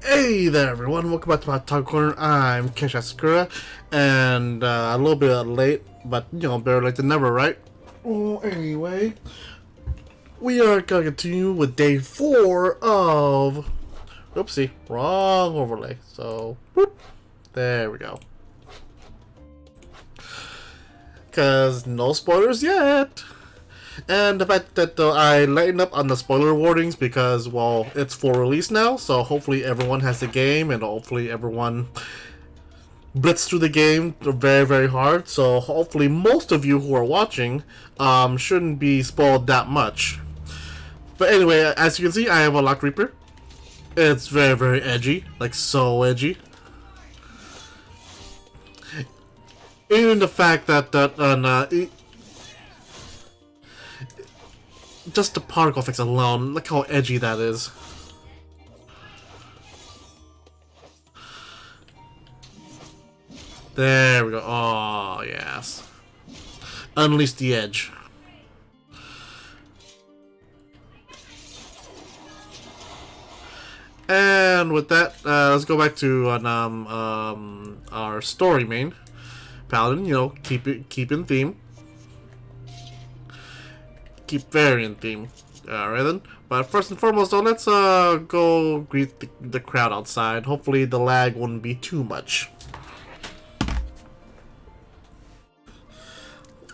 Hey there, everyone! Welcome back to my Talk Corner. I'm Kesh Asakura, and a little bit late, but better late than never, right? Well, anyway, we are gonna continue with day 4 of. Oopsie, wrong overlay. So, whoop, there we go. Cause no spoilers yet. And the fact that I lighten up on the spoiler warnings because, well, it's for release now, so hopefully everyone has the game and hopefully everyone blitzed through the game very, very hard. So hopefully most of you who are watching shouldn't be spoiled that much. But anyway, as you can see, I have a Lock Reaper. It's very, very edgy, like so edgy. Even the fact that just the particle effects alone, look how edgy that is. There we go. Oh, yes. Unleash the edge. And with that, let's go back to our story main. Paladin, keep in theme. Keep very in theme. Alright then. But first and foremost, though, let's go greet the crowd outside. Hopefully the lag won't be too much.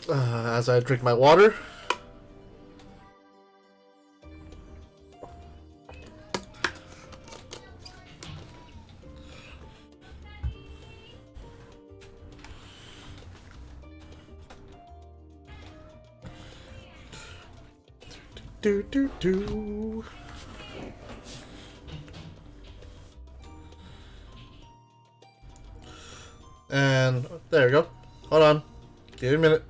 As I drink my water. Do. And there we go. Hold on. Give me a minute.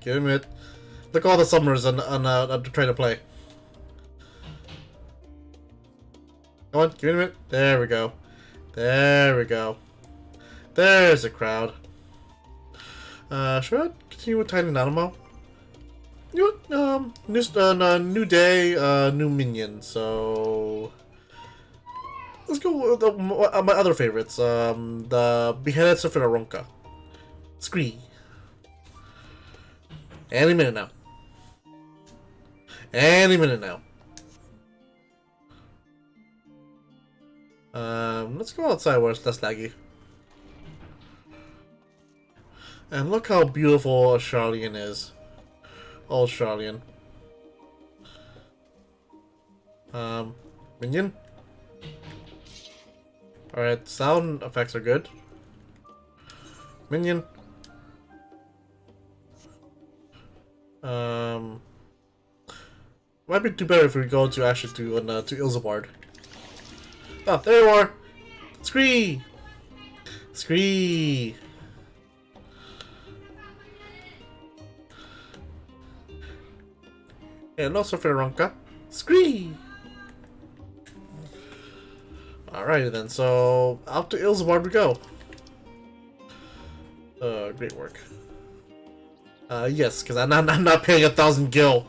Give me a minute. Look at all the summoners on trying to play. Come on, give me a minute. There we go. There we go. There's a crowd. Should I continue with Titan Animo? You know what, new day, new minion, so let's go with my other favorites, the Beheaded Surferaronka. Scree. Any minute now. Any minute now. Let's go outside where it's less laggy. And look how beautiful a Charlian is. Old Charlian. Minion. Alright, sound effects are good. Minion. Might be too better if we go to actually to Ilzabard. Oh, there you are! Scree! Scree! And also Ferronka. Scree! Alrighty then, so out to Ilzabard we go. Great work. Yes, because I'm not paying 1,000 gil.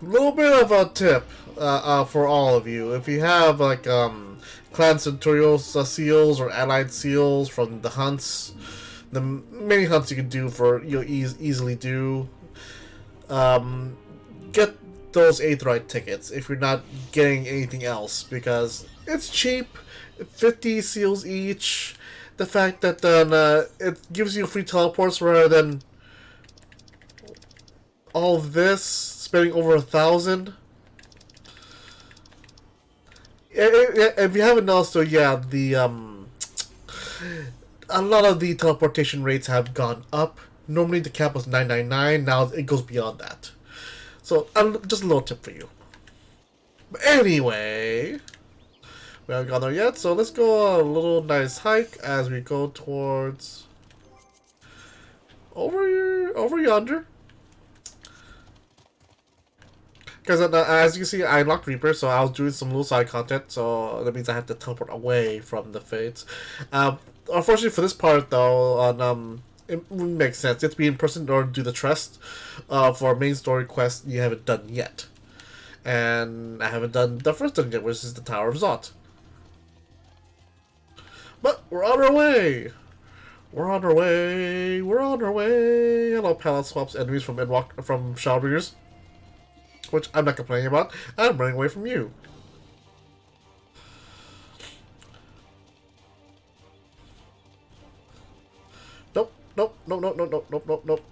A little bit of a tip for all of you. If you have like clan centurial seals or allied seals from the hunts, the many hunts you can do for easily do. Get those Aetherite tickets if you're not getting anything else, because it's cheap, 50 seals each. The fact that it gives you free teleports rather than all of this, spending over 1,000. If you haven't noticed, though, yeah, a lot of the teleportation rates have gone up. Normally the cap was 999, now it goes beyond that. So, just a little tip for you. But anyway, we haven't gone there yet, so let's go on a little nice hike as we go towards over yonder. Because as you can see, I unlocked Reaper, so I was doing some little side content, so that means I have to teleport away from the Fates. Unfortunately for this part, though, it makes sense. You have to be in person in order to do the trust for a main story quest you haven't done yet. And I haven't done the first dungeon, which is the Tower of Zot. But we're on our way! We're on our way! We're on our way! Hello, palette swaps enemies from Endwalker, from Shadowbringers. Which I'm not complaining about. I'm running away from you. Nope, nope, nope, nope, nope, nope, nope, nope.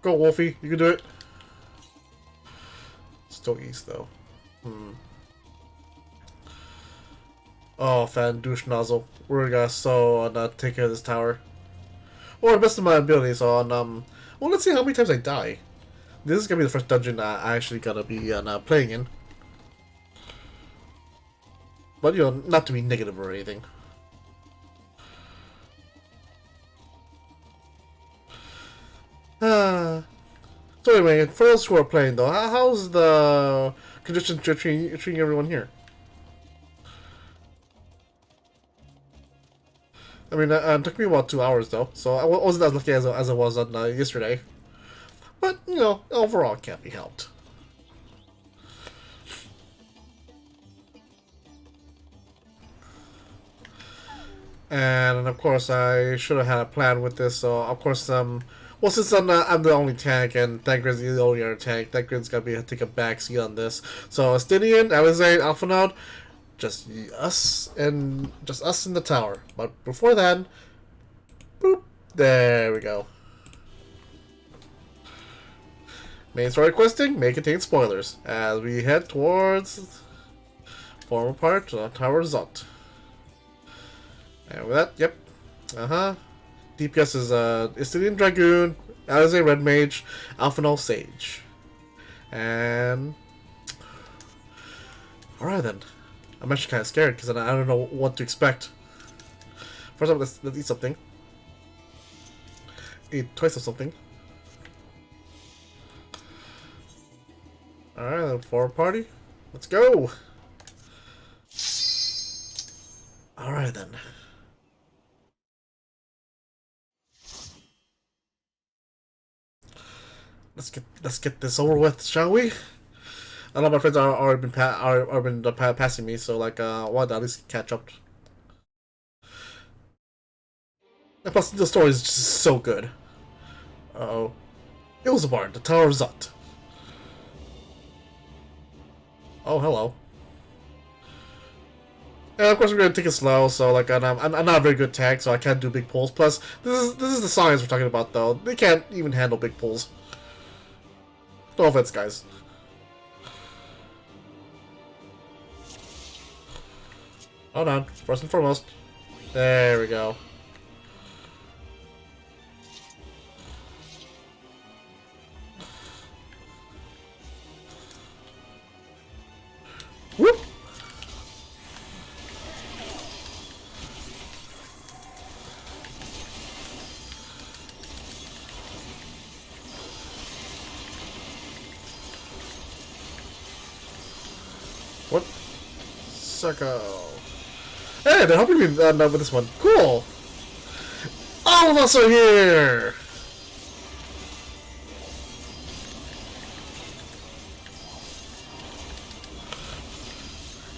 Go, Wolfie. You can do it. Still east, though. Oh, fan douche nozzle. We're gonna take care of this tower. Or the best of my abilities on, well, let's see how many times I die. This is gonna be the first dungeon I actually gonna be playing in. But, you know, not to be negative or anything. So anyway, for those who are playing though, how's the conditions treating everyone here? I mean, it took me about 2 hours though, so I wasn't as lucky as I was on yesterday. But, you know, overall it can't be helped. And of course, I should have had a plan with this. So of course, well, since I'm the only tank, and Thancred's the only other tank, Thancred's gotta take a back seat on this. So Estinian, Alizé, Alphanaud, just us in the tower. But before that, boop, there we go. Main story questing may contain spoilers as we head towards former part of Tower Zot. And with that, yep. DPS is Estinian Dragoon, Alizé Red Mage, Alphanaud Sage. And alright then. I'm actually kind of scared because I don't know what to expect. First off, let's eat something. Eat twice of something. Alright, then for a party. Let's go! Alright then. Let's get this over with, shall we? A lot of my friends are already been passing me, so like why not at least catch up. And plus the story is just so good. Uh-oh. Ilzabarn, the Tower of Zot. Oh, hello. And of course we're gonna take it slow, so like I'm not a very good tank, so I can't do big pulls. Plus, this is the science we're talking about though. They can't even handle big pulls. No offense, guys. Hold on. First and foremost. There we go. Whoop! What? Sucko. Hey, they're helping me with this one. Cool! All of us are here!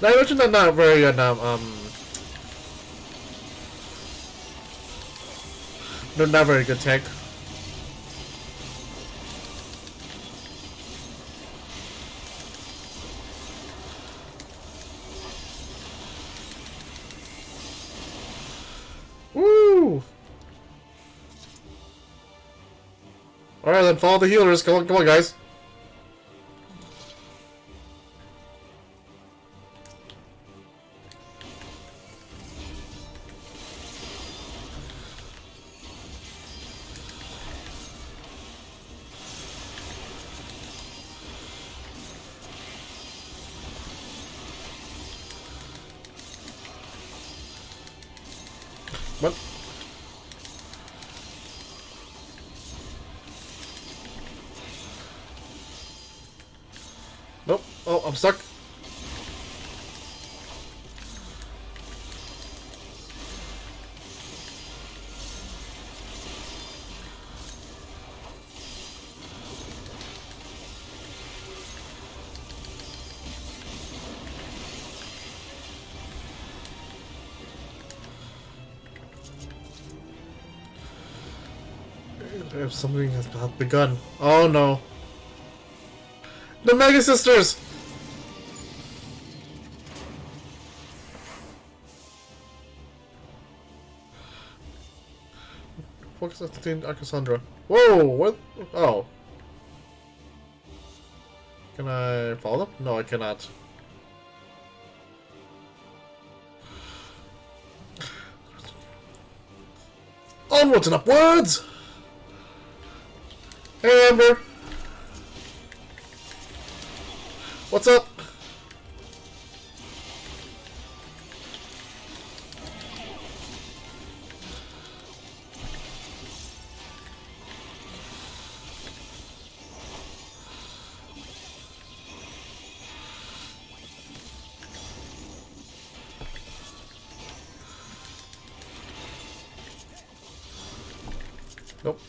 Now, I mentioned that not very, they're not very good tank. Woo! Alright then, follow the healers. Come on, guys. What? Nope. Oh, I'm stuck. If something has not begun. Oh no. The Mega Sisters! Focus on the Cassandra. Whoa! What? Oh. Can I follow them? No, I cannot. Onwards and upwards! Hey, Amber! What's up? Nope.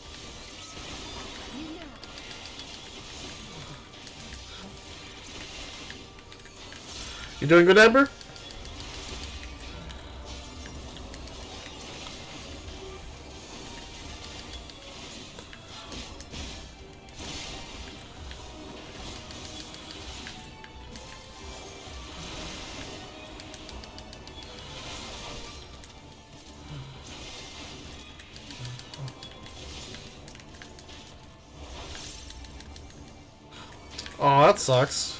You doing good, Amber? Oh, that sucks.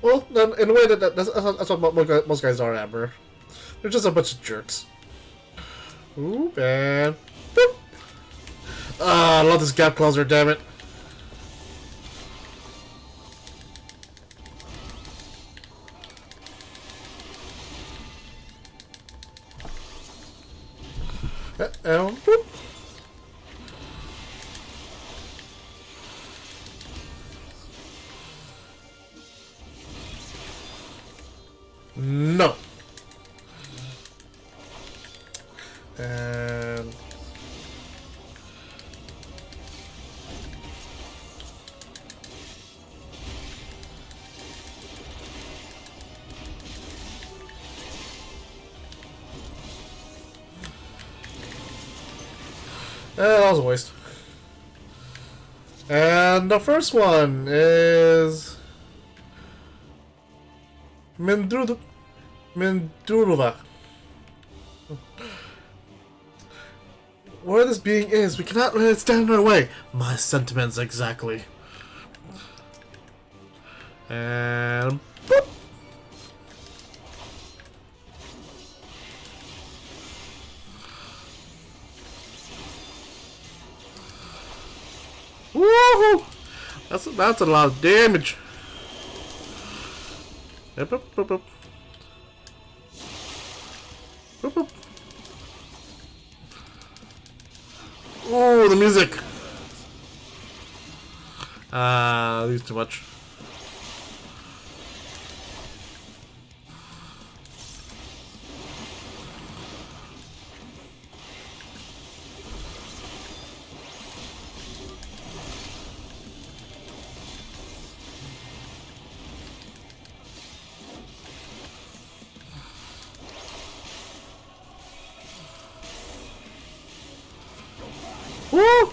Well, then, in a way, that's what most guys are, Amber. They're just a bunch of jerks. Ooh, man. Boop. Ah, I love this gap closer, damn it. Boop. No. And that was a waste. And the first one is Mendurova. Where this being is, we cannot let it stand in our way. My sentiments exactly. And boop. Woohoo! That's a lot of damage. Yep, boop, boop, boop. Boop, boop. Oh, the music! These too much. Woo!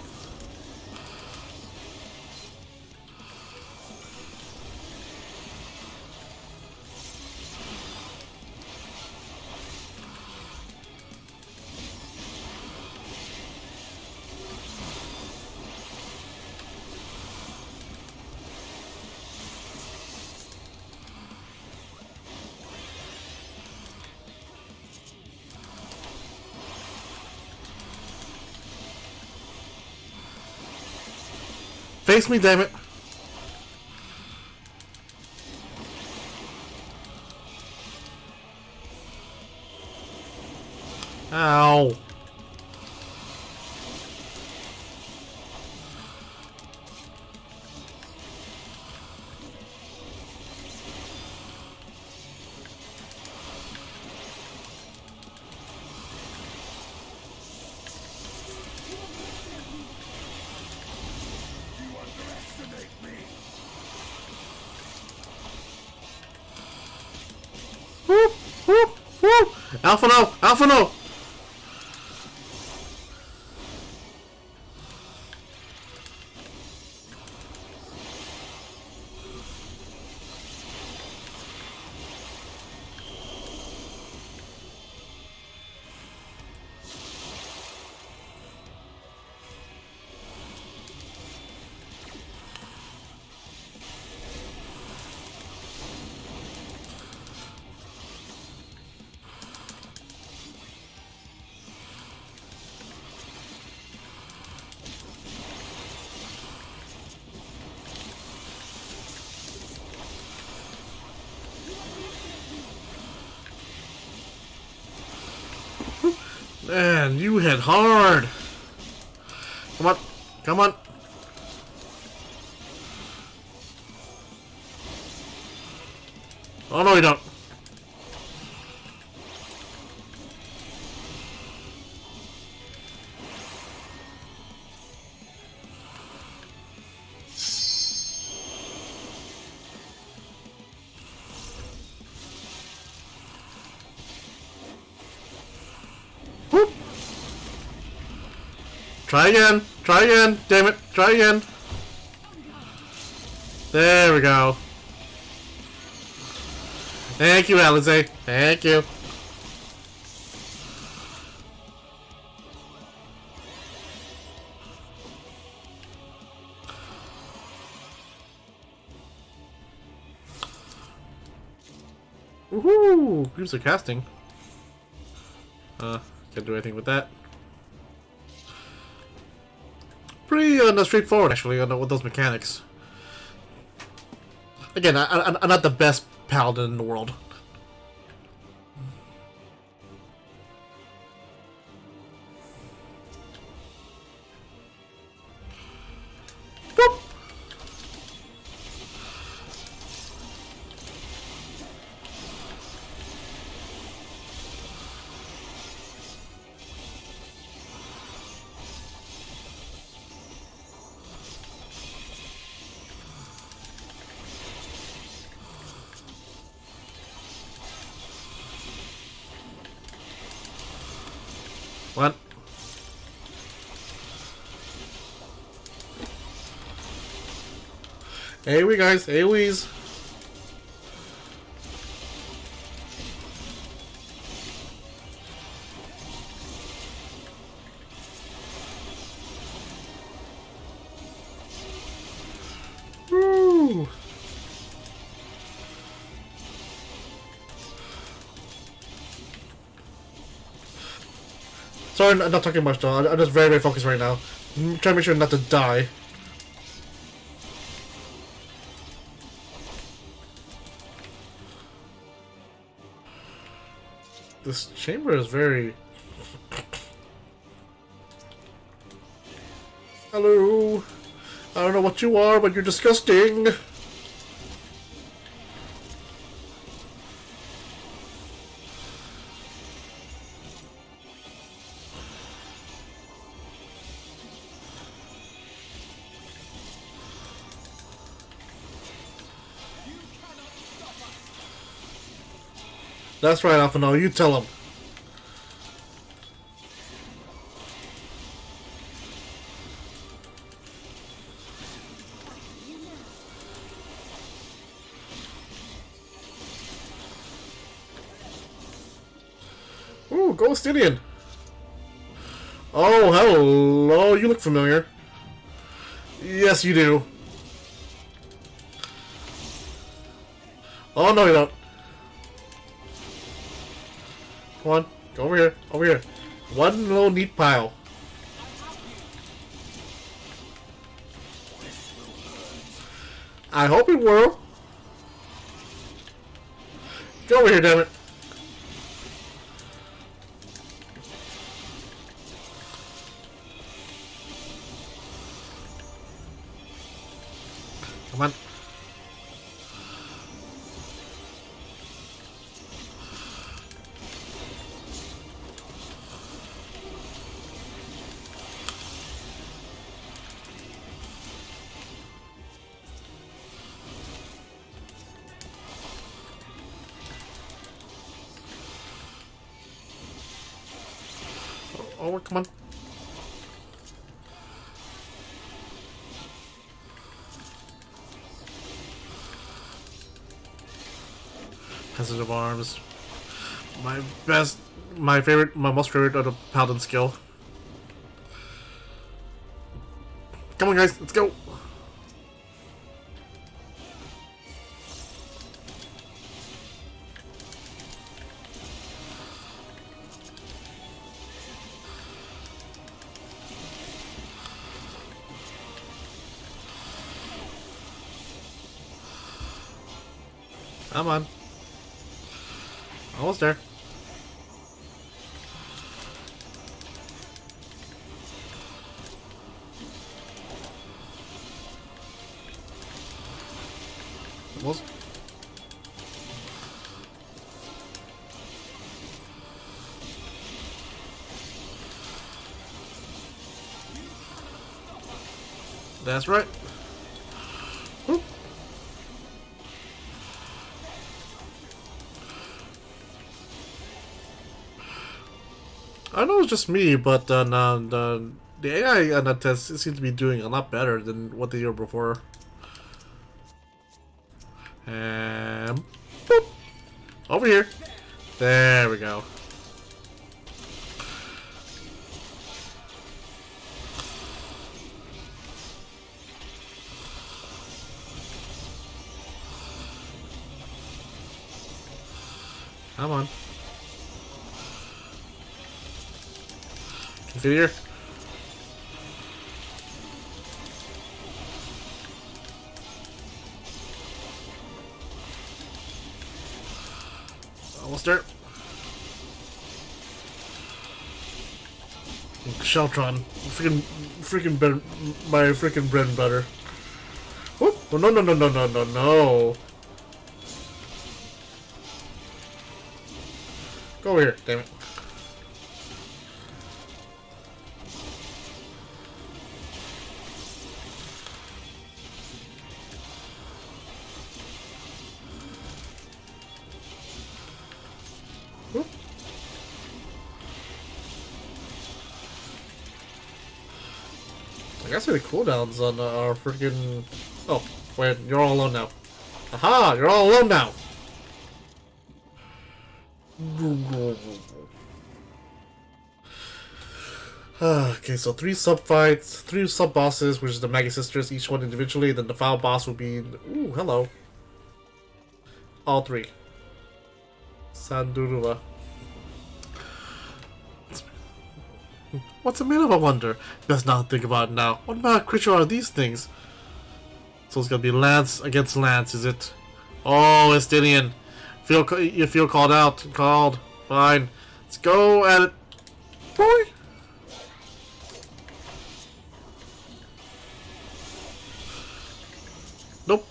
Face me, damn it. Ow. Alpha no! Alpha no! Man, you hit hard! Come on! Come on! Oh no, you don't! Whoop. Try again! Try again! Damn it! Try again! There we go. Thank you, Alize. Thank you. Woohoo! Groups are casting. Can't do anything with that. Pretty straightforward, actually, with those mechanics. Again, I'm not the best paladin in the world. Whoop. What? AoE, guys, AoEs. Woo! Sorry, I'm not talking much though. I'm just very, very focused right now. I'm trying to make sure not to die. This chamber is very... Hello. I don't know what you are, but you're disgusting. That's right, Alpha. No, you tell him. Ooh, Ghost Indian. Oh, hello. You look familiar. Yes, you do. Oh, no, you don't. Come on. Go over here. Over here. One little neat pile. I hope it will. Go over here, damn it. Come on. Oh, come on. Hazard of Arms. My most favorite of the Paladin skill. Come on, guys, let's go. Come on. Almost there. Almost. That's right. Whoop. I know it's just me, but the AI on that test seems to be doing a lot better than what they did before. And boop, over here. There we go. Come on. Get here. Almost there. Sheltron. Freaking my freaking bread and butter. Whoop. Oh, no, no, no, no, no, no, no. Go over here, damn it. Whoop. I gotta say the cooldowns on our freaking. Oh, wait, you're all alone now. Aha! You're all alone now! Okay, so 3 sub-fights, 3 sub-bosses, which is the Mega Sisters, each one individually, then the final boss will be... Ooh, hello. All 3. Sandurua. What's the matter, I wonder? Best not think about it now. What about a creature are these things? So it's gonna be Lance against Lance, is it? Oh, Estinian. You feel called out. Called. Fine. Let's go at it. Boy! Nope.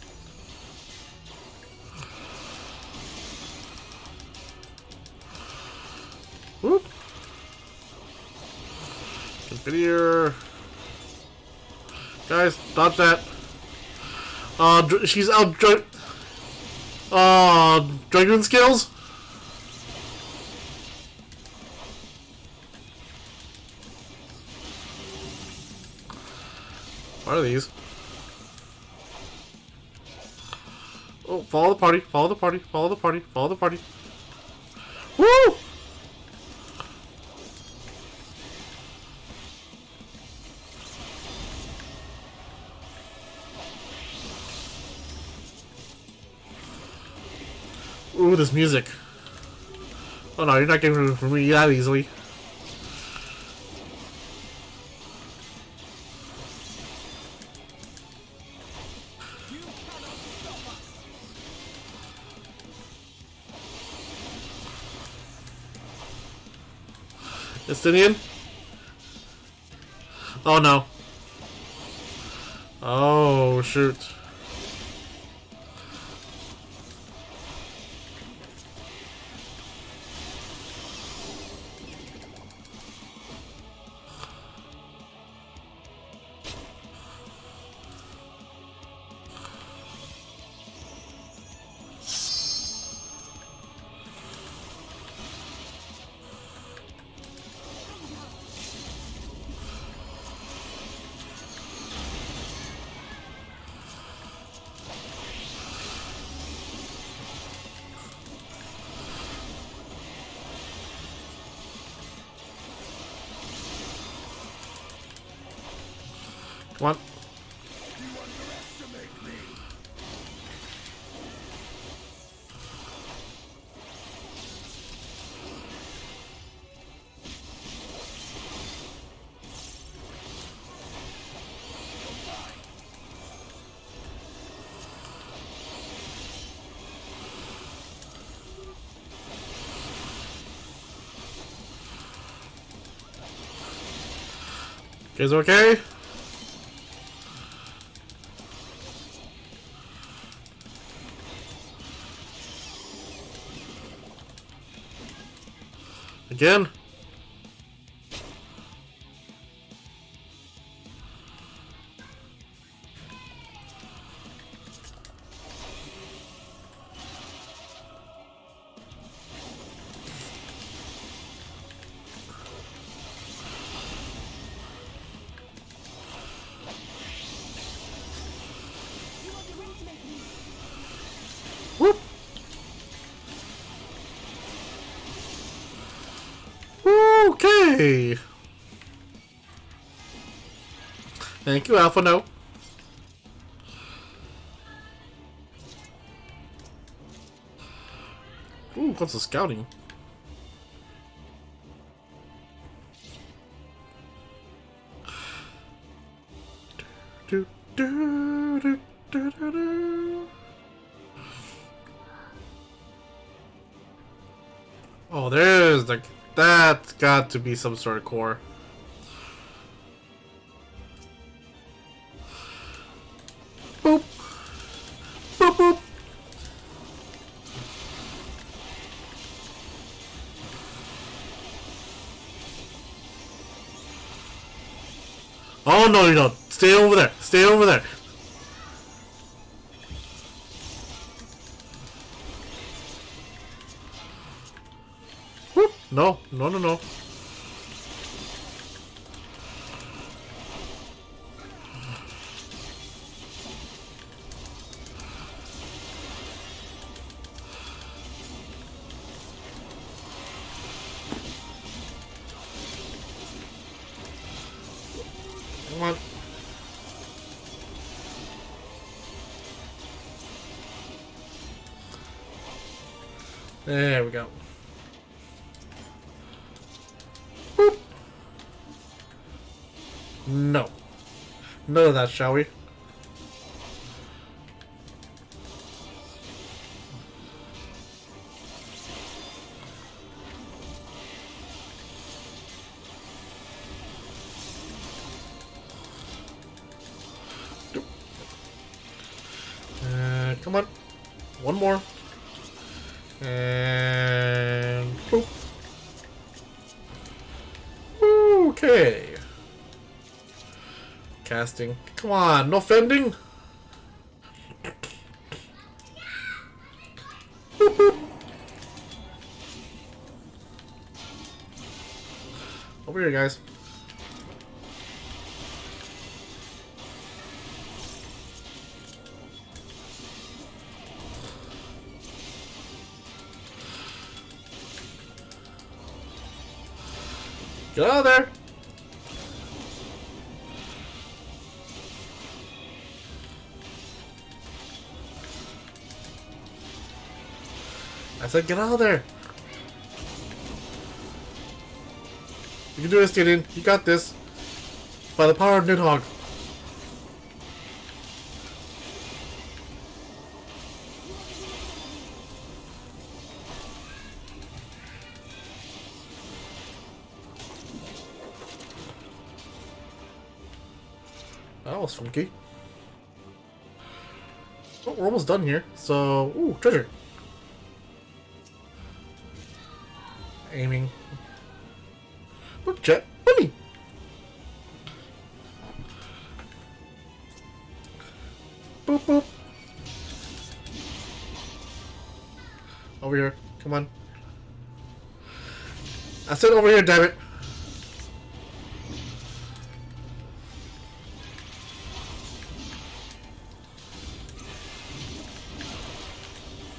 Whoop. Get here. Guys, dodge that. She's out. Dragon skills? What are these? Oh, follow the party, follow the party, follow the party, follow the party. Woo! Ooh, this music. Oh no, you're not getting it from me that easily. Estinian? Oh no. Oh shoot. Come on. You guys okay? Again? Whoop! Okay! Thank you, Alpha No. Ooh, what's the scouting? Do, do, do, do, do, do. Oh, there's the... That's got to be some sort of core. Boop! Boop, boop! Oh, no, you don't. Stay over there. Stay over there. Whoop. No, no, no, no. Come on. There we go. Boop. No. None of that, shall we? Come on. One more. And boop. Okay. Casting. Come on, no fending. Boop, boop. Over here, guys. Get out of there! I said get out of there! You can do this, Gideon. You got this. By the power of Nidhogg. That was funky. Oh, we're almost done here. So, ooh, treasure. Aiming. Look, Jet, money. Boop boop. Over here, come on. I said over here, damn it.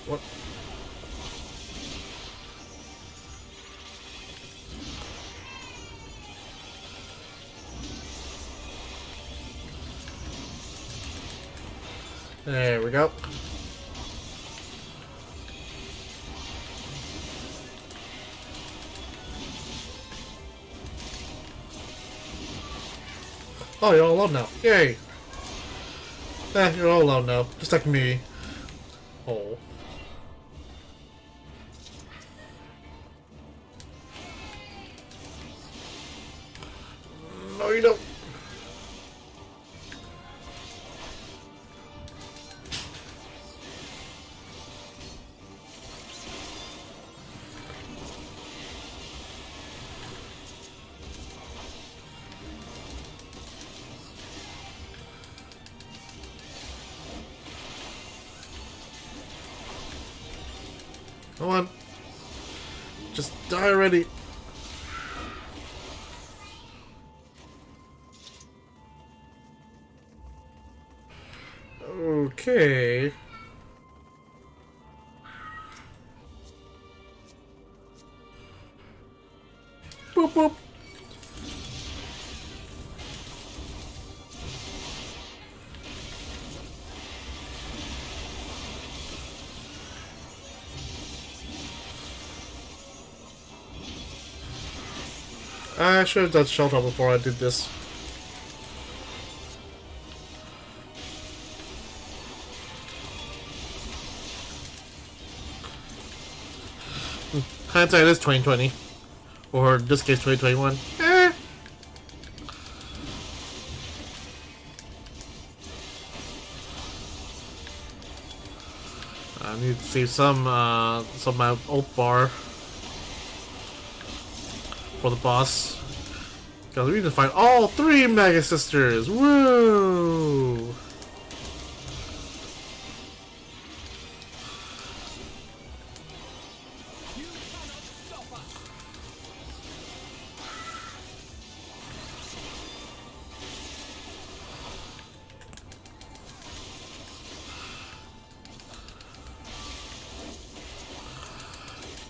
What? There we go. Oh, you're all alone now. Yay! You're all alone now. Just like me. Oh. No, you don't. Come on. Just die already. Okay. Boop boop. I should have done shelter before I did this. Hindsight is 2020. Or in this case 2021. I need to save some of my old bar for the boss. Because we need to find all 3 Mega Sisters! Woo!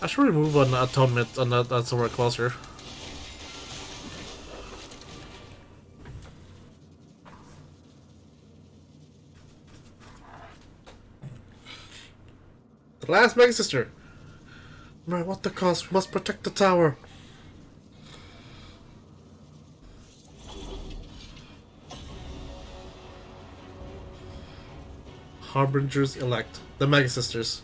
I should remove an atonement on that somewhere closer. The last Mega Sister! No matter what the cost, we must protect the tower! Harbingers elect. The Mega Sisters.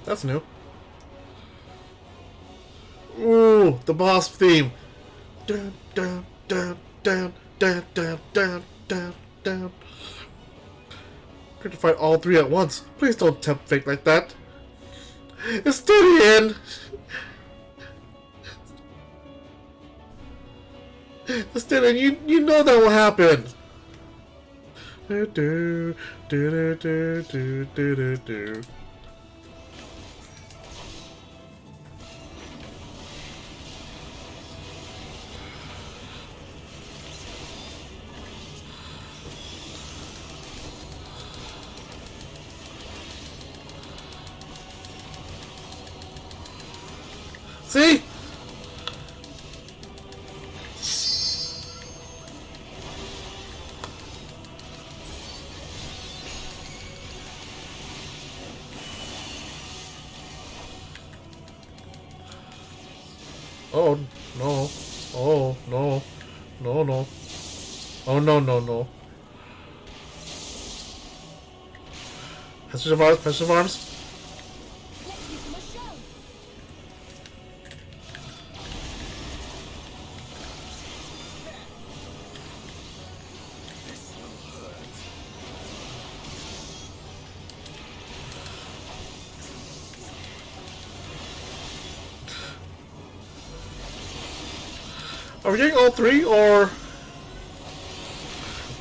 That's new. Ooh, the boss theme. Dun, dun, dun, dun, dun, dun, dun, dun, dun. Good to fight all 3 at once. Please don't tempt fate like that. It's still the end. It's still the end. You know that will happen. Do do do do do do do do. See? Oh no. Oh no. No no. Oh no no no. Passage of arms, passage of arms. Are we getting all 3, or...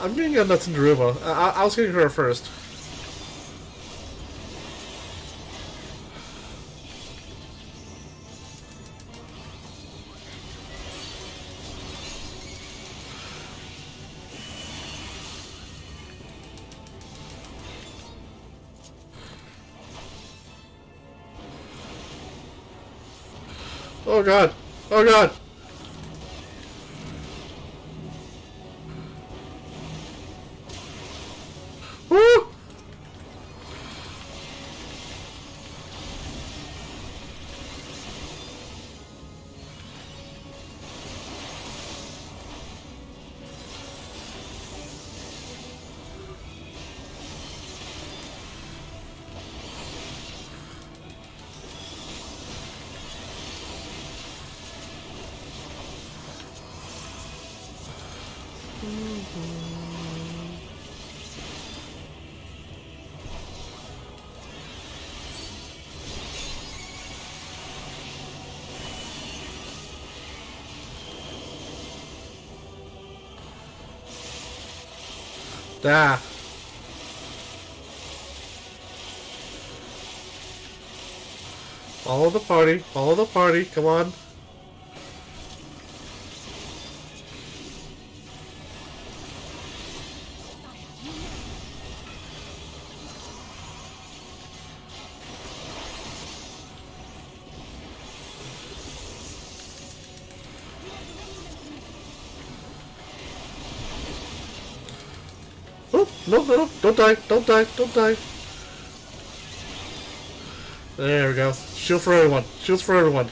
I'm getting a Nuts in Daruba. I was getting her first. Oh god! Oh god! Woo! Ah. Follow the party. Follow the party. Come on. Oh, no, no, no. Don't die. Don't die. Don't die. There we go. Shield for everyone. Shields for everyone.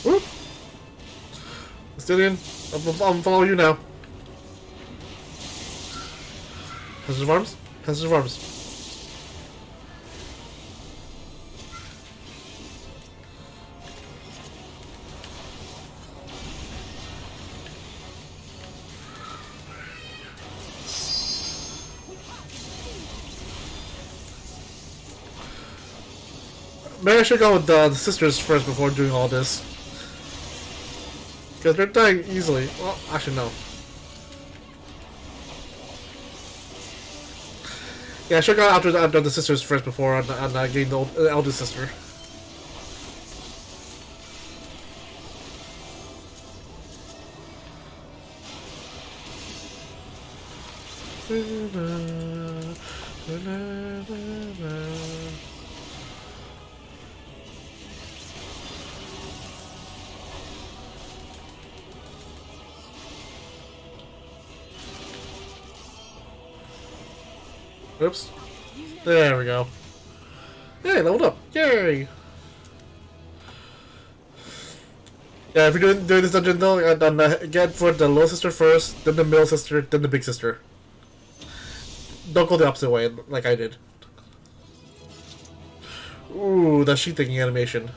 Whoop. Still I'm following you now. Hands of arms. Hands of arms. Maybe I should go with the sisters first before doing all this. Because they're dying easily. Well, actually, no. Yeah, I should go after the sisters first before and getting the eldest sister. Oops. There we go. Hey, leveled up. Yay! Yeah, if you're doing this dungeon though, then get for the little sister first, then the middle sister, then the big sister. Don't go the opposite way, like I did. Ooh, that sheet thinking animation.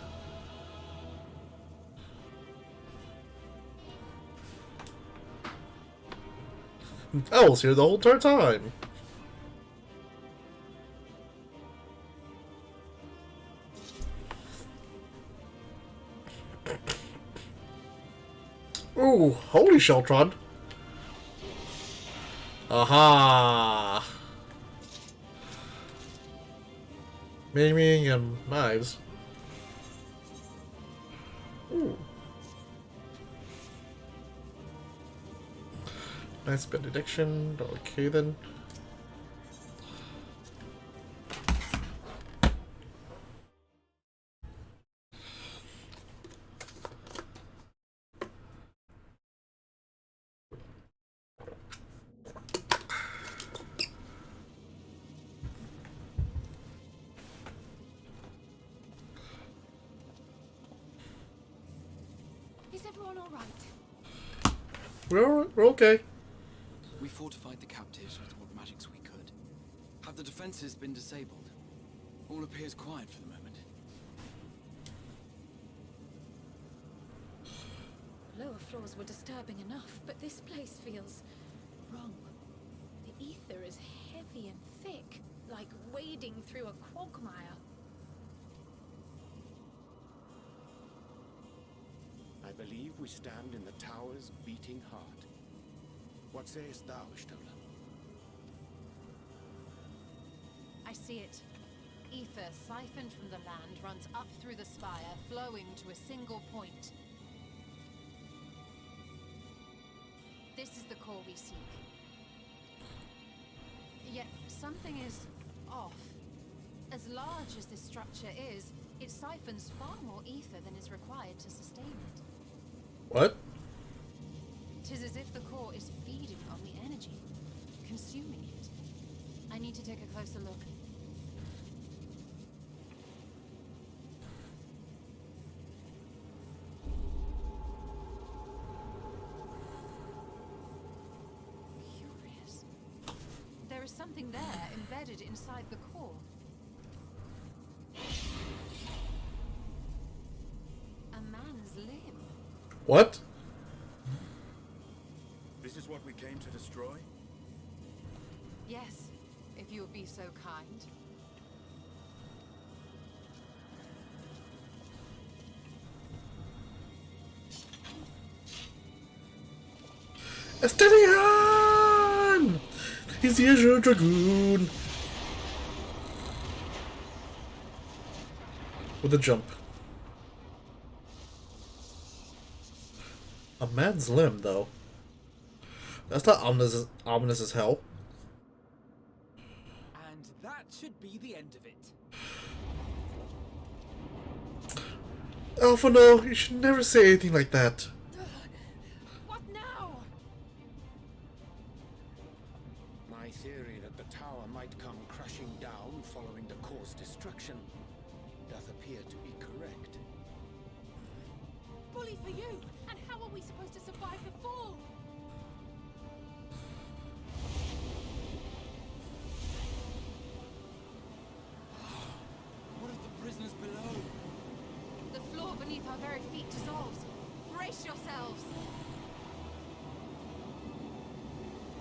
I was here the whole entire time. Ooh, holy Sheltron. Aha! Maiming and knives. Ooh. Nice benediction. Okay then. Is everyone all right? We're okay. We fortified the captives with what magics we could. Have the defenses been disabled? All appears quiet for the moment. Lower floors were disturbing enough, but this place feels wrong. The ether is heavy and thick, like wading through a quagmire. I believe we stand in the tower's beating heart. What sayest thou, Stola? I see it. Ether siphoned from the land runs up through the spire, flowing to a single point. This is the core we seek. Yet something is off. As large as this structure is, it siphons far more ether than is required to sustain it. What? 'Tis as if the core is feeding on the energy, consuming it. I need to take a closer look. Curious. There is something there embedded inside the core. A man's limb. What? This is what we came to destroy? Yes, if you would be so kind. Estelian! He's the Azure Dragoon! With a jump. A man's limb, though. That's not ominous as hell. And that should be the end of it. Alpha, no, you should never say anything like that. What now? My theory that the tower might come crashing down following the core's destruction doth appear to be correct. Bully for you! And how are we supposed to survive the fall? What of the prisoners below? The floor beneath our very feet dissolves. Brace yourselves!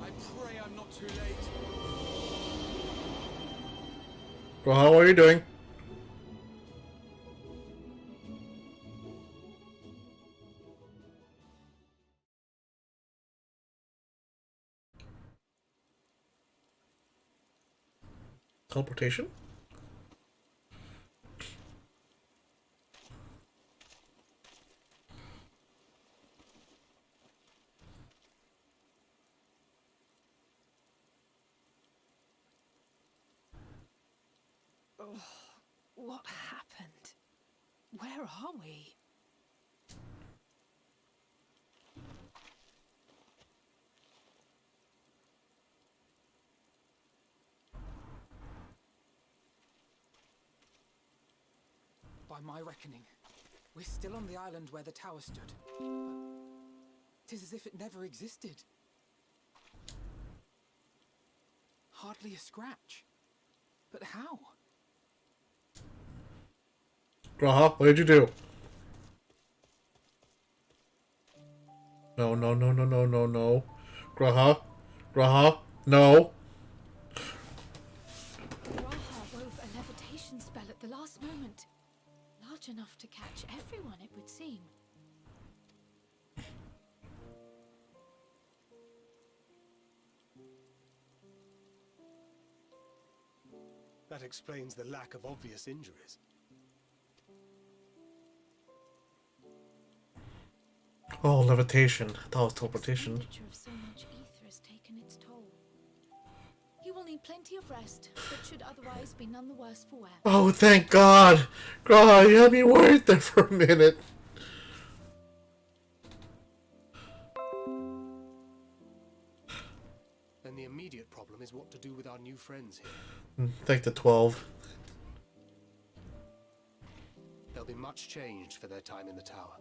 I pray I'm not too late. Well, how are you doing? Teleportation? What happened? Where are we? By my reckoning, we're still on the island where the tower stood. Tis as if it never existed. Hardly a scratch. But how? Graha, what did you do? No, no, no, no, no, no, no. Graha? Graha? No! Raha wove a levitation spell at the last moment. Large enough to catch everyone, it would seem. That explains the lack of obvious injuries. Oh, levitation. I thought it was teleportation. The expenditure of so much ether has taken its toll. He will need plenty of rest, but should otherwise be none the worse for wear. Oh, thank God! Graha, you had me worried there for a minute. Then the immediate problem is what to do with our new friends here. Thank the 12. They'll be much changed for their time in the tower.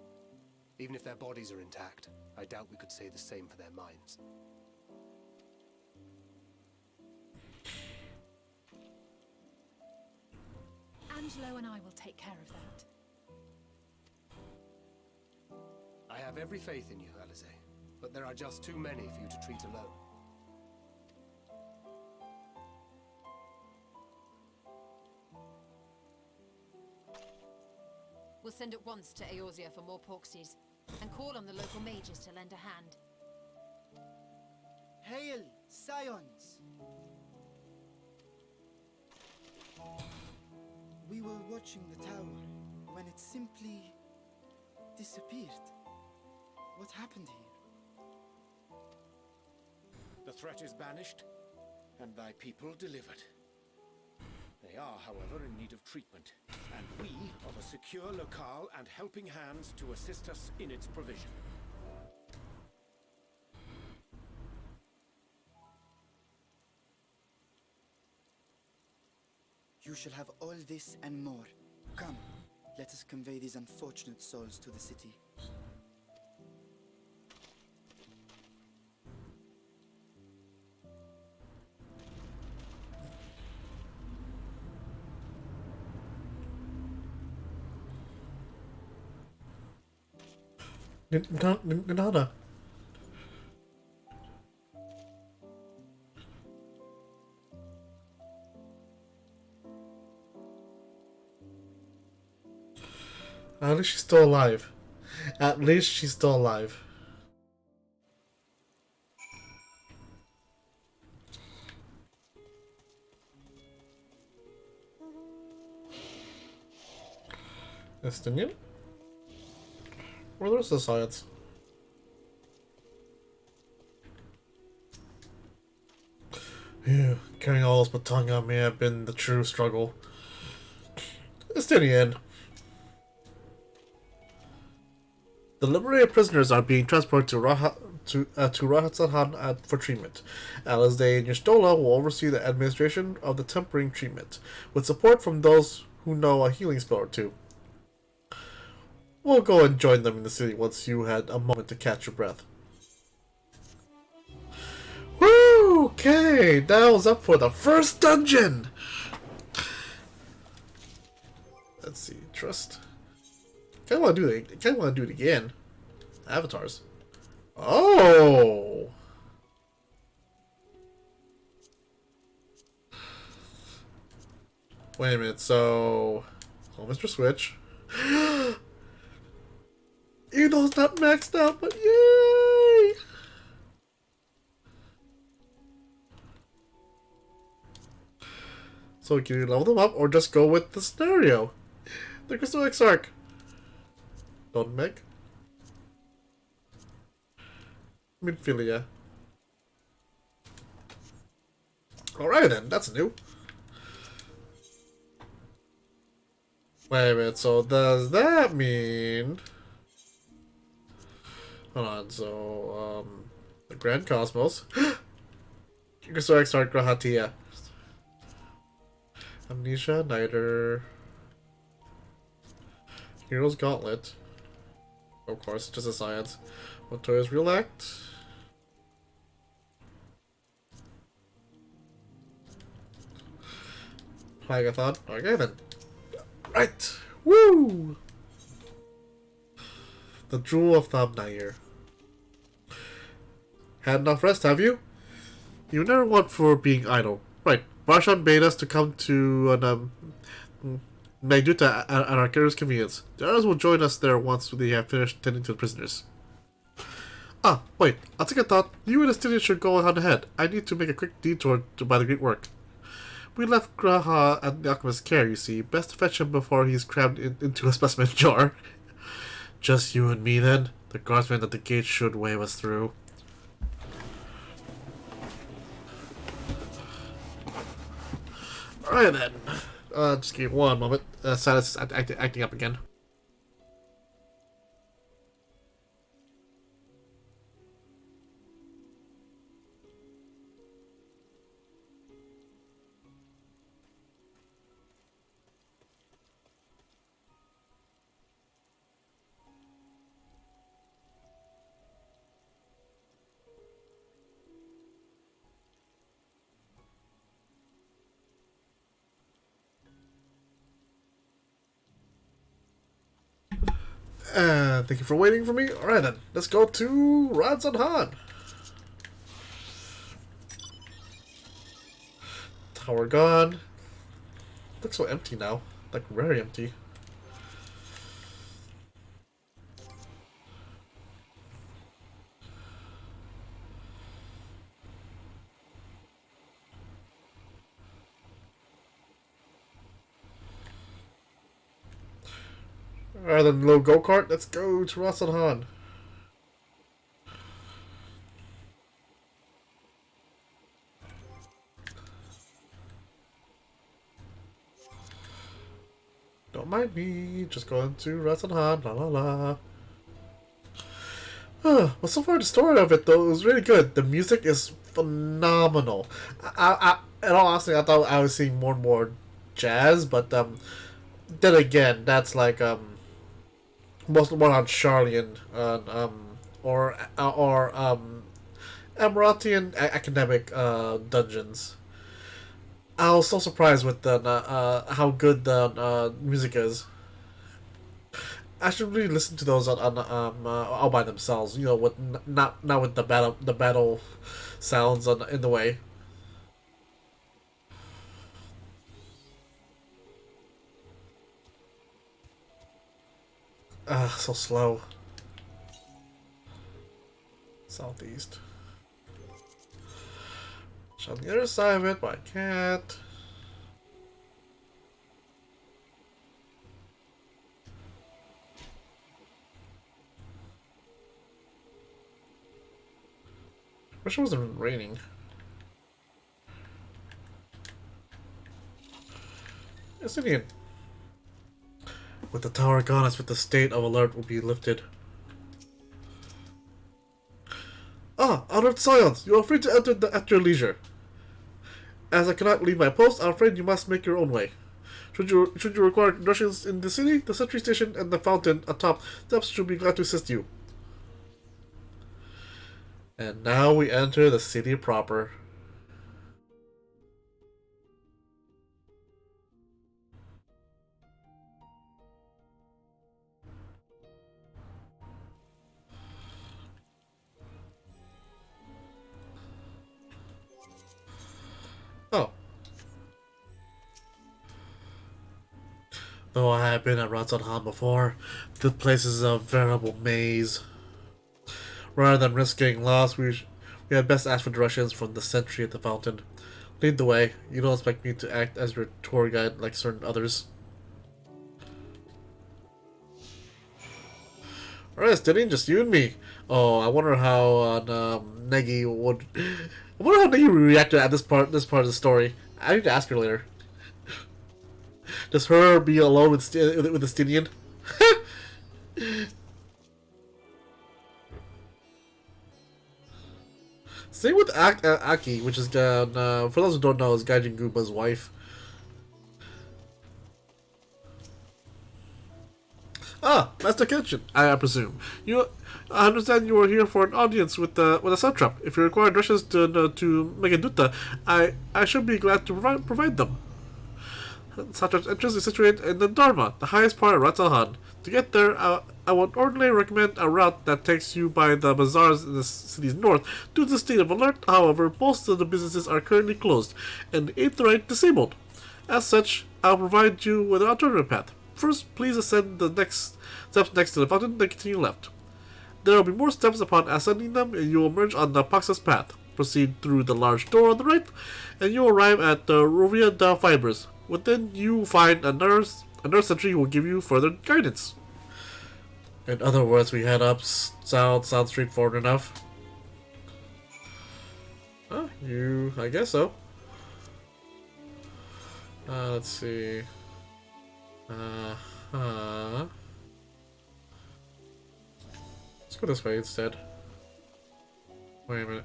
Even if their bodies are intact, I doubt we could say the same for their minds. Angelo and I will take care of that. I have every faith in you, Alize, but there are just too many for you to treat alone. We'll send at once to Eorzea for more porksies, and call on the local mages to lend a hand. Hail, Scions! watching the tower when it simply disappeared. What happened here? The threat is banished, and thy people delivered. They are, however, in need of treatment, and we are the secure locale and helping hands to assist us in its provision. You shall have all this and more. Come, let us convey these unfortunate souls to the city. Nada. At least she's still alive. At least she's still alive. Estonian? Where's the science? Phew, carrying all this batanga may have been the true struggle. Estonian. The liberated prisoners are being transported to Rahatsahan for treatment. Alizday and Yashtola will oversee the administration of the tempering treatment, with support from those who know a healing spell or two. We'll go and join them in the city once you had a moment to catch your breath. Woo! Okay, that was up for the first dungeon! Let's see, trust. Kinda wanna do it again. Avatars. Oh! Wait a minute, so... Oh, Mr. Switch. Even though it's not maxed out, but yay! So can you level them up or just go with the scenario? The Crystal Exarch. Don't make. Midphilia. Alright then, that's new. Wait a minute, so does that mean... Hold on, so, the Grand Cosmos. Crystal Exarch Grahatia. Amnesia, Niter. Hero's Gauntlet. Of course, just a science. Montoya's Real Act. Plagathon. Okay then. Right! Woo! The Jewel of Thamnair. Had enough rest, have you? You never want for being idle. Right. Varshan bade us to come to an Magduta at our carrier's convenience. The others will join us there once they have finished tending to the prisoners. Ah, wait. I'll take a thought. You and the student should go on ahead. I need to make a quick detour to buy the great work. We left Graha at the alchemist's care, you see. Best to fetch him before he's crammed into a specimen jar. Just you and me, then? The guardsman at the gate should wave us through. Alright then. Just give me one moment. Silas is acting up again. Thank you for waiting for me. Alright then, let's go to Ranzan. Tower gone. Looks so empty now. Like, very empty. Rather than little go-kart, let's go to Rasalhan. Don't mind me, just going to Rasalhan, la la la. Well, so far the story of it though is really good. The music is phenomenal. In all honesty, I thought I was seeing more and more jazz, but then again, that's like most more on Charlian or Emiratian academic dungeons. I was so surprised with the how good the music is. I should really listen to those all by themselves. You know, with not with the battle sounds in the way. So slow. Southeast. On the other side of it, but I can't. Wish it wasn't raining. Yes, Indian. With the tower gone, I expect the state of alert will be lifted. Honored Scions, you are free to enter at your leisure. As I cannot leave my post, I'm afraid you must make your own way. Should you require directions in the city, the sentry station, and the fountain atop steps should be glad to assist you. And now we enter the city proper. Oh. Though I have been at Ratzonhan before, this place is a veritable maze. Rather than risk getting lost, we had best ask for directions from the sentry at the fountain. Lead the way. You don't expect me to act as your tour guide like certain others. Alright, Stiddy, just you and me. Oh, I wonder how Negi would. I wonder how Negi would react at this part of the story. I need to ask her later. Does her be alone with the Stidian? Same with Aki, which is for those who don't know, is Gaijin Guma's wife. Master Kenshin, I presume. I understand you are here for an audience with a satrap. If you require directions to Megaduta, I should be glad to provide them. Satrap's entrance is situated in the Dharma, the highest part of Ratalhan. To get there, I would ordinarily recommend a route that takes you by the bazaars in the city's north. Due to the state of alert, however, most of the businesses are currently closed, and the Aetherite disabled. As such, I'll provide you with an alternative path. First, please ascend the steps next to the fountain, then continue left. There will be more steps upon ascending them, and you will emerge on the Paxa's path. Proceed through the large door on the right, and you will arrive at the Rovia da Fibers. Within, you will find a nurse sentry who will give you further guidance. In other words, we head up south. Sounds straightforward enough. I guess so. Let's see. Let's go this way instead. Wait a minute.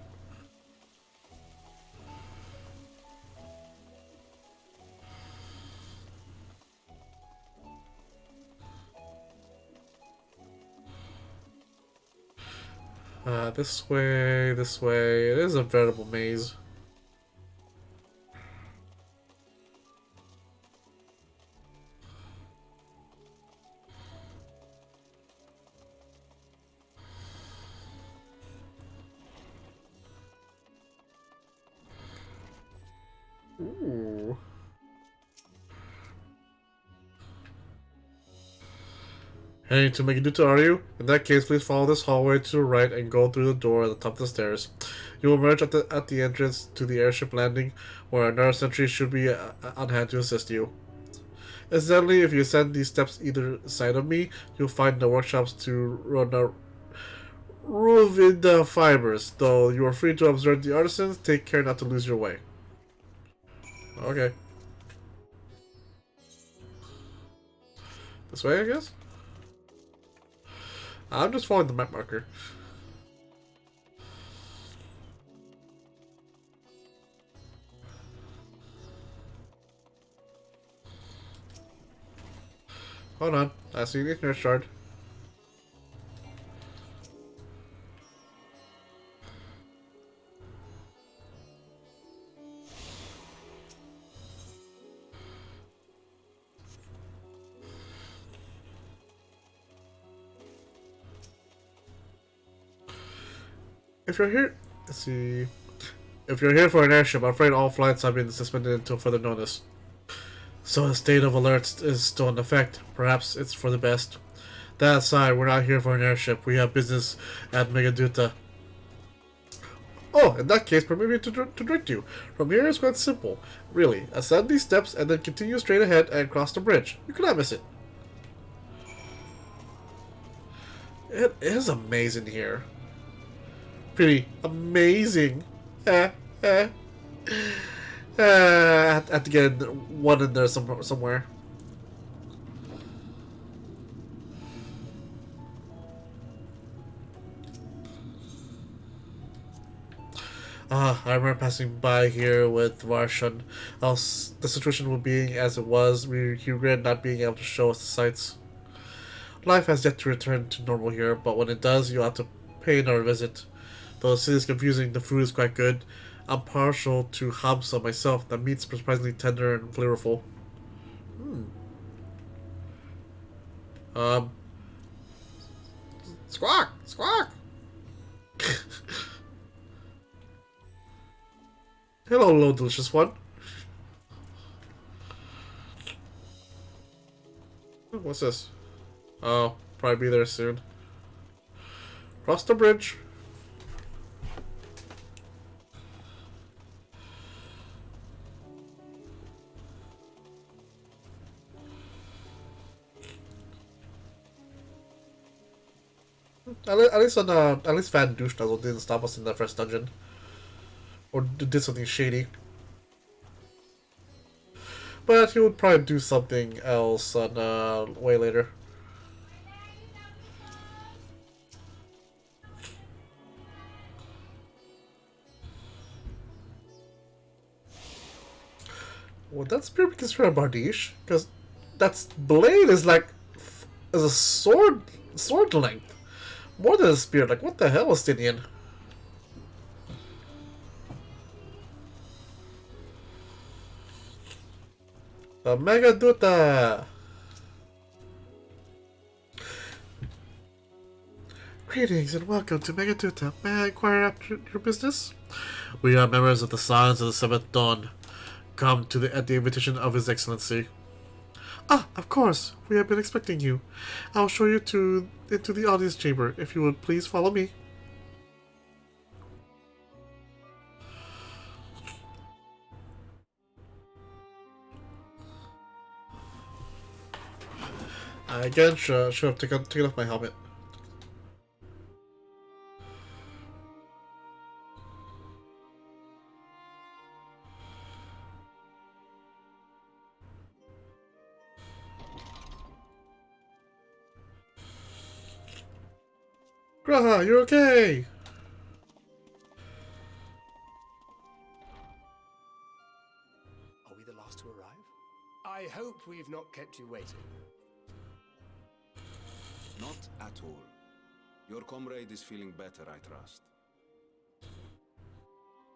This way, this way. It is a veritable maze. Ooh. Heading to Megaduta, are you? In that case, please follow this hallway to the right and go through the door at the top of the stairs. You will emerge at the entrance to the airship landing, where another sentry should be on hand to assist you. Incidentally, if you ascend these steps either side of me, you'll find the workshops to run a Ruvida fibers. Though you are free to observe the artisans, take care not to lose your way. Okay. This way, I guess? I'm just following the map marker. Hold on. I see the nurse shard. If you're here, let's see. If you're here for an airship, I'm afraid all flights have been suspended until further notice. So a state of alert is still in effect. Perhaps it's for the best. That aside, we're not here for an airship. We have business at Megaduta. Oh, in that case, permit me to direct you. From here, it's quite simple. Really, ascend these steps and then continue straight ahead and cross the bridge. You cannot miss it. It is amazing here. Pretty amazing. I have to get one in there somewhere. I remember passing by here with Varshan. Else, the situation would be as it was. We regret not being able to show us the sights. Life has yet to return to normal here, but when it does, you'll have to pay another visit. Though the city is confusing, the food is quite good. I'm partial to hamsa myself. The meat's surprisingly tender and flavorful. Squawk! Squawk! Hello, little delicious one. What's this? Oh, probably be there soon. Cross the bridge. At least Van Douche didn't stop us in the first dungeon. Or did something shady. But he would probably do something else on way later. Would that spear be considered a bardiche? Because that blade is like is a sword length. More than a spear. Like, what the hell, Estinian? The Megaduta! Greetings and welcome to Megaduta. May I inquire after your business? We are members of the Sons of the Seventh Dawn. Come to at the invitation of His Excellency. Ah, of course. We have been expecting you. I'll show you into the audience chamber. If you would please follow me. I again should have taken off my helmet. Graha, you're okay! Are we the last to arrive? I hope we've not kept you waiting. Not at all. Your comrade is feeling better, I trust.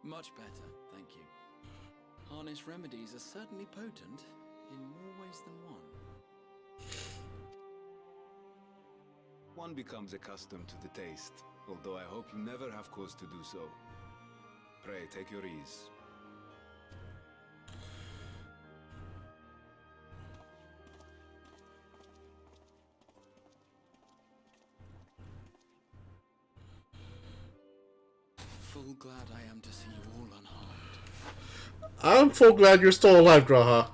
Much better, thank you. Harness remedies are certainly potent, in more ways than one. One becomes accustomed to the taste, although I hope you never have cause to do so. Pray, take your ease. Full glad I am to see you all unharmed. I'm full glad you're still alive, Graha.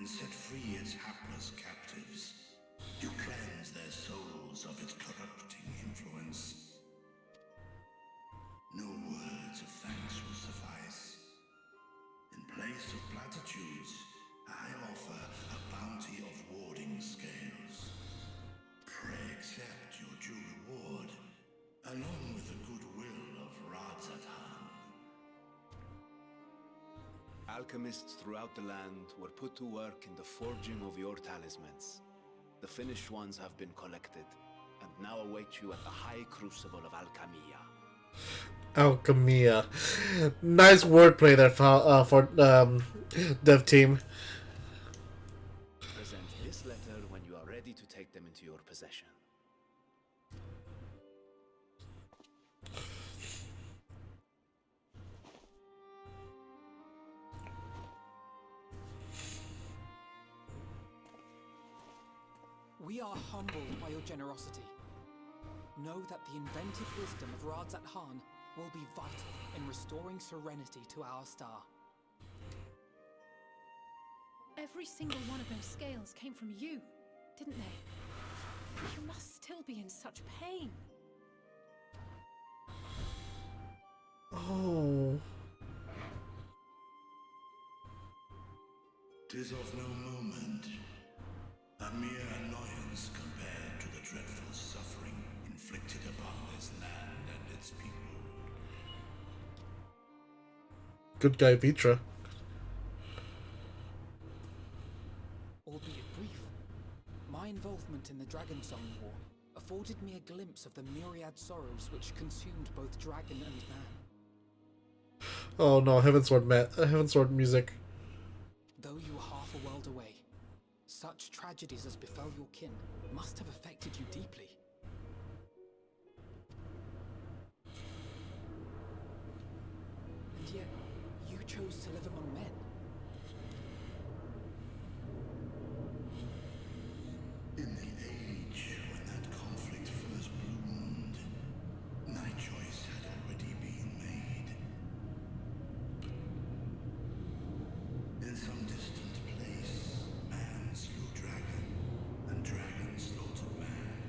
set free its hapless captives. You cleanse their souls of its corrupting influence. No words of thanks will suffice. In place of platitudes, I offer a bounty of warding scales. Pray accept your due reward, along with the goodwill of Radzatan. Alchemists throughout the land were put to work in the forging of your talismans. The finished ones have been collected, and now await you at the High Crucible of Alchemia. Alchemia. Nice wordplay there for dev team. Present this letter when you are ready to take them into your possession. We are humbled by your generosity. Know that the inventive wisdom of Radzatan will be vital in restoring serenity to our star. Every single one of those scales came from you, didn't they? You must still be in such pain. Oh. 'Tis of no moment. A mere annoyance compared to the dreadful suffering inflicted upon this land and its people. Good guy, Vitra. Albeit brief, my involvement in the Dragonsong War afforded me a glimpse of the myriad sorrows which consumed both dragon and man. Oh no, Heavensward music. Though you were half a world away, such tragedies as befell your kin must have affected you deeply. And yet, you chose to live among men. In the age when that conflict first bloomed, my choice had already been made. In some distant place, man slew dragon, and dragon slaughtered man.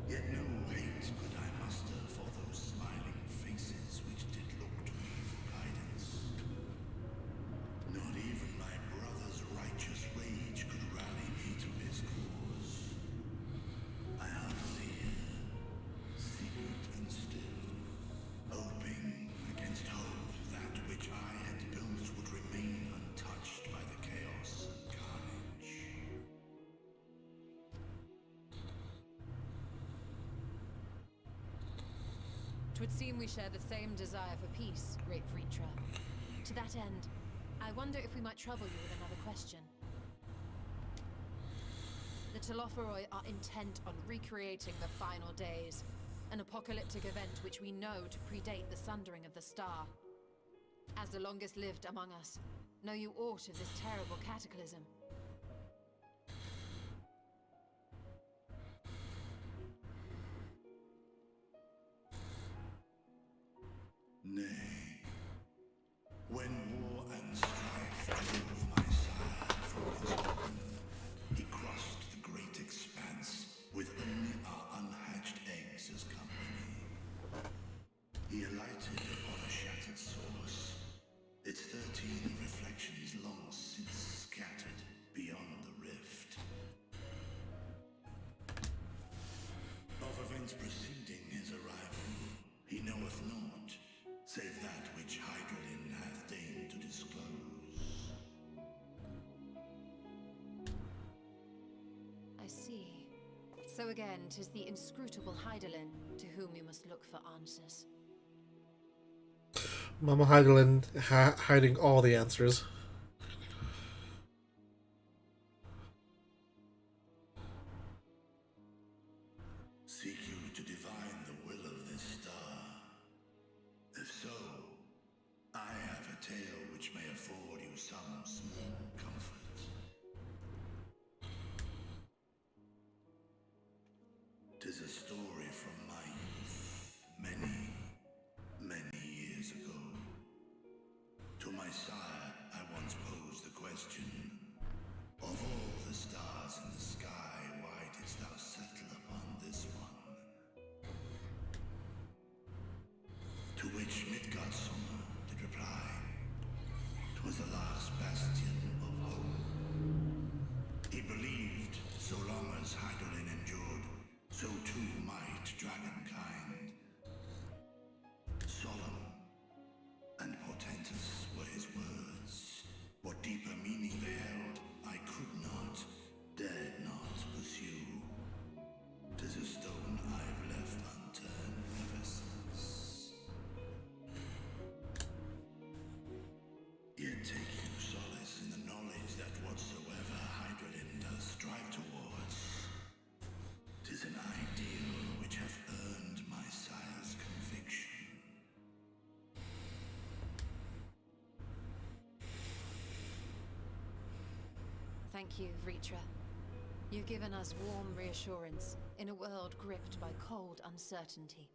Yet no hate could I muster for those smiling faces which did look to me for guidance. Not even my brother's righteous rage could rally me to his cause. I huddled here, secret and still, hoping against hope that which I had built would remain untouched by the chaos and carnage. Twould seem we share the same desire for peace, great Vritra. To that end, I wonder if we might trouble you with another question. The Telophoroi are intent on recreating the final days, an apocalyptic event which we know to predate the sundering of the star. As the longest lived among us, know you aught of this terrible cataclysm? Nay, when war and strife drove my sire from his home, he crossed the great expanse with only our unhatched eggs as company. He alighted upon a shattered source, its 13 reflections long since scattered beyond the rift. Of events preceding his arrival, he knoweth naught, save that which Hydralin hath deigned to disclose. I see. So again, 'tis the inscrutable Hydaelyn to whom we must look for answers. Mama Hydaelyn hiding all the answers. Seek you to divine the will of this star? If so, I have a tale which may afford you some small comfort. 'Tis a story from my youth, many, many years ago. To my sire, I once posed the question, Midgardsummer did reply. 'Twas the last bastion of hope. He believed so long as Hydralin endured, so too might dragonkind. Solemn and portentous were his words. What deeper meaning they held, I could not, dared not pursue. 'Tis a stone I've left unturned ever since. Yet take you solace in the knowledge that whatsoever Hydralin does strive towards, 'tis an ideal which hath earned my sire's conviction. Thank you, Vritra. You've given us warm reassurance in a world gripped by cold uncertainty.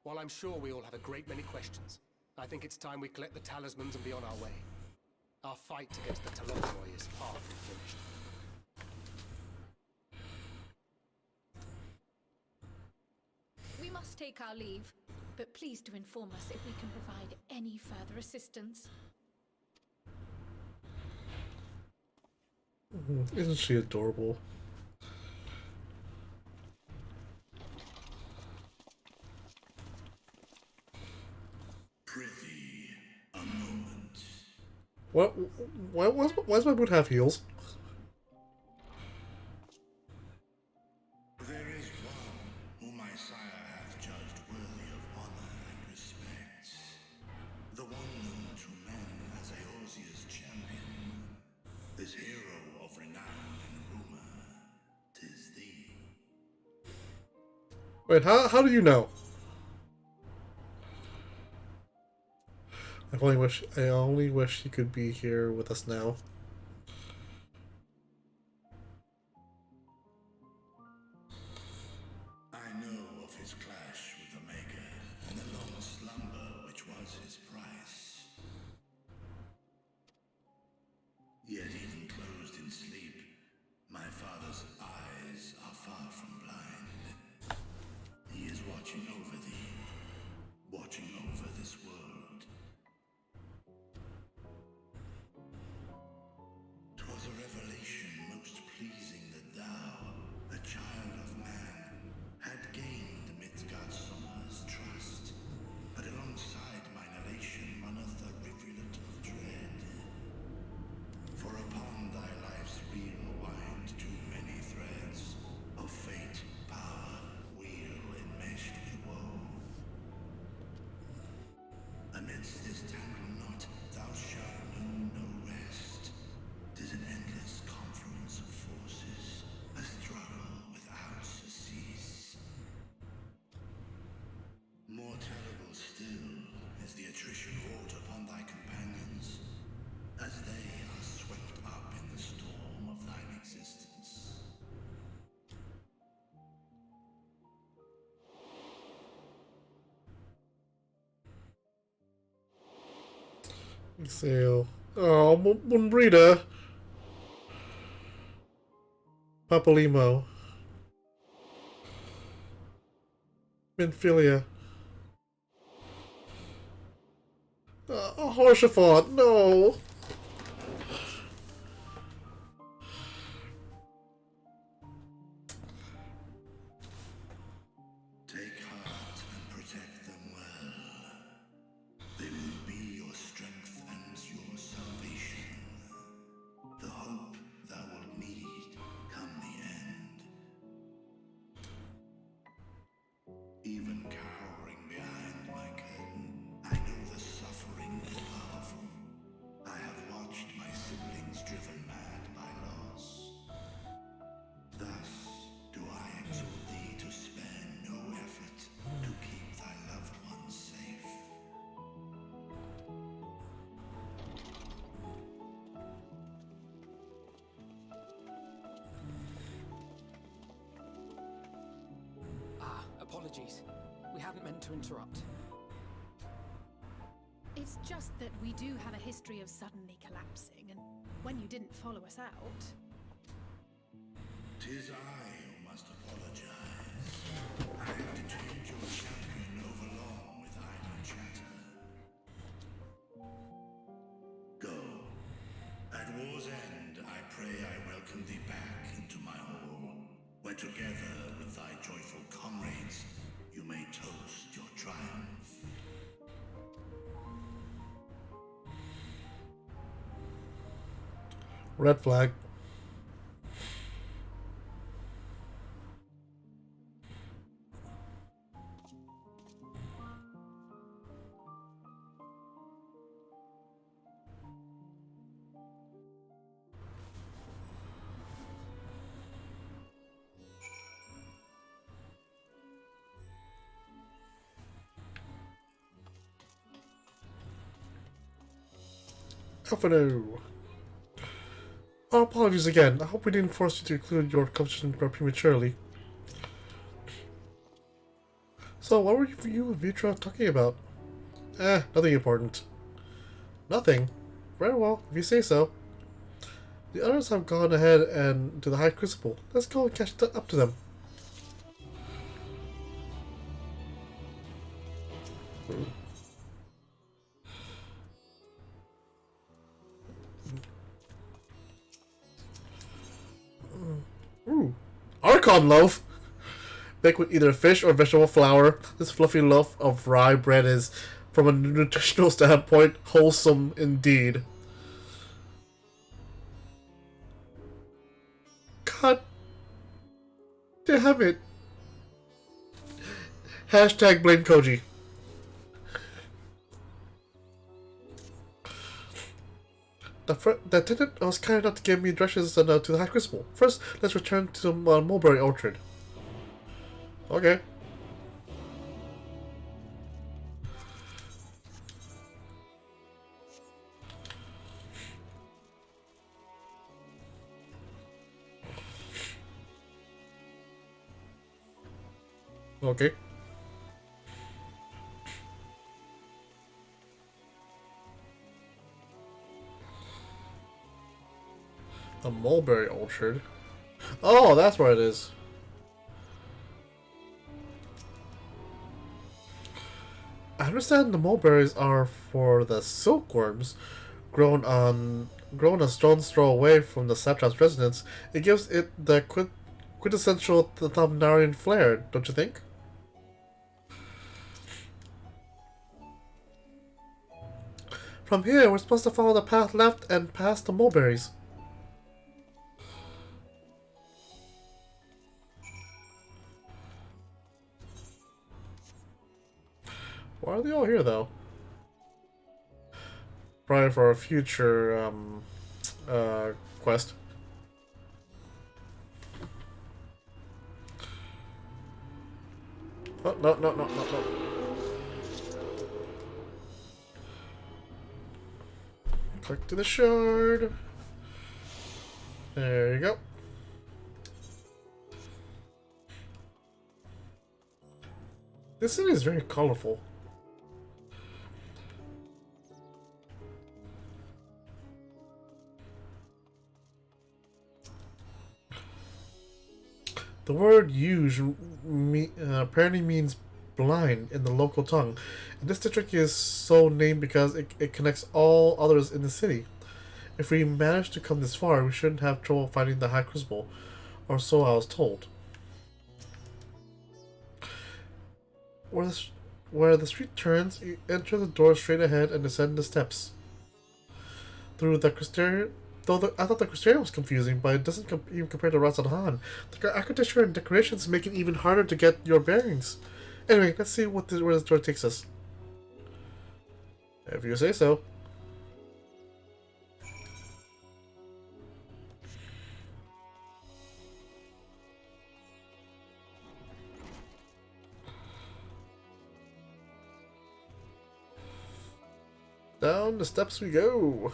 While I'm sure we all have a great many questions, I think it's time we collect the talismans and be on our way. Our fight against the Talothroi is far from finished. We must take our leave, but please do inform us if we can provide any further assistance. Isn't she adorable? Prithee, a moment. What? Why does my boot have heels? There is one whom my sire hath judged worthy of honor and respect. The one known to men as Eorzea's champion. This hero of renown and rumor. 'Tis thee. Wait, how do you know? I only wish he could be here with us now. I know of his clash with the Maker, and the long slumber which was his price. Yet even closed in sleep, my father's eyes are far from blind. He is watching over thee, watching over this world. 'Twas a revelation most pleasing that thou, a child of man, had gained Midgardsummer's trust. But alongside mine elation runneth a rivulet of dread. For upon thy life's wheel wind too many threads of fate, power, wheel enmeshed with woe. Amidst this tangled knot thou shalt know no rest. 'Tis an endless confluence of forces, a struggle without surcease. More terrible still is the attrition wrought upon thy companions, as they are swept up in the storm of thine existence. So, oh, Mumbrita. Papalimo. Minfilia. Horshathon, no! Take heart and protect them well. They will be your strength and your salvation. The hope thou wilt need come the end. Even cowering behind my curtain, I know the suffering is powerful. I have watched my siblings driven mad by loss. Thus do I exhort thee to spare no effort to keep thy loved ones safe. Apologies. We hadn't meant to interrupt. It's just that we do have a history of suddenly collapsing, and when you didn't follow us out... 'Tis I who must apologize. Red flag. Alphino. Oh, apologies again. I hope we didn't force you to include your competition prematurely. So, what were you and Vitra talking about? Nothing important. Nothing? Very well, if you say so. The others have gone ahead and to the High Crucible. Let's go and catch up to them. Ooh. Archon loaf! Baked with either fish or vegetable flour, this fluffy loaf of rye bread is, from a nutritional standpoint, wholesome indeed. God damn it. Hashtag blame Koji. The attendant was kind enough to give me directions to the High Crucible. First, let's return to the mulberry orchard. Okay. Okay. The mulberry orchard. Oh, that's where it is. I understand the mulberries are for the silkworms, grown a stone's throw away from the satrap's residence. It gives it the quintessential Thamnarian flair, don't you think? From here, we're supposed to follow the path left and past the mulberries. Why are they all here, though? Probably for a future, quest. Oh, no. Click to the shard. There you go. This city is very colorful. The word "huge" apparently means blind in the local tongue, and this district is so named because it connects all others in the city. If we manage to come this far, we shouldn't have trouble finding the High Crucible, or so I was told. Where the street turns, you enter the door straight ahead and descend the steps. Through the Crystarium. I thought the Crystarium was confusing, but it doesn't even compare to Razan Han. The architecture and decorations make it even harder to get your bearings. Anyway, let's see where this door takes us. If you say so. Down the steps we go.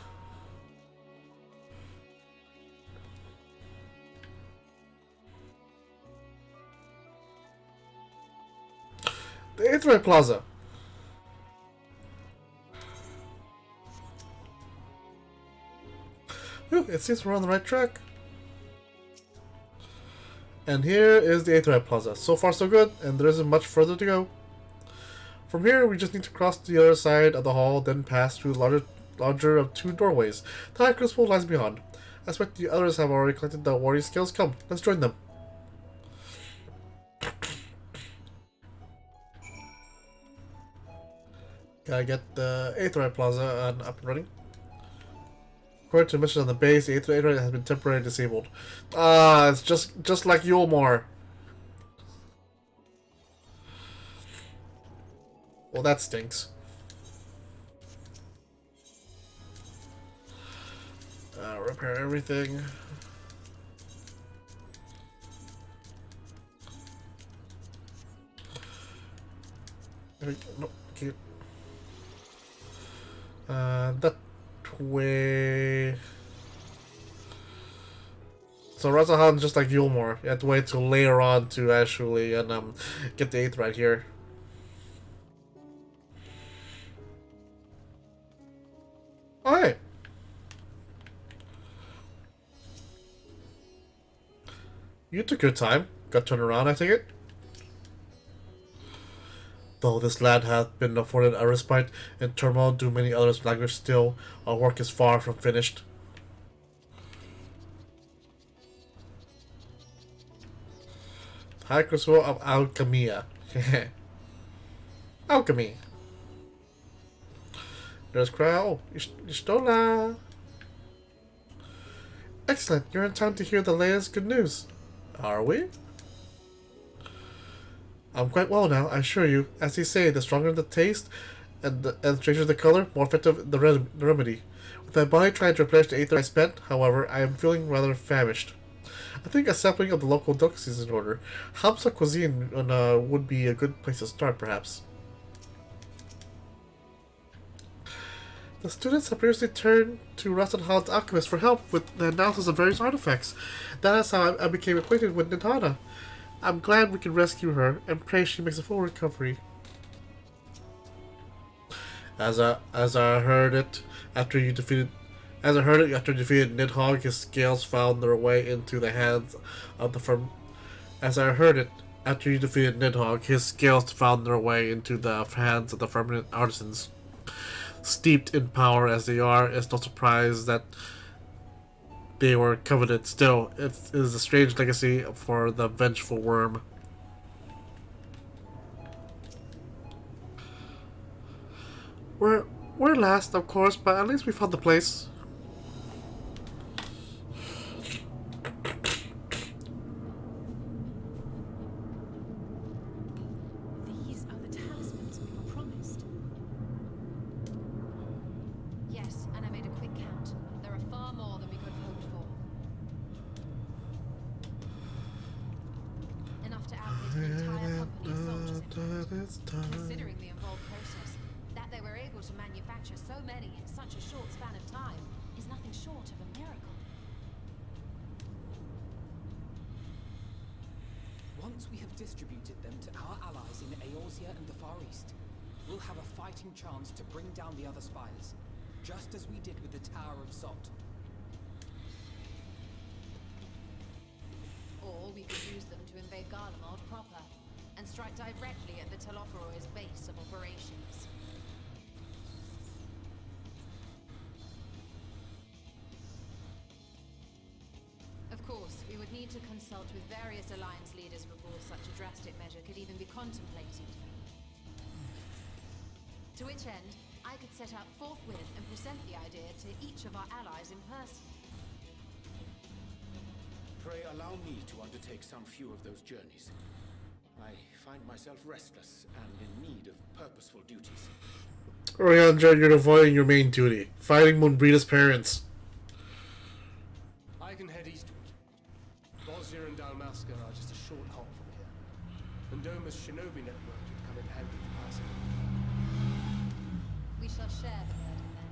The Etherology Plaza. Whew, it seems we're on the right track. And here is the Etherology Plaza. So far so good, and there isn't much further to go. From here, we just need to cross to the other side of the hall, then pass through the larger of two doorways. The High Crucible lies beyond. I expect the others have already collected the warrior skills. Come, let's join them. Gotta get the Etherology Plaza up and running. According to a mission on the base, the Aether has been temporarily disabled. Ah, it's just like Yulmore. Well, that stinks. Repair everything. No, can't. That way. So Razahan's just like Yulmore. You have to wait till later on to actually get the 8th right here. Oh, hey. You took your time. Got turned around, I take it? Though this lad hath been afforded a respite in turmoil, do many others languish still. Our work is far from finished. High Crucible of Alchemia. Alchemy. There's Crow. Ishtola. Excellent. You're in time to hear the latest good news. Are we? I'm quite well now, I assure you. As you say, the stronger the taste and the stranger the color, more effective the remedy. With my body trying to replenish the aether I spent, however, I am feeling rather famished. I think a sampling of the local delicacies is in order. Hamsa cuisine would be a good place to start, perhaps. The students have previously turned to Rastenhal's alchemist for help with the analysis of various artifacts. That is how I became acquainted with Nidana. I'm glad we can rescue her, and pray she makes a full recovery. As I heard it after defeated Nidhogg, his scales found their way into the hands of the firm. As I heard it after you defeated Nidhogg, his scales found their way into the hands of the firmament artisans. Steeped in power as they are, it's no surprise that they were coveted. Still, it is a strange legacy for the vengeful worm. We're last, of course, but at least we found the place. These are the talismans we were promised. Yes, and I made a quick count. There are far more than we could have hoped for. Enough to outfit an entire company of soldiers. Considering the involved process, that they were able to manufacture so many in such a short span of time is nothing short of a miracle. Once we have distributed them to our allies in Eorzea and the Far East, we'll have a fighting chance to bring down the other spires, just as we did with the Tower of Sot. Or we could use them to invade Garlemald proper, and strike directly at the Telophoroid's base of operations. Of course, we would need to consult with various alliance leaders before such a drastic measure could even be contemplated. To which end, I could set out forthwith and present the idea to each of our allies in person. Pray allow me to undertake some few of those journeys. I find myself restless and in need of purposeful duties. Oriandra, you're avoiding your main duty. Fighting Moonbreeda's parents. I can head eastward. Bosnia and Dalmasca are just a short hop from here. And Doma's shinobi network should come in handy for passing. We shall share the burden then.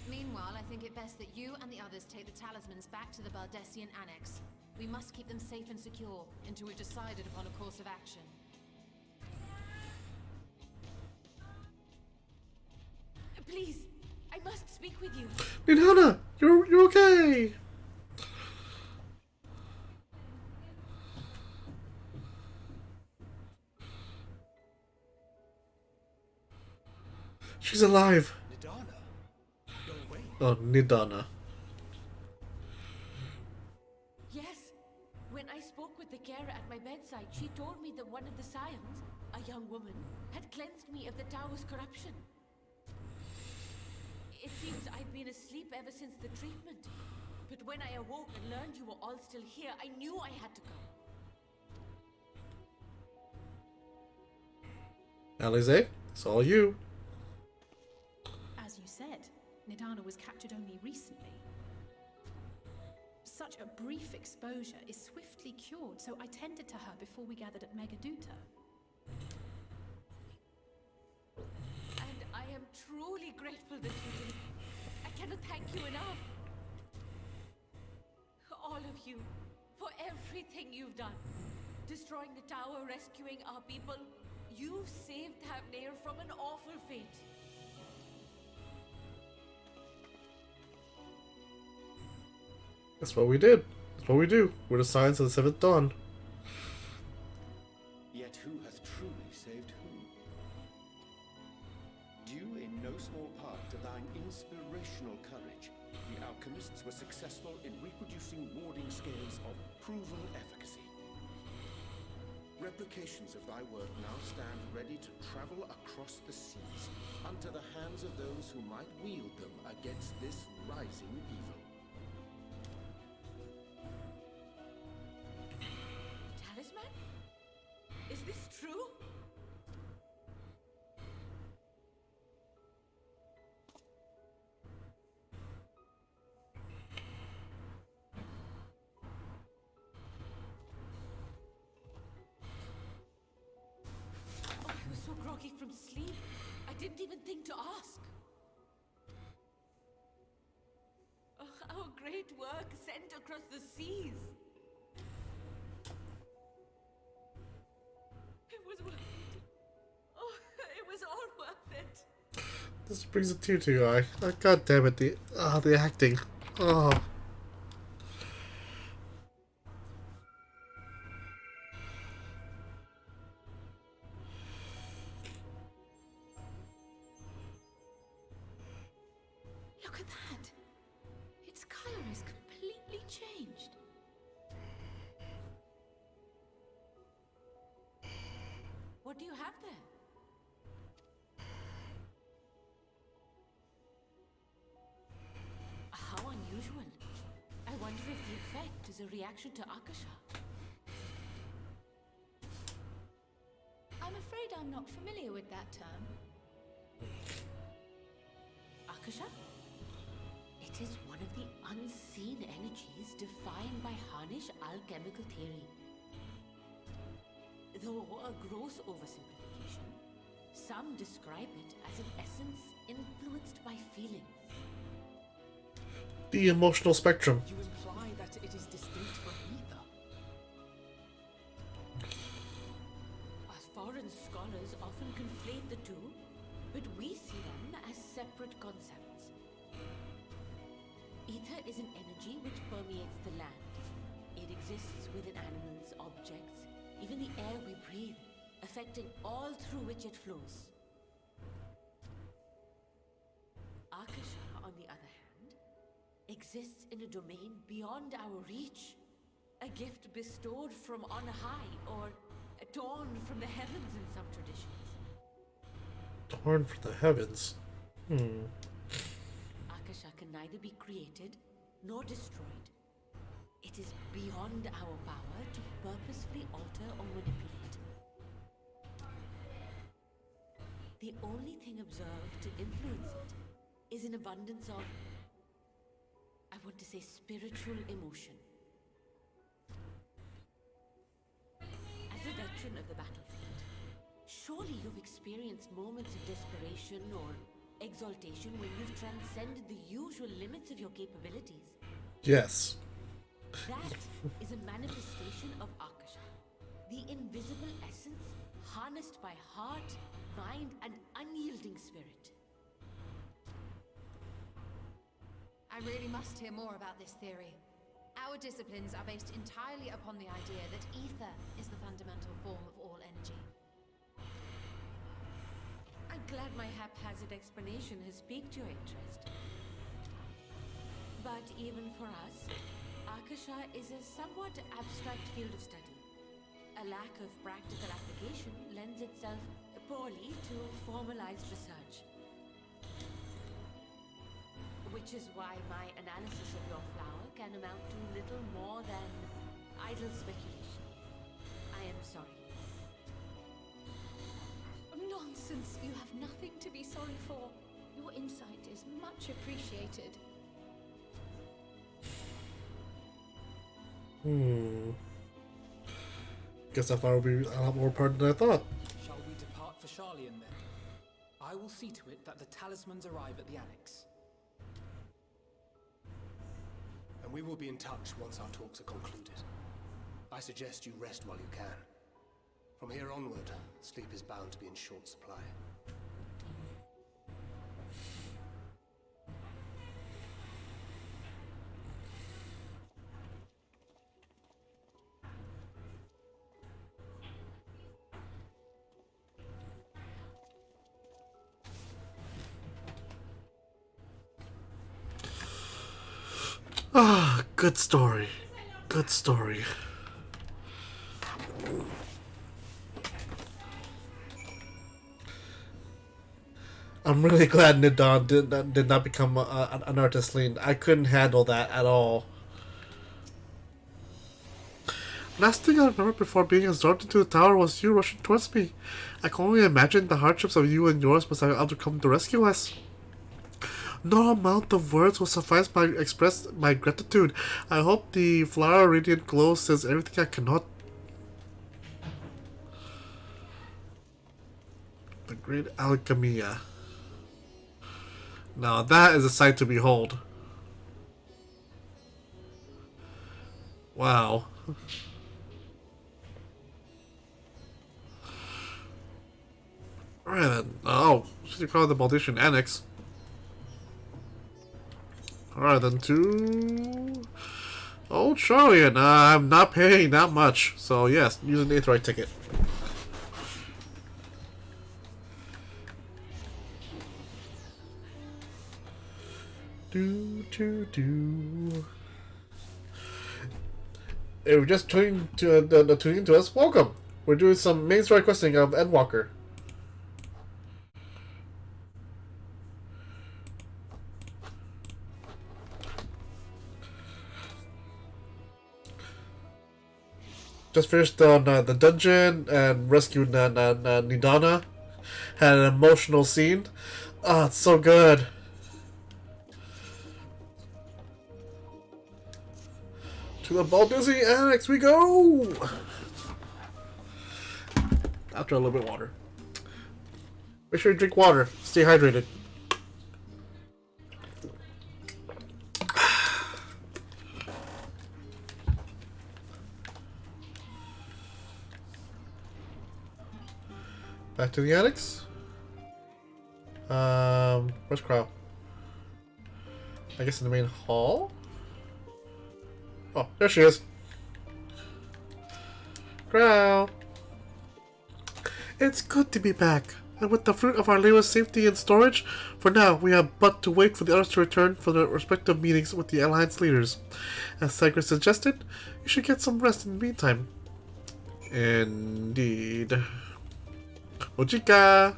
Meanwhile, I think it best that you and the others take the talismans back to the Baldessian Annex. We must keep them safe and secure until we've decided upon a course of action. Please, I must speak with you. Nidana, you're okay. She's alive. Nidana? Go away. Oh, Nidana. Yes. When I spoke with the carer at my bedside, she told me that one of the scions, a young woman, had cleansed me of the Tao's corruption. It seems I'd been asleep ever since the treatment. But when I awoke and learned you were all still here, I knew I had to come. Alize, it's all you. As you said, Nidana was captured only recently. Such a brief exposure is swiftly cured, so I tended to her before we gathered at Megaduta. And I am truly grateful that you did. I cannot thank you enough. All of you, for everything you've done. Destroying the tower, rescuing our people. You've saved Thavnair from an awful fate. That's what we did. That's what we do. We're the Science of the Seventh Dawn. Yet who hath truly saved whom? Due in no small part to thine inspirational courage, the alchemists were successful in reproducing warding scales of proven efficacy. Replications of thy work now stand ready to travel across the seas, unto the hands of those who might wield them against this rising evil. Talisman? Is this true? I was so groggy from sleep, I didn't even think to ask. Our great work sent across the seas. It was worth it. Oh, it was all worth it. This brings a tear to your eye. Oh, God damn it, the acting. Oh. Look at that! Its color is completely changed. What do you have there? How unusual. I wonder if the effect is a reaction to Akasha. I'm afraid I'm not familiar with that term. Akasha? It is one of the unseen energies defined by Harnish alchemical theory. Though a gross oversimplification, some describe it as an essence influenced by feelings. The emotional spectrum. You imply that it is distinct from ether. Foreign scholars often conflate the two, but we see them as separate concepts. Ether is an energy which permeates the land. It exists within animals, objects, even the air we breathe, affecting all through which it flows. Akasha, on the other hand, exists in a domain beyond our reach. A gift bestowed from on high, or torn from the heavens in some traditions. Torn from the heavens. Akasha can neither be created nor destroyed. It is beyond our power to purposefully alter or manipulate. The only thing observed to influence it is an abundance of, I want to say, spiritual emotion. As a veteran of the battlefield, surely you've experienced moments of desperation or exaltation when you've transcended the usual limits of your capabilities. Yes. That is a manifestation of Akasha, the invisible essence harnessed by heart, mind, and unyielding spirit. I really must hear more about this theory. Our disciplines are based entirely upon the idea that ether is the fundamental form of all energy. I'm glad my haphazard explanation has piqued your interest. But even for us, Akasha is a somewhat abstract field of study. A lack of practical application lends itself poorly to formalized research. Which is why my analysis of your flower can amount to little more than idle speculation. I am sorry. Nonsense! You have nothing to be sorry for. Your insight is much appreciated. Guess that far will be a lot more important than I thought. Shall we depart for Charlian then? I will see to it that the talismans arrive at the annex. And we will be in touch once our talks are concluded. I suggest you rest while you can. From here onward, sleep is bound to be in short supply. Ah, good story. Good story. I'm really glad Nidon did not become an artist lean. I couldn't handle that at all. Last thing I remember before being absorbed into the tower was you rushing towards me. I can only imagine the hardships of you and yours must have undercome to rescue us. No amount of words will suffice to express my gratitude. I hope the flower radiant glow says everything I cannot. The great Alchemia. Now that is a sight to behold. Wow. Alright then. Oh, should you call it the Baldician Annex? Alright then, to Old Charlian. I'm not paying that much, so yes, use an Aetheroid ticket. If you're just tuning to us, welcome. We're doing some main story questing of Endwalker. Just finished the dungeon and rescued Nidana. Had an emotional scene. Ah, it's so good. To the Baldician Annex we go! After a little bit of water. Make sure you drink water. Stay hydrated. Back to the annex. Where's Crow? I guess in the main hall? Oh, there she is. Crow. It's good to be back. And with the fruit of our labor's safety and storage, for now we have but to wait for the others to return for their respective meetings with the Alliance leaders. As Cygrus suggested, you should get some rest in the meantime. Indeed. Ojika!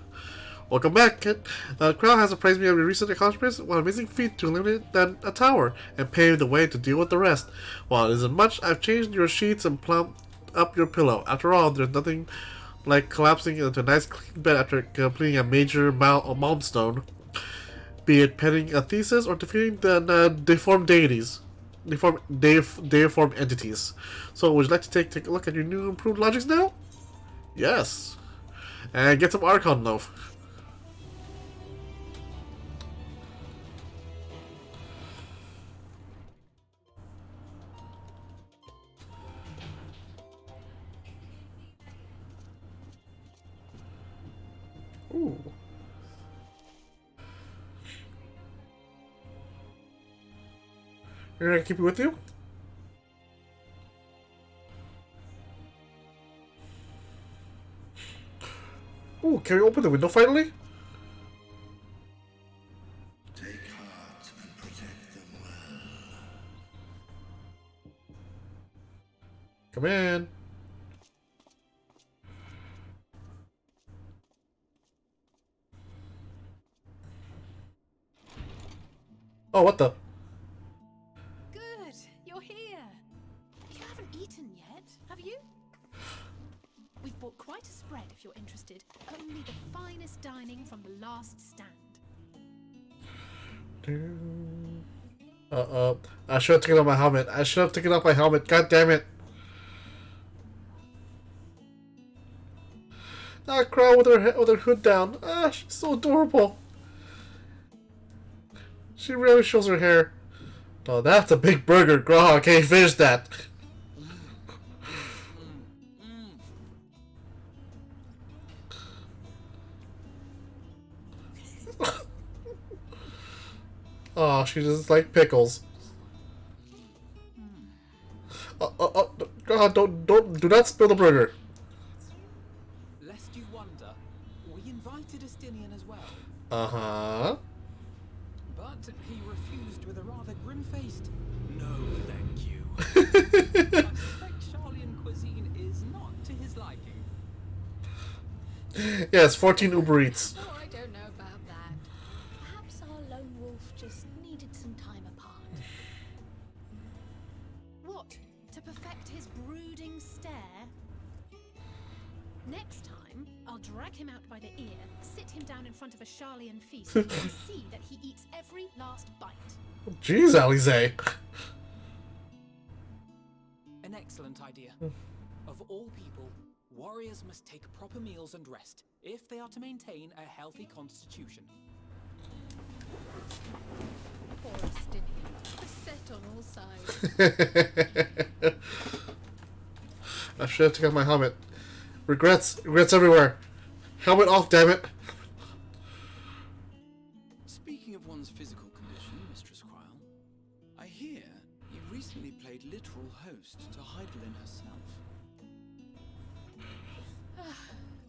Welcome back, kid. Crow has apprised me of your recent accomplishments. What an amazing feat to eliminate a tower and pave the way to deal with the rest. While it isn't much, I've changed your sheets and plumped up your pillow. After all, there's nothing like collapsing into a nice clean bed after completing a major milestone. Be it penning a thesis or defeating the deformed deities. Deiform entities. So, would you like to take a look at your new improved logics now? Yes. And get some Archon loaf. Ooh. You're gonna keep it with you? Ooh, can we open the window finally? Take heart and protect them well. Come in. Oh, what the? Good, you're here. You haven't eaten yet, have you? We've bought quite a spread if you're interested. Only the finest dining from the last stand. I should have taken off my helmet. I should have taken off my helmet. God damn it. Ah, Crow with her hood down. Ah, she's so adorable. She really shows her hair. Oh, that's a big burger. Grow, I can't finish that. Oh, she just like pickles. God, do not spill the burger. Lest you wonder, we invited Estinian as well. Uh-huh. But he refused with a rather grim-faced, "No, thank you." I suspect Charlian cuisine is not to his liking. Yes, 14 Uber Eats. Oh, I don't know about that. Perhaps our lone wolf just needed some time apart. What? To perfect his brooding stare? Next time, I'll drag him out by the ear, sit him down in front of a Charlian feast, and see that he eats every last bite. Jeez, Alize. An excellent idea. Of all people, warriors must take proper meals and rest if they are to maintain a healthy constitution. Poor Estinian, beset on all sides. I should have taken off my helmet. Regrets everywhere. Helmet off, damn it. Speaking of one's physical condition, Mistress Cryle, I hear you recently played literal host to Heidelin herself.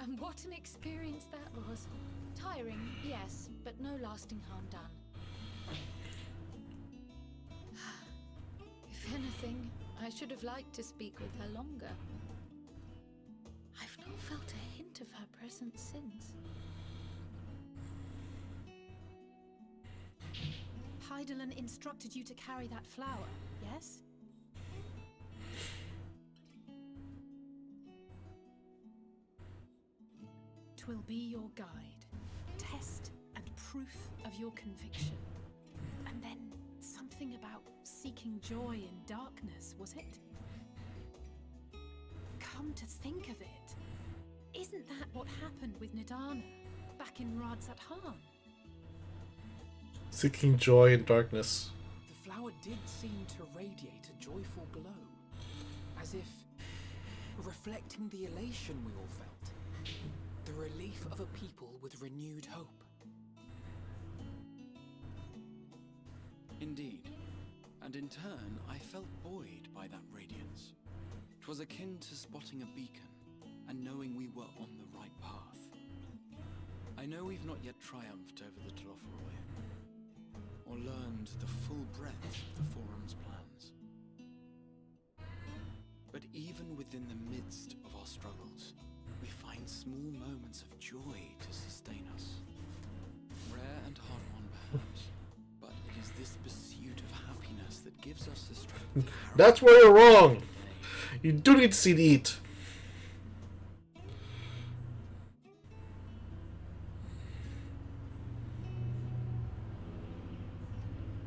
And what an experience that was. Tiring, yes, but no lasting harm done. If anything, I should have liked to speak with her longer. I've not felt a hint of her presence since. Heidelin instructed you to carry that flower, yes? Twill be your guide, test and proof of your conviction. And then something about seeking joy in darkness, was it? Come to think of it, isn't that what happened with Nidana back in Radzat Han? Seeking joy in darkness. The flower did seem to radiate a joyful glow, as if reflecting the elation we all felt, the relief of a people with renewed hope. Indeed, and in turn, I felt buoyed by that radiance. 'Twas akin to spotting a beacon and knowing we were on the right path. I know we've not yet triumphed over the Taloforoi, or learned the full breadth of the Forum's plans. But even within the midst of our struggles, we find small moments of joy to sustain us. Rare and hard-won perhaps, but it is this pursuit of happiness that gives us the strength to carry That's where you're wrong. You do need to see to eat.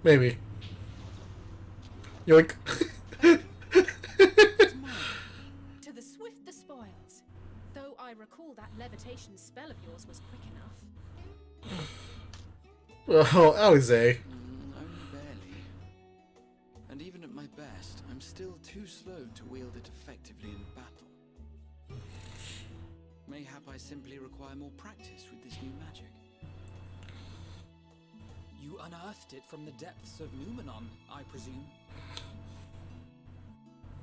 Maybe. Yoink. To the swift the spoils. Though I recall that levitation spell of yours was quick enough. Oh, Alize. Only barely. And even at my best, I'm still too slow to wield it effectively in battle. Mayhap I simply require more practice with this new magic. You unearthed it from the depths of Numenon, I presume?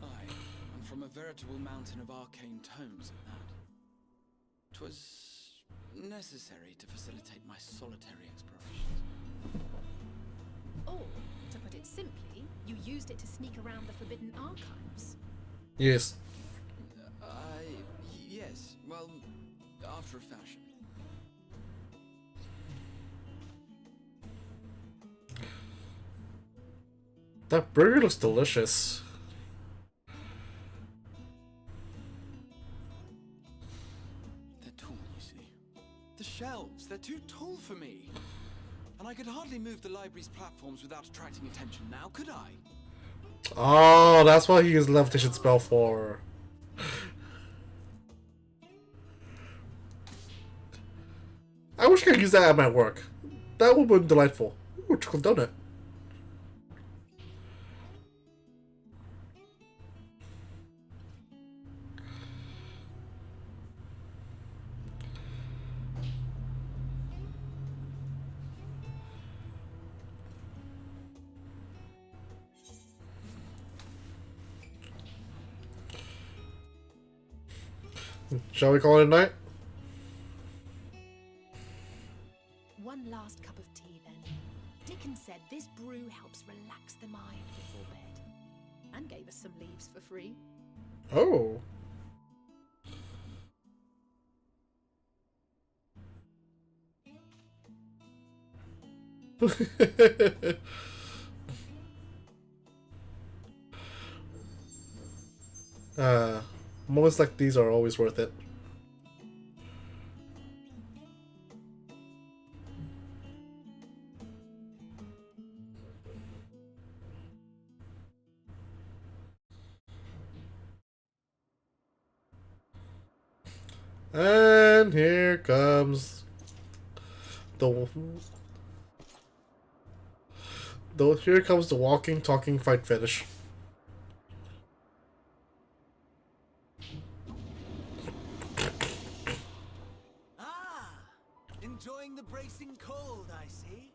Aye, and from a veritable mountain of arcane tomes at that. 'Twas necessary to facilitate my solitary explorations. Or, to put it simply, you used it to sneak around the Forbidden Archives. Yes. Yes, well, after a fashion. That burger looks delicious. They're tall, you see. The shelves, they're too tall for me. And I could hardly move the library's platforms without attracting attention now, could I? Oh, that's what he used levitation spell for. I wish I could use that at my work. That would be delightful. Ooh, chocolate donut. Shall we call it a night? One last cup of tea, then. Dickon said this brew helps relax the mind before bed. And gave us some leaves for free. Oh. Moments like these are always worth it. And here comes here comes the walking, talking fight finish. Ah, enjoying the bracing cold, I see.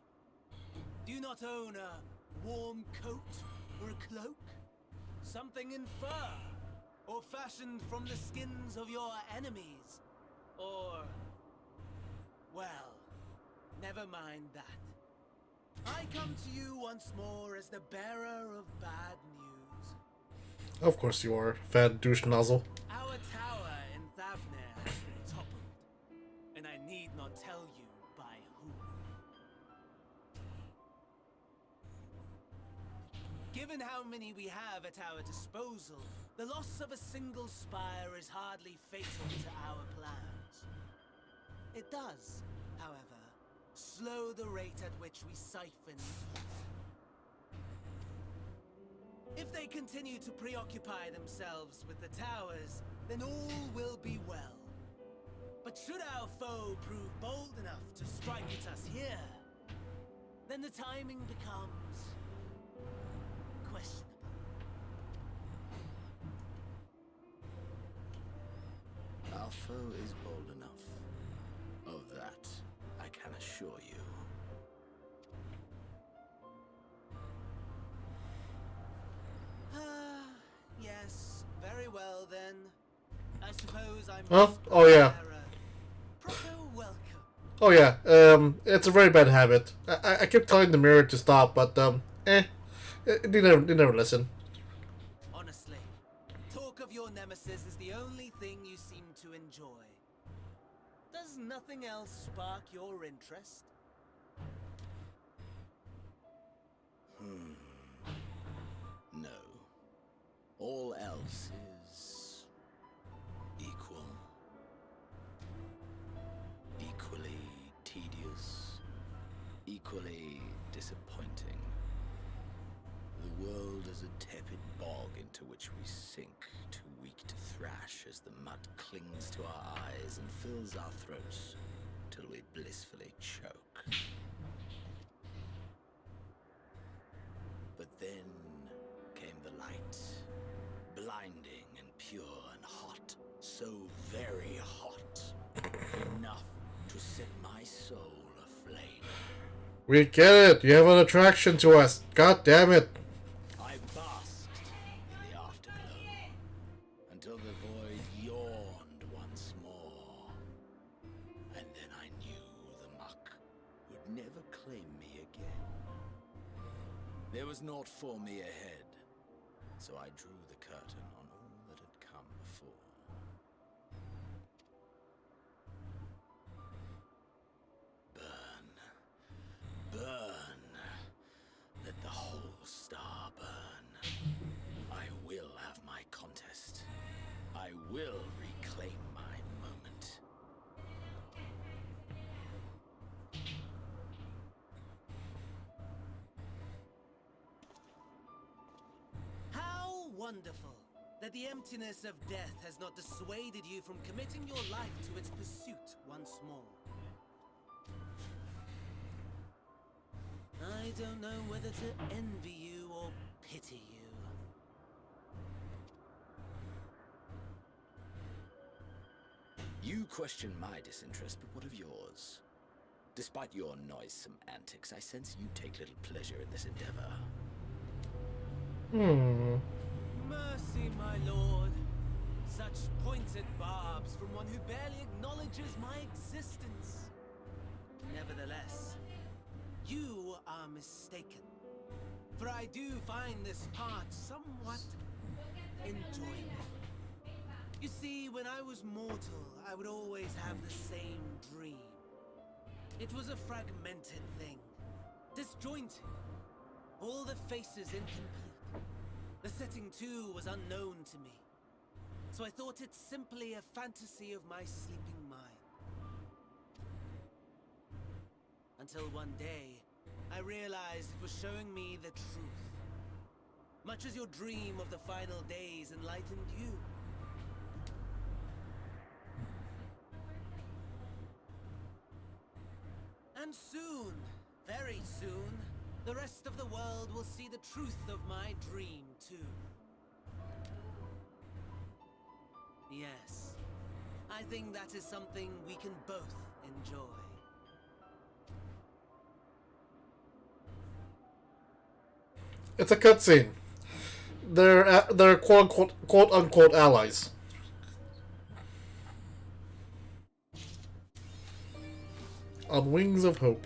Do you not own a warm coat or a cloak? Something in fur? Or fashioned from the skins of your enemies? Or... well, never mind that. I come to you once more as the bearer of bad news. Of course you are, fat douche nozzle. Our tower in Thavner has been toppled, and I need not tell you by whom. Given how many we have at our disposal, the loss of a single spire is hardly fatal to our plans. It does, however, slow the rate at which we siphon. If they continue to preoccupy themselves with the towers, then all will be well. But should our foe prove bold enough to strike at us here, then the timing becomes questionable. Our foe is bold enough. Of that, I can assure you. Yes, very well then. I suppose I Oh, must oh yeah. prepare a proper welcome. Oh yeah, it's a very bad habit. I kept telling the mirror to stop, but they never listen. Honestly, talk of your nemesis is the only thing you seem to enjoy. Does nothing else spark your interest? No. All else is equal. Equally tedious. Equally disappointing. The world is a tepid bog into which we sink, too weak to thrash as the mud clings to our eyes and fills our throats till we blissfully choke. But then came the light, blinding and pure and hot, so very hot, enough to set my soul aflame. We get it. You have an attraction to us. God damn it. I basked in the afterglow until the void yawned once more. And then I knew the muck would never claim me again. There was naught for me ahead, so I drew the curtain on all that had come before. Burn. Burn. Let the whole star burn. will reclaim my moment. How wonderful that the emptiness of death has not dissuaded you from committing your life to its pursuit once more. I don't know whether to envy you or pity you. You question my disinterest, but what of yours? Despite your noisome antics, I sense you take little pleasure in this endeavor. Mercy, my lord. Such pointed barbs from one who barely acknowledges my existence. Nevertheless, you are mistaken. For I do find this part somewhat enjoyable. You see, when I was mortal, I would always have the same dream. It was a fragmented thing, disjointed, all the faces incomplete. The setting too was unknown to me, so I thought it simply a fantasy of my sleeping mind. Until one day, I realized it was showing me the truth. Much as your dream of the final days enlightened you. And soon, very soon, the rest of the world will see the truth of my dream, too. Yes, I think that is something we can both enjoy. It's a cutscene. They're quote unquote allies. On wings of hope.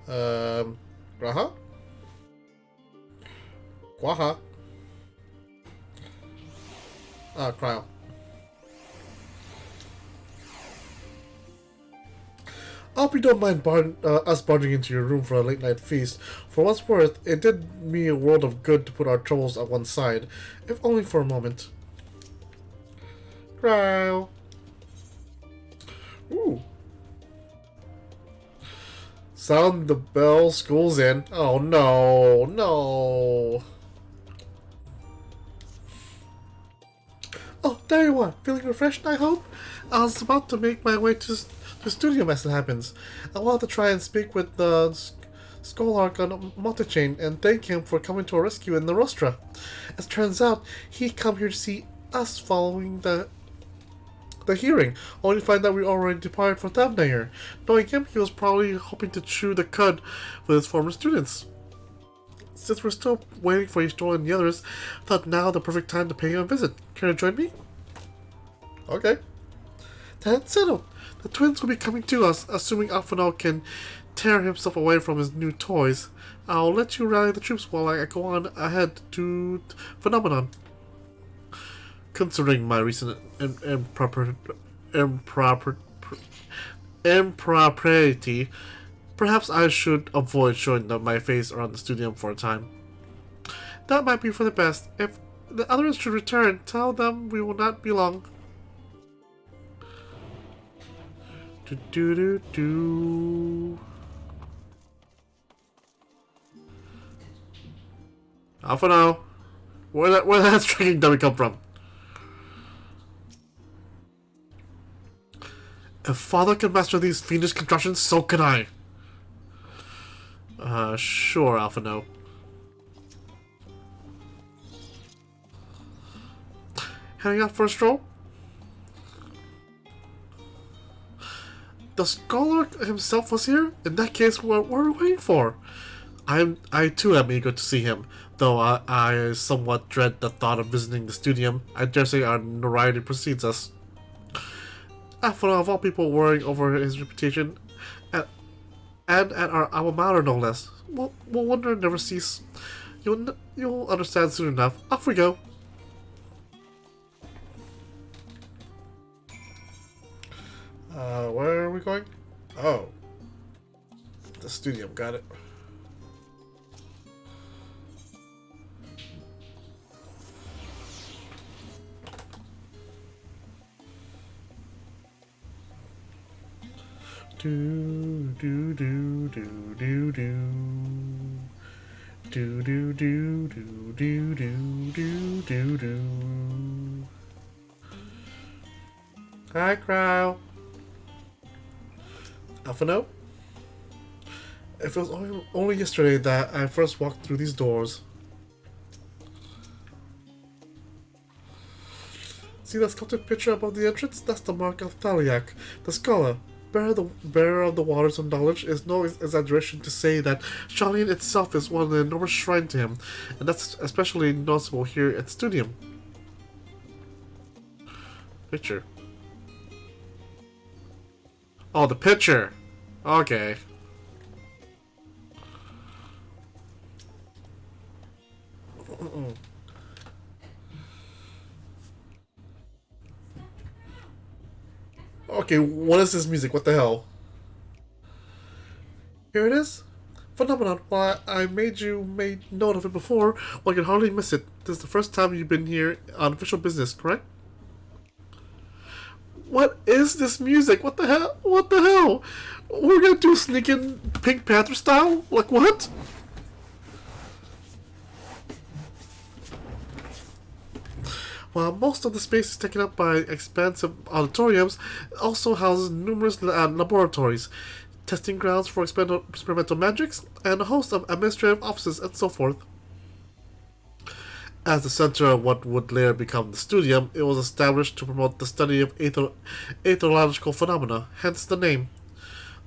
Graha? Quaha? Cryo. I hope you don't mind us barging into your room for a late night feast. For what's worth, it did me a world of good to put our troubles at one side, if only for a moment. Cryo. Ooh. Sound the bell, school's in. Oh no, no. Oh, there you are. Feeling refreshed, I hope? I was about to make my way to the studio as it happens. I wanted to try and speak with the Scholark on Multichain and thank him for coming to our rescue in the Rostra. As it turns out, he come here to see us following the hearing, only to find that we already departed for Thavnair. Knowing him, he was probably hoping to chew the cud with his former students. Since we're still waiting for Ishtor and the others, I thought now the perfect time to pay him a visit. Care to join me? Okay. That's settled. The twins will be coming to us, assuming Alphonal can tear himself away from his new toys. I'll let you rally the troops while I go on ahead to Phenomenon. Considering my recent impropriety, perhaps I should avoid showing my face around the studio for a time. That might be for the best. If the others should return, tell them we will not be long. Do. Alpha now. Where that striking dummy come from? If Father can master these fiendish contraptions, so can I. Sure, Alpha no. Heading out for a stroll? The scholar himself was here? In that case, what are we waiting for? I too am eager to see him, though I somewhat dread the thought of visiting the studium. I dare say our notoriety precedes us. After of all people worrying over his reputation, and at our alma mater no less. Will wonder never cease. You'll understand soon enough. Off we go. Where are we going? Oh, the studio. Got it. do do do do do do. Do do do do do do do do do. Hi, Crow. Alphino? It was only yesterday that I first walked through these doors. See that sculpted picture above the entrance? That's the mark of Thaliak, the scholar. Bearer of the waters of knowledge is no exaggeration to say that Shalien itself is one of the enormous shrine to him, and that's especially noticeable here at Studium. Picture. Oh, the picture! Okay. Okay, what is this music? What the hell? Here it is. Phenomenon. Well, I made note of it before. Well, I can hardly miss it. This is the first time you've been here on official business, correct? What is this music? What the hell? What the hell? We're gonna do sneak in Pink Panther style? Like what? While most of the space is taken up by expansive auditoriums, it also houses numerous laboratories, testing grounds for experimental magics, and a host of administrative offices and so forth. As the center of what would later become the Studium, it was established to promote the study of etherological phenomena, hence the name.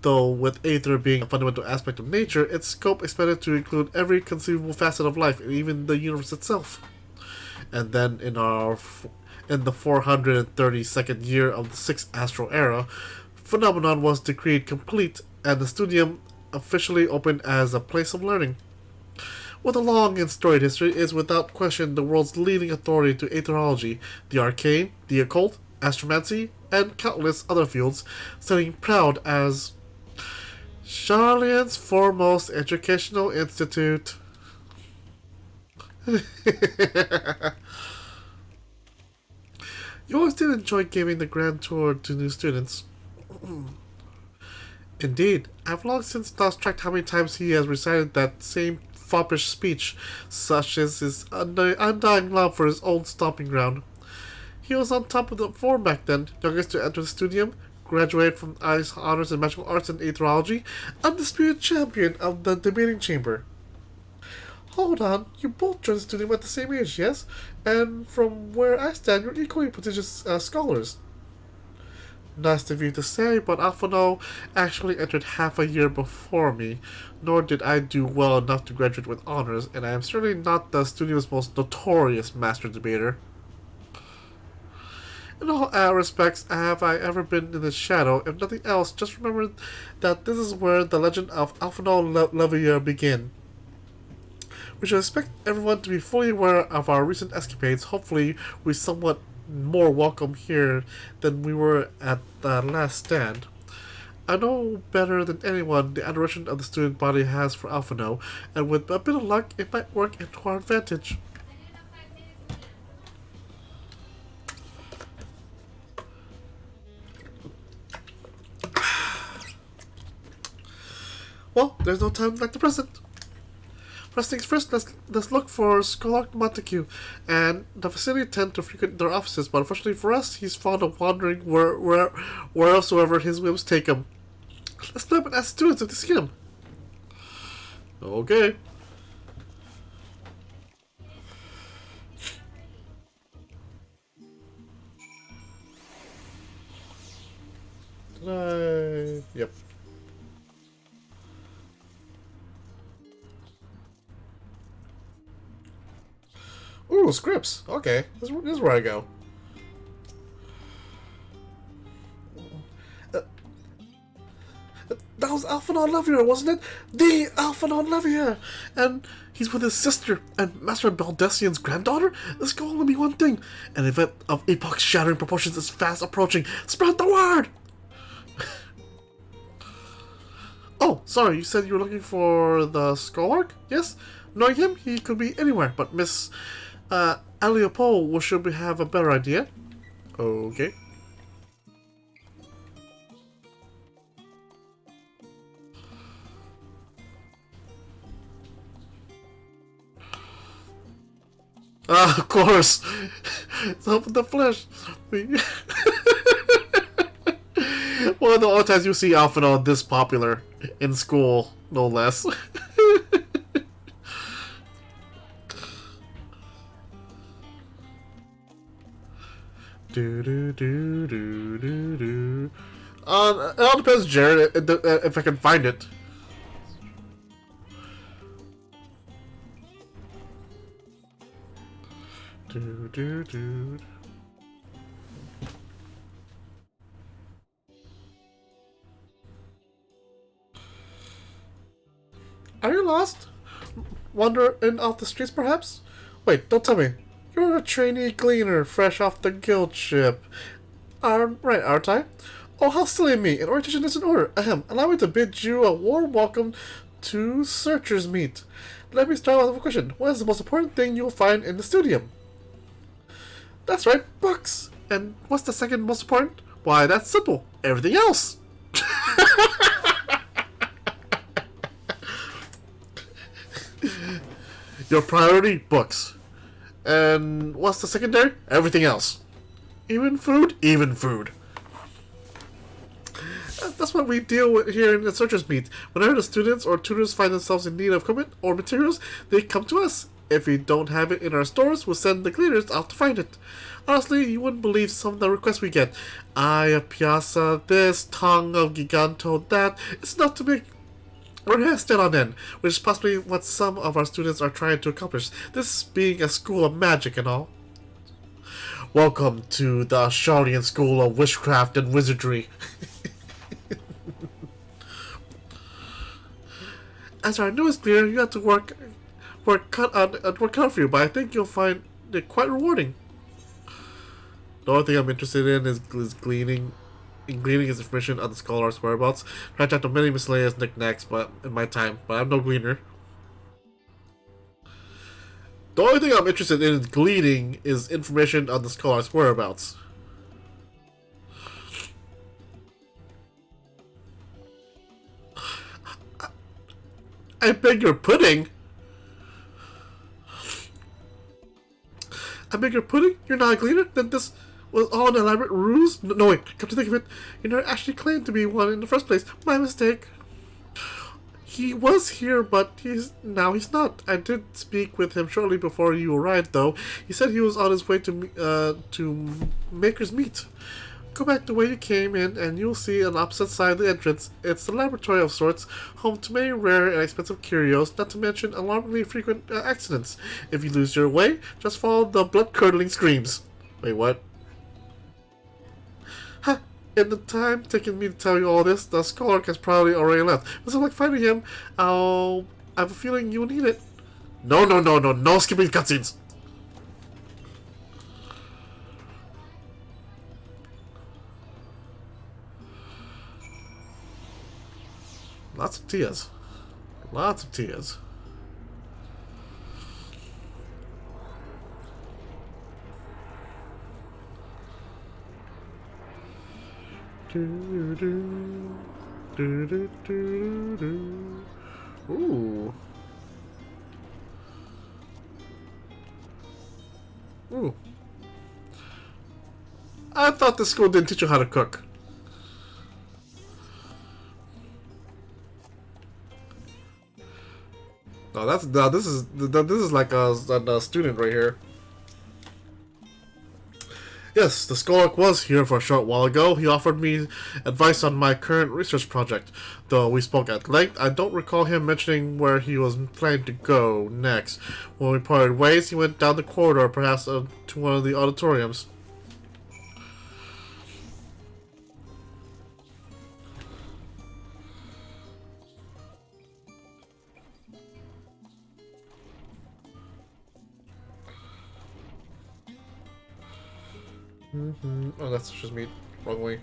Though with ether being a fundamental aspect of nature, its scope expanded to include every conceivable facet of life, and even the universe itself. And then in the 432nd year of the 6th Astral Era, Phenomenon was decreed complete, and the Studium officially opened as a place of learning. With a long and storied history, it is without question the world's leading authority to etherology, the arcane, the occult, astromancy, and countless other fields, standing proud as Charlian's foremost educational institute. You always did enjoy giving the grand tour to new students. Indeed, I've long since lost track how many times he has recited that same foppish speech, such as his undying love for his old stomping ground. He was on top of the form back then, youngest to enter the Studium, graduated from ICE honors in magical arts and etherology, undisputed champion of the debating chamber. Hold on, you both joined the Studium at the same age, yes? And from where I stand, you're equally prestigious scholars. Nice of you to say, but Alphino actually entered half a year before me, nor did I do well enough to graduate with honors, and I am certainly not the Studium's most notorious master debater. In all respects, have I ever been in the shadow? If nothing else, just remember that this is where the legend of Alphino Levier began. We should expect everyone to be fully aware of our recent escapades. Hopefully, we're somewhat more welcome here than we were at the last stand. I know better than anyone the adoration of the student body has for Alphino, and with a bit of luck, it might work into our advantage. Well, there's no time like the present. First things first, let's look for Scholar Montague, and the facility tend to frequent their offices, but unfortunately for us, he's fond of wandering wheresoever his whims take him. Let's play up and ask students if they see him. Okay. Yep. Ooh, scripts. Okay, this is where I go. That was Alphino Levier, wasn't it? The Alphino Levier! And he's with his sister and Master Baldessian's granddaughter? This can only be one thing. An event of epoch-shattering proportions is fast approaching. Spread the word! Oh, sorry, you said you were looking for the Scholark? Yes? Knowing him, he could be anywhere, but Miss Aliopole should we have a better idea. Okay. Of course. It's Hope of the Flesh. One of the only times you see Alphinaud this popular in school, no less. Do. It all depends, Jared, if I can find it. Do. Are you lost? Wandering off the streets, perhaps? Wait, don't tell me. You're a trainee gleaner, fresh off the guild ship. Right, aren't I? Oh, how silly of me. An orientation is in order. Ahem. Allow me to bid you a warm welcome to Searcher's Meet. Let me start with a question. What is the most important thing you'll find in the studium? That's right, books. And what's the second most important? Why, that's simple. Everything else. Your priority, books. And what's the secondary? Everything else. Even food? Even food. That's what we deal with here in the Searchers Meet. Whenever the students or tutors find themselves in need of equipment or materials, they come to us. If we don't have it in our stores, we'll send the cleaners out to find it. Honestly, you wouldn't believe some of the requests we get. Eye of Piazza this, tongue of Giganto that. It's enough to make our hair stand on end, which is possibly what some of our students are trying to accomplish. This being a school of magic and all. Welcome to the Charlian School of Witchcraft and Wizardry. As our newest cleaner, you have to work hard for you, but I think you'll find it quite rewarding. The only thing I'm interested in is gleaning his information on the scholar's whereabouts. Try to talk many miscellaneous knickknacks, but in my time, but I'm no gleaner. The only thing I'm interested in gleaning is information on the scholar's whereabouts. I beg your pudding? I beg your pudding? You're not a gleaner? Then this was all an elaborate ruse? No, wait, come to think of it, you never actually claimed to be one in the first place. My mistake. He was here, but he's not. I did speak with him shortly before you arrived, though. He said he was on his way to Maker's Meet. Go back the way you came in, and you'll see on the opposite side of the entrance. It's a laboratory of sorts, home to many rare and expensive curios, not to mention alarmingly frequent accidents. If you lose your way, just follow the blood-curdling screams. Wait, what? Ha! In the time taking me to tell you all this, the scholar has probably already left. It like finding him. I have a feeling you'll need it. No skipping cutscenes. Lots of tears. Lots of tears. Ooh. Ooh. I thought the school didn't teach you how to cook. No, this is like a student right here. Yes, the Skolak was here for a short while ago. He offered me advice on my current research project. Though we spoke at length, I don't recall him mentioning where he was planning to go next. When we parted ways, he went down the corridor, perhaps to one of the auditoriums. Oh, that's just me. Wrong way.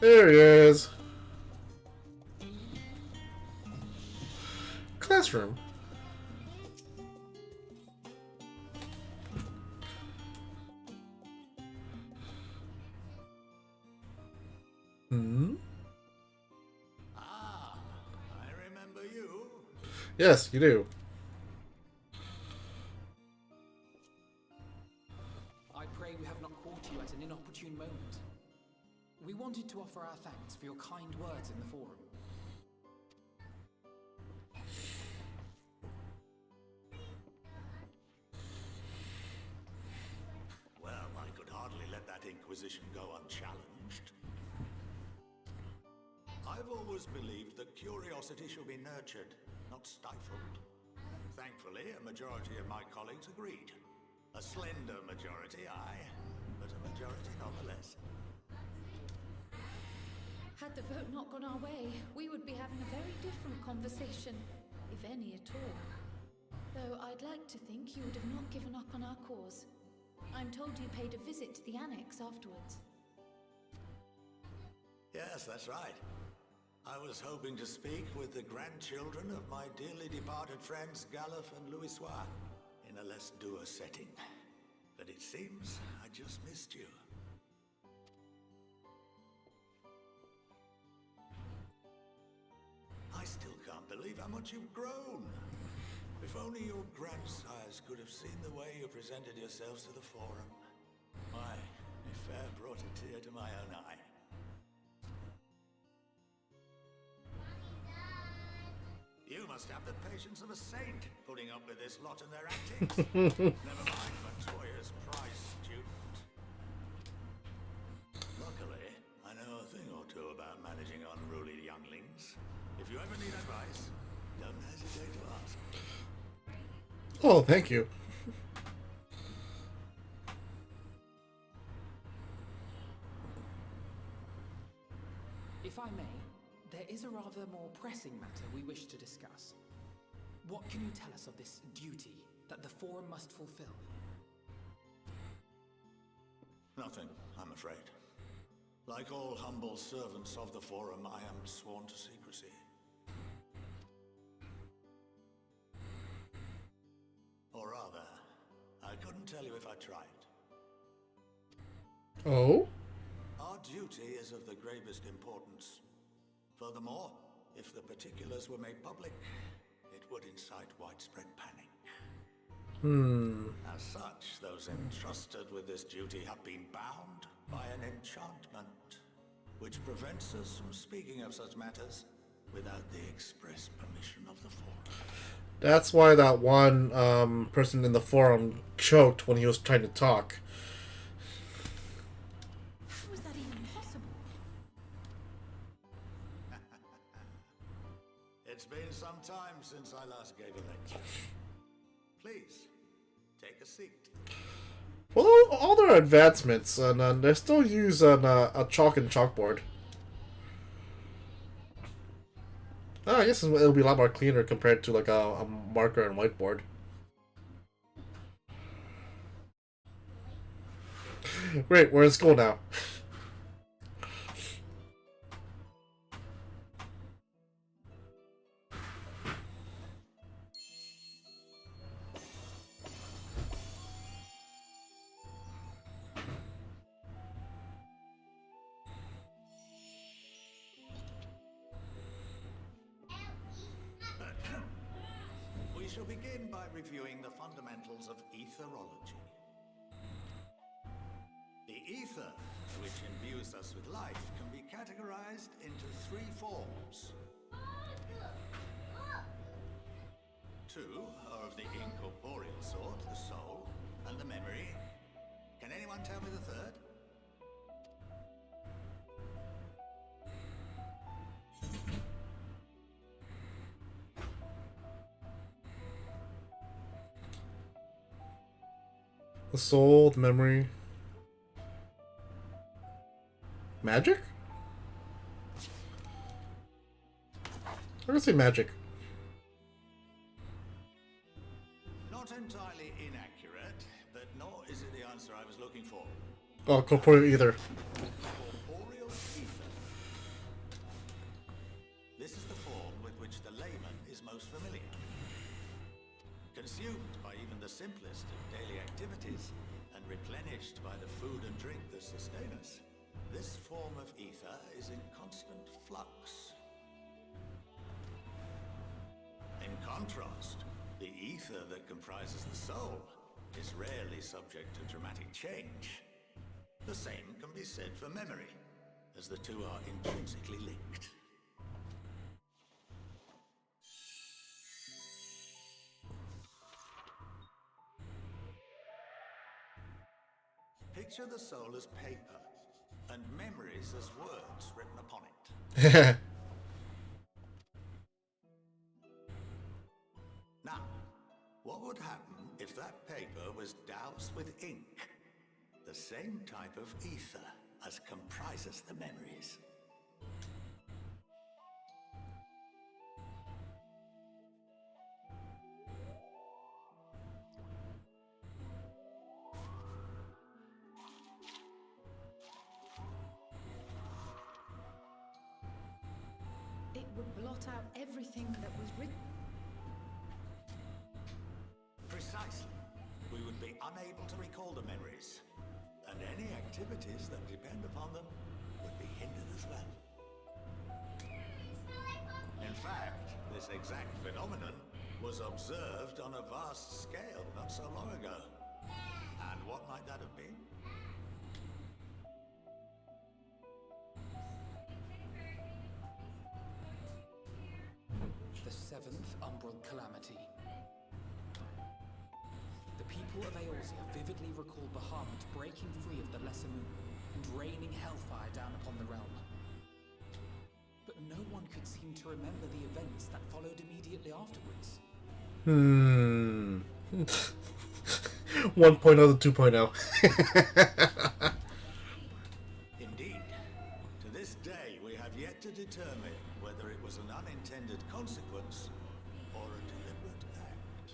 There he is. Classroom. Yes, you do. I pray we have not caught you at an inopportune moment. We wanted to offer our thanks for your kind words in the forum. Well, I could hardly let that inquisition go unchallenged. I've always believed that curiosity should be nurtured, not stifled. Thankfully, a majority of my colleagues agreed. A slender majority, aye, but a majority nonetheless. Had the vote not gone our way, we would be having a very different conversation, if any at all. Though I'd like to think you would have not given up on our cause. I'm told you paid a visit to the annex afterwards. Yes, that's right. I was hoping to speak with the grandchildren of my dearly departed friends Galuf and Louisoix in a less dour setting. But it seems I just missed you. I still can't believe how much you've grown. If only your grandsires could have seen the way you presented yourselves to the forum. Why, it fair brought a tear to my own eye. You must have the patience of a saint, putting up with this lot and their antics. Never mind Montoya's prize student. Luckily, I know a thing or two about managing unruly younglings. If you ever need advice, don't hesitate to ask. Oh, thank you. If I may, there is a rather more pressing matter we wish to discuss. What can you tell us of this duty that the Forum must fulfill? Nothing, I'm afraid. Like all humble servants of the Forum, I am sworn to secrecy. Or rather, I couldn't tell you if I tried. Oh? Our duty is of the gravest importance. Furthermore, if the particulars were made public, it would incite widespread panic. As such, those entrusted with this duty have been bound by an enchantment, which prevents us from speaking of such matters without the express permission of the Forum. That's why that one person in the forum choked when he was trying to talk. How is that even possible? It's been some time since I last gave a lecture. Please, take a seat. Well, all their advancements, and they still use a chalk and chalkboard. I guess it'll be a lot more cleaner compared to like a marker and whiteboard. Great, we're in school now. We shall begin by reviewing the fundamentals of etherology. The ether, which imbues us with life, can be categorized into three forms. Two are of the incorporeal sort, the soul, and the memory. Can anyone tell me the third? The soul, the memory. Magic? I'm gonna say magic. Not entirely inaccurate, but nor is it the answer I was looking for. Oh, corporeal either. Corporeal ether. This is the form with which the layman is most familiar. Consumed by even the simplest of daily activities, and replenished by the food and drink that sustain us, this form of ether is in constant flux. In contrast, the ether that comprises the soul is rarely subject to dramatic change. The same can be said for memory, as the two are intrinsically linked. Picture the soul as paper, and memories as words written upon it. Now, what would happen if that paper was doused with ink? The same type of ether as comprises the memories. It would blot out everything that was written. Precisely. We would be unable to recall the memories, and any activities that depend upon them would be hindered as well. In fact, this exact phenomenon was observed on a vast scale not so long ago. And what might that have been? The seventh umbral calamity. The people of Eorzea vividly recall Bahamut breaking free of the Lesser Moon and raining hellfire down upon the realm. But no one could seem to remember the events that followed immediately afterwards. 1.0 to 2.0. Indeed. To this day, we have yet to determine whether it was an unintended consequence or a deliberate act.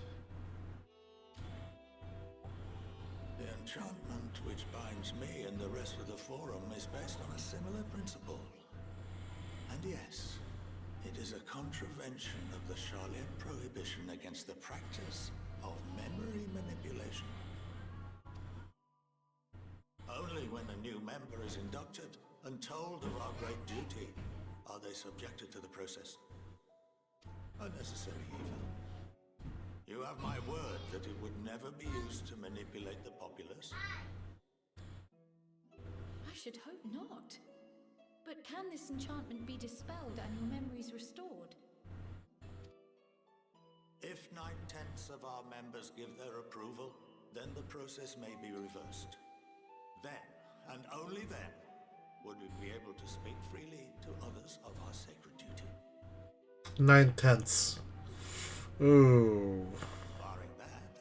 The enchantment which binds me and the rest of the Forum is based on a similar principle. And yes, it is a contravention of the Charlian prohibition against the practice of memory manipulation. Only when a new member is inducted and told of our great duty are they subjected to the process. Unnecessary evil. You have my word that it would never be used to manipulate the populace. I should hope not. But can this enchantment be dispelled and your memories restored? If 9/10 of our members give their approval, then the process may be reversed. Then, and only then, would we be able to speak freely to others of our sacred duty. 9/10. Ooh. Barring that,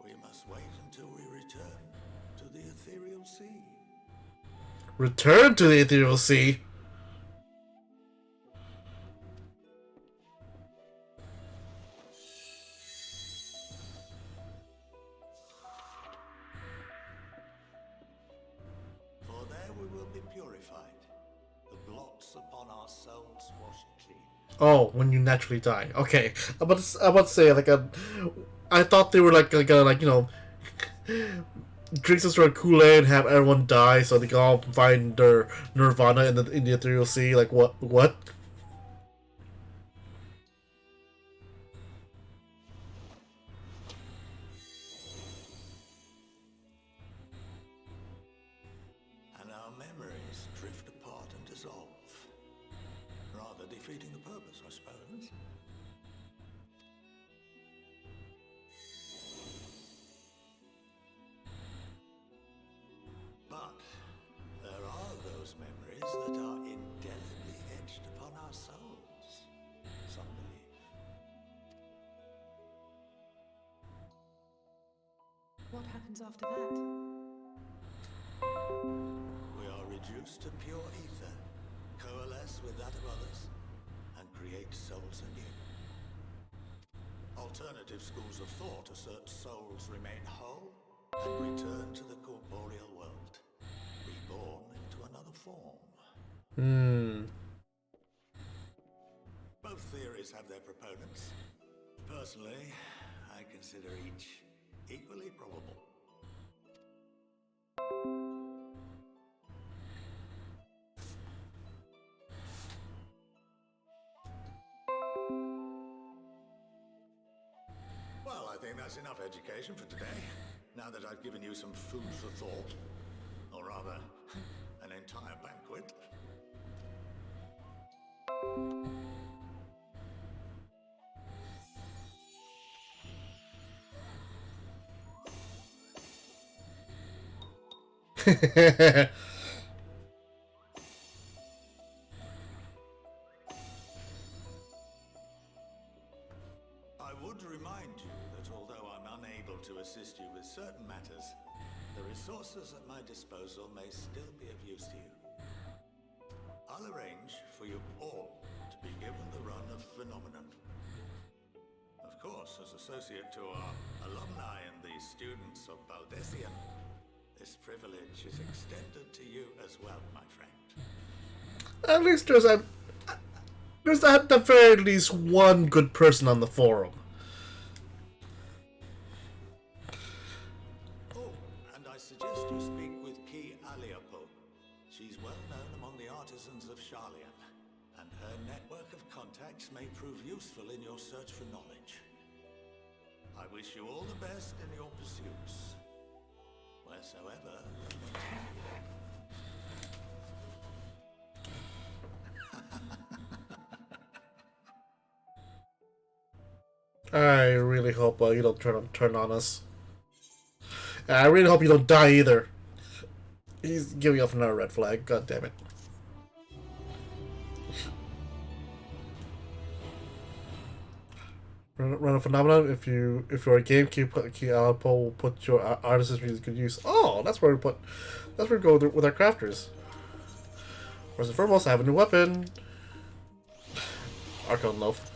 we must wait until we return to the Ethereal Sea. Return to the Ethereal Sea. For there we will be purified, the blots upon our souls washed clean. Oh, when you naturally die. Okay, I'm about to say I thought they were like you know, drink some sort of Kool-Aid and have everyone die so they can all find their nirvana in the Ethereal Sea. Like what? And our memories drift apart and dissolve, rather defeating the purpose, I suppose. But there are those memories that are indelibly etched upon our souls, some believe. What happens after that? We are reduced to pure ether, coalesce with that of others, and create souls anew. Alternative schools of thought assert souls remain whole and return to the corporeal world, reborn into another form. Both theories have their proponents. Personally, I consider each equally probable. think that's enough education for today. Now that I've given you some food for thought. Or rather, an entire banquet. I would remind you that although I'm unable to assist you with certain matters, the resources at my disposal may still be of use to you. I'll arrange for you all to be given the run of Phenomenon. Of course, as associate to our alumni and the students of Baldessian, this privilege is extended to you as well, my friend. At least there's at the very least one good person on the forum. Oh, and I suggest you speak with Ki Aliapo. She's well known among the artisans of Sharlian, and her network of contacts may prove useful in your search for knowledge. I wish you all the best in your pursuits, wheresoever they may take you. I really hope you don't turn on us. I really hope you don't die either. He's giving off another red flag. God damn it. Run a phenomenon. If you're a gamekeeper, will put your artists to good use. Oh, that's where we go with our crafters. First and foremost, I have a new weapon. Archon Loaf.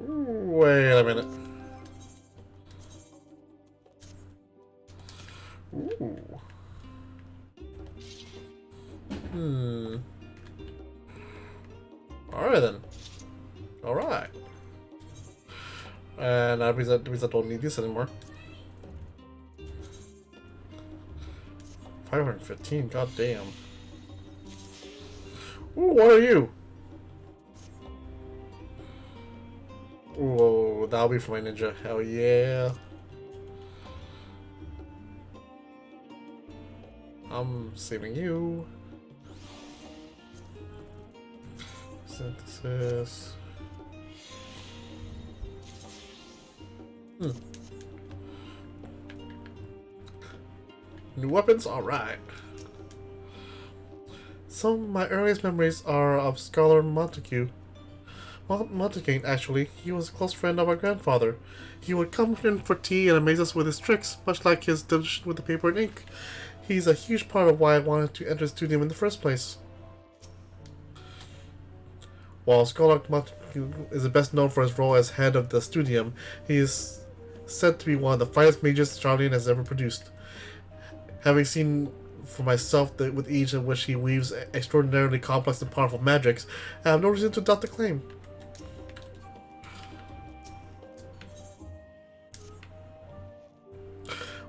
Wait a minute. Ooh. Alright then. Alright. And that means I don't need this anymore. 515, god damn. Ooh, what are you? Whoa, that'll be for my ninja. Hell yeah. I'm saving you. Synthesis. New weapons? Alright. Some of my earliest memories are of Scholar Montague. Montague, actually. He was a close friend of our grandfather. He would come in for tea and amaze us with his tricks, much like his demonstration with the paper and ink. He's a huge part of why I wanted to enter the studium in the first place. While Scholar Montague is best known for his role as head of the studium, he is said to be one of the finest mages Charlian has ever produced. Having seen for myself with ease in which he weaves extraordinarily complex and powerful magics, I have no reason to doubt the claim.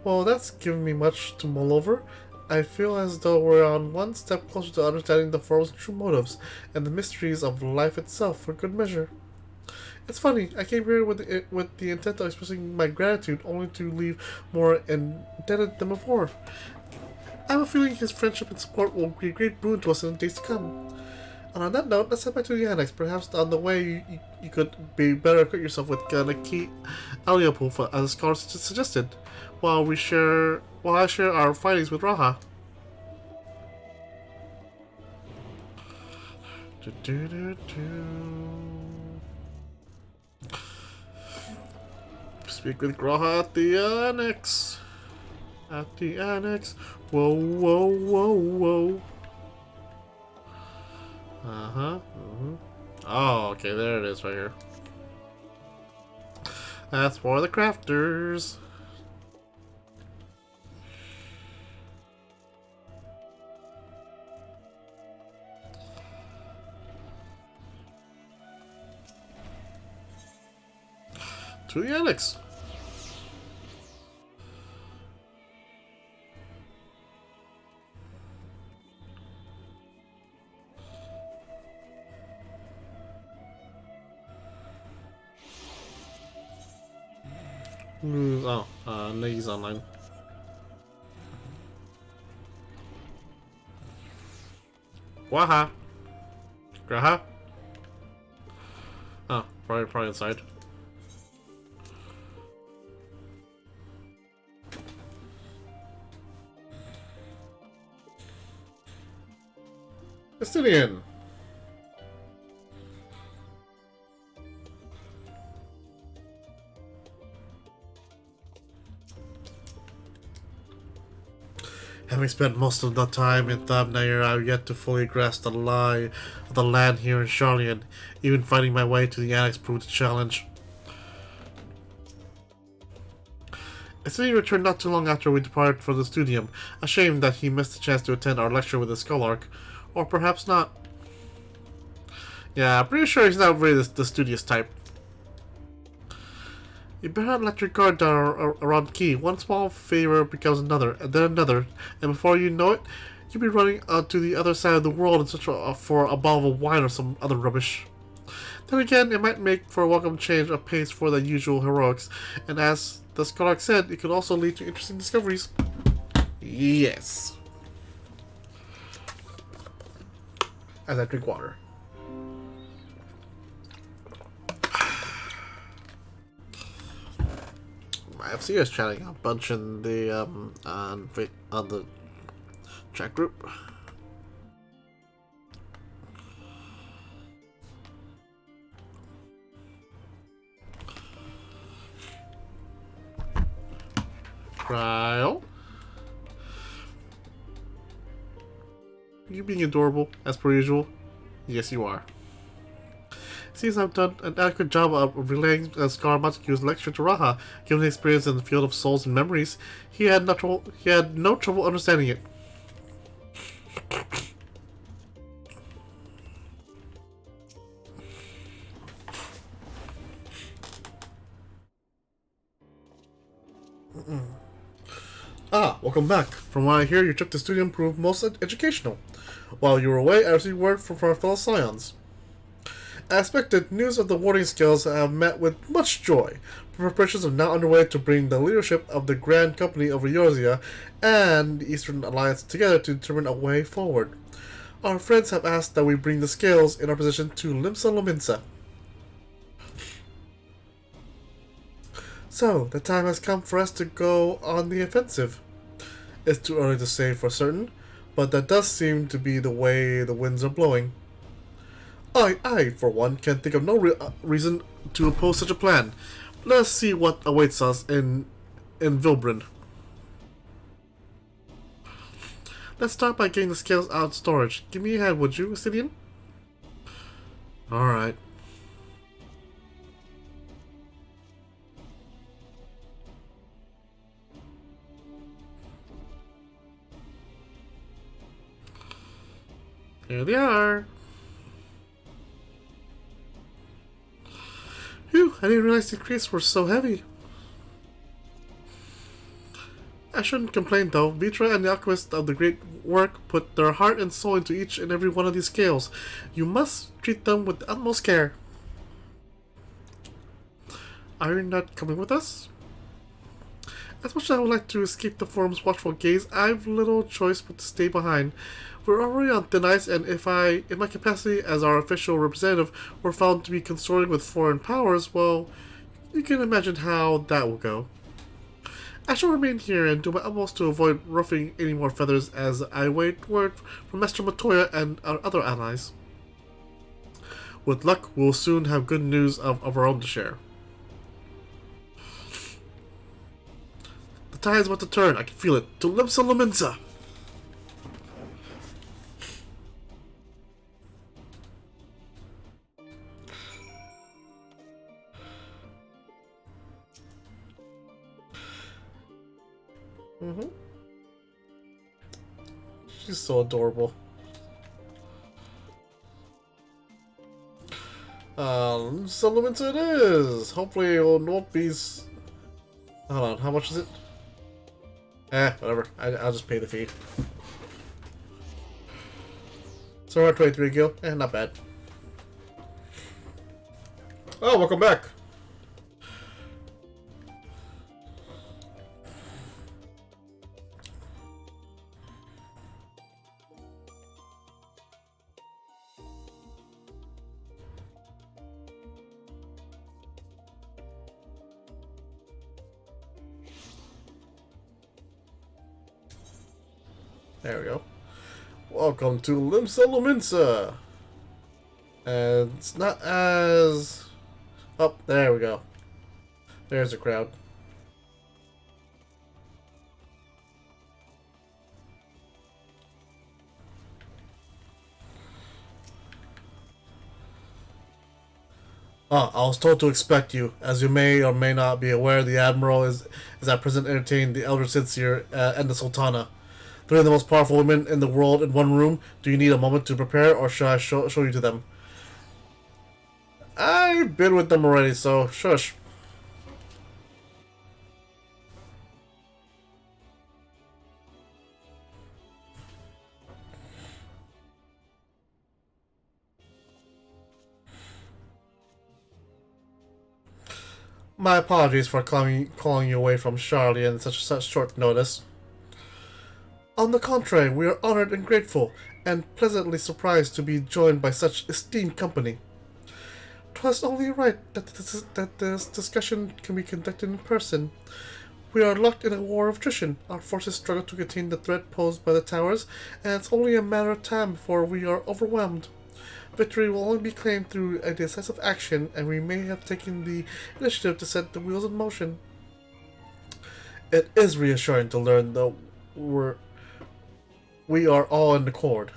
Well, that's given me much to mull over. I feel as though we're on one step closer to understanding the Forum's true motives and the mysteries of life itself for good measure. It's funny, I came here with the intent of expressing my gratitude, only to leave more indebted than before. I have a feeling his friendship and support will be a great boon to us in the days to come. And on that note, let's head back to the annex. Perhaps on the way you could be better equip yourself with Key Aliapo, as the scholar suggested, while I share our findings with Raha. Speak with Graha at the annex. At the annex. Whoa, whoa, whoa, whoa. Uh-huh. Oh, okay, there it is right here. That's for the crafters. To the annex. Niggy's online. Waha! Graha? Oh, probably inside. Estinian! Having spent most of the time in Thavnair, I've yet to fully grasp the lie of the land here in Charlian. Even finding my way to the Annex proved a challenge. Estinian returned not too long after we departed for the studium. A shame that he missed the chance to attend our lecture with the Scholarch. Or perhaps not. Yeah, I'm pretty sure he's not really the studious type. You better not let your guard down around Key. One small favor becomes another, and then another, and before you know it, you'll be running to the other side of the world in search for a bottle of wine or some other rubbish. Then again, it might make for a welcome change of pace for the usual heroics, and as the Scholarch said, it could also lead to interesting discoveries. Yes. As I drink water. I see us chatting a bunch in the on the chat group. Trial. You being adorable as per usual. Yes, you are. Seems I've done an adequate job of relaying Scar Montague's lecture to Raha. Given his experience in the field of souls and memories, he had no trouble understanding it. Welcome back. From what I hear, your trip to studium proved most educational. While you were away, I received word from our fellow Scions. As expected, news of the warding skills have met with much joy. Preparations are now underway to bring the leadership of the Grand Company of Eorzea and the Eastern Alliance together to determine a way forward. Our friends have asked that we bring the scales in our position to Limsa Lominsa. So, the time has come for us to go on the offensive. It's too early to say for certain, but that does seem to be the way the winds are blowing. I, for one, can think of no reason to oppose such a plan. Let us see what awaits us in Vilbrin. Let's start by getting the scales out of storage. Give me a hand, would you, Astidian? Alright. Here they are. Phew, I didn't realize the crates were so heavy. I shouldn't complain though. Vitra and the alchemists of the great work put their heart and soul into each and every one of these scales. You must treat them with the utmost care. Are you not coming with us? As much as I would like to escape the forum's watchful gaze, I've little choice but to stay behind. We're already on thin ice, and if I, in my capacity as our official representative, were found to be consorting with foreign powers, well, you can imagine how that will go. I shall remain here and do my utmost to avoid ruffling any more feathers as I wait word from Master Matoya and our other allies. With luck, we'll soon have good news of our own to share. The tide is about to turn, I can feel it. To Limsa Lominsa! She's so adorable. Supplements it is. Hopefully it won't be. Hold on, how much is it? Whatever. I'll just pay the fee. So we're at 23 gil. Not bad. Oh, welcome back. There we go. Welcome to Limsa Luminsa. And it's not as... Oh, there we go. There's a crowd. I was told to expect you. As you may or may not be aware, the Admiral is at present entertaining the Elder Sincere and the Sultana. Three of the most powerful women in the world in one room. Do you need a moment to prepare, or should I show you to them? I've been with them already, so shush. My apologies for calling you away from Charlie in such short notice. On the contrary, we are honored and grateful, and pleasantly surprised to be joined by such esteemed company. 'Twas only right that this discussion can be conducted in person. We are locked in a war of attrition. Our forces struggle to contain the threat posed by the towers, and it's only a matter of time before we are overwhelmed. Victory will only be claimed through a decisive action, and we may have taken the initiative to set the wheels in motion. It is reassuring to learn that we are all in accord.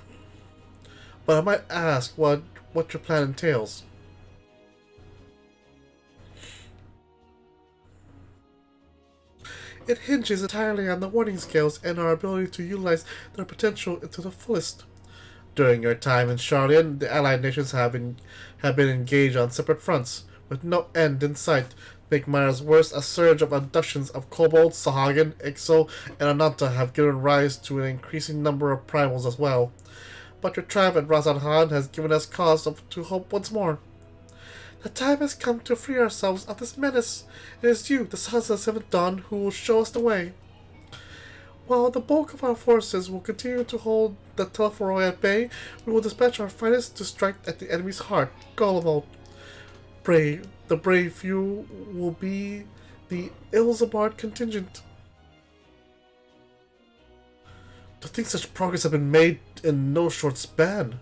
But I might ask what your plan entails. It hinges entirely on the warning scales and our ability to utilize their potential to the fullest. During your time in Charlian, the Allied nations have been engaged on separate fronts, with no end in sight. To make matters worse, a surge of abductions of Kobold, Sahagin, Ixo, and Ananta have given rise to an increasing number of primals as well. But your triumph at Razadhan has given us cause to hope once more. The time has come to free ourselves of this menace. It is you, the Sons of the Seventh Dawn, who will show us the way. While the bulk of our forces will continue to hold the Telforoi at bay, we will dispatch our finest to strike at the enemy's heart, Golemald. The brave few will be the Ilzabard contingent. To think such progress have been made in no short span.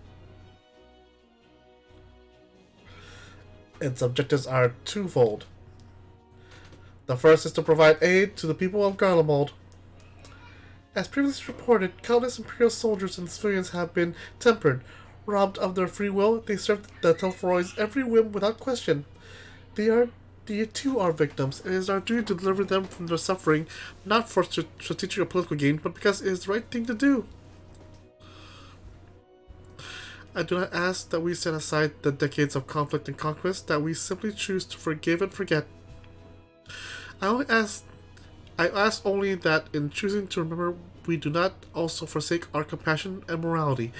Its objectives are twofold. The first is to provide aid to the people of Garlemald. As previously reported, countless Imperial soldiers and civilians have been tempered. Robbed of their free will, they served the Telforoi's every whim without question. They too are victims. It is our duty to deliver them from their suffering, not for strategic or political gain, but because it is the right thing to do. I do not ask that we set aside the decades of conflict and conquest, that we simply choose to forgive and forget. I ask only that in choosing to remember, we do not also forsake our compassion and morality,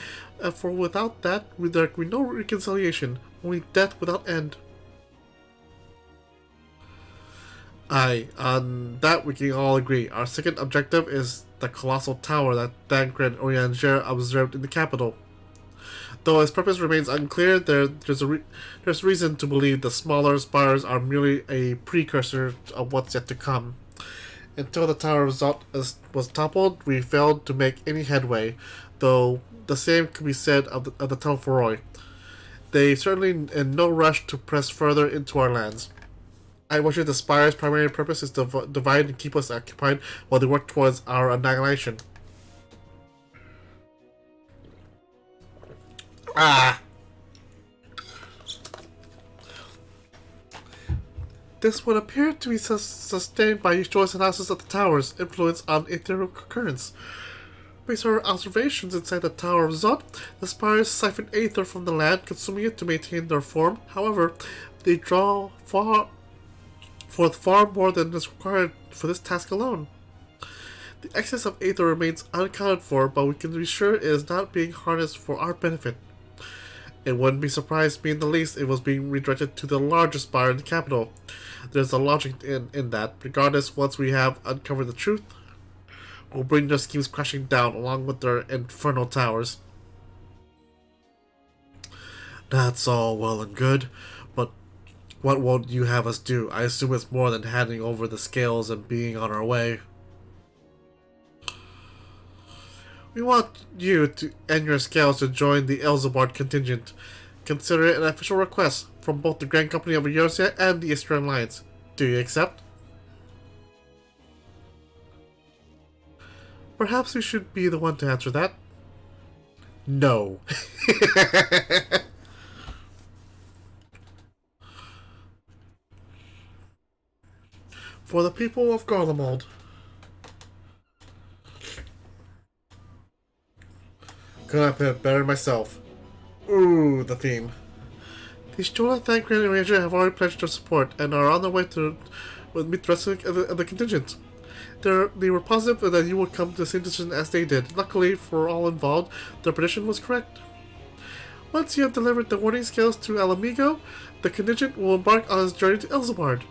for without that, there can be no reconciliation, only death without end. Aye, on that we can all agree. Our second objective is the colossal tower that Thancred and Orianger observed in the capital. Though its purpose remains unclear, there's reason to believe the smaller spires are merely a precursor of what's yet to come. Until the Tower of Zot was toppled, we failed to make any headway, though the same could be said of the Telforoi. They certainly in no rush to press further into our lands. I wish the Spire's primary purpose is to divide and keep us occupied while they work towards our annihilation. This would appear to be sustained by Yeshua's analysis of the tower's influence on ethereal currents. Based on our observations inside the Tower of Zot, the spires siphon aether from the land, consuming it to maintain their form. However, they draw forth far more than is required for this task alone. The excess of aether remains unaccounted for, but we can be sure it is not being harnessed for our benefit. It wouldn't be surprised me in the least if it was being redirected to the largest spire in the capital. There's a logic in that. Regardless, once we have uncovered the truth, we'll bring their schemes crashing down along with their infernal towers. That's all well and good, but what won't you have us do? I assume it's more than handing over the scales and being on our way. We want you and your scouts to join the Elzabard contingent. Consider it an official request from both the Grand Company of Eorzea and the Eastern Alliance. Do you accept? Perhaps you should be the one to answer that. No. For the people of Garlemald. Couldn't have put it better myself. Ooh, the theme. The Stola Thank Grand Ranger have already pledged their support and are on their way to meet the rest of the contingent. They were positive that you would come to the same decision as they did. Luckily for all involved, their prediction was correct. Once you have delivered the warning scales to Alamigo, the contingent will embark on its journey to Elzabard.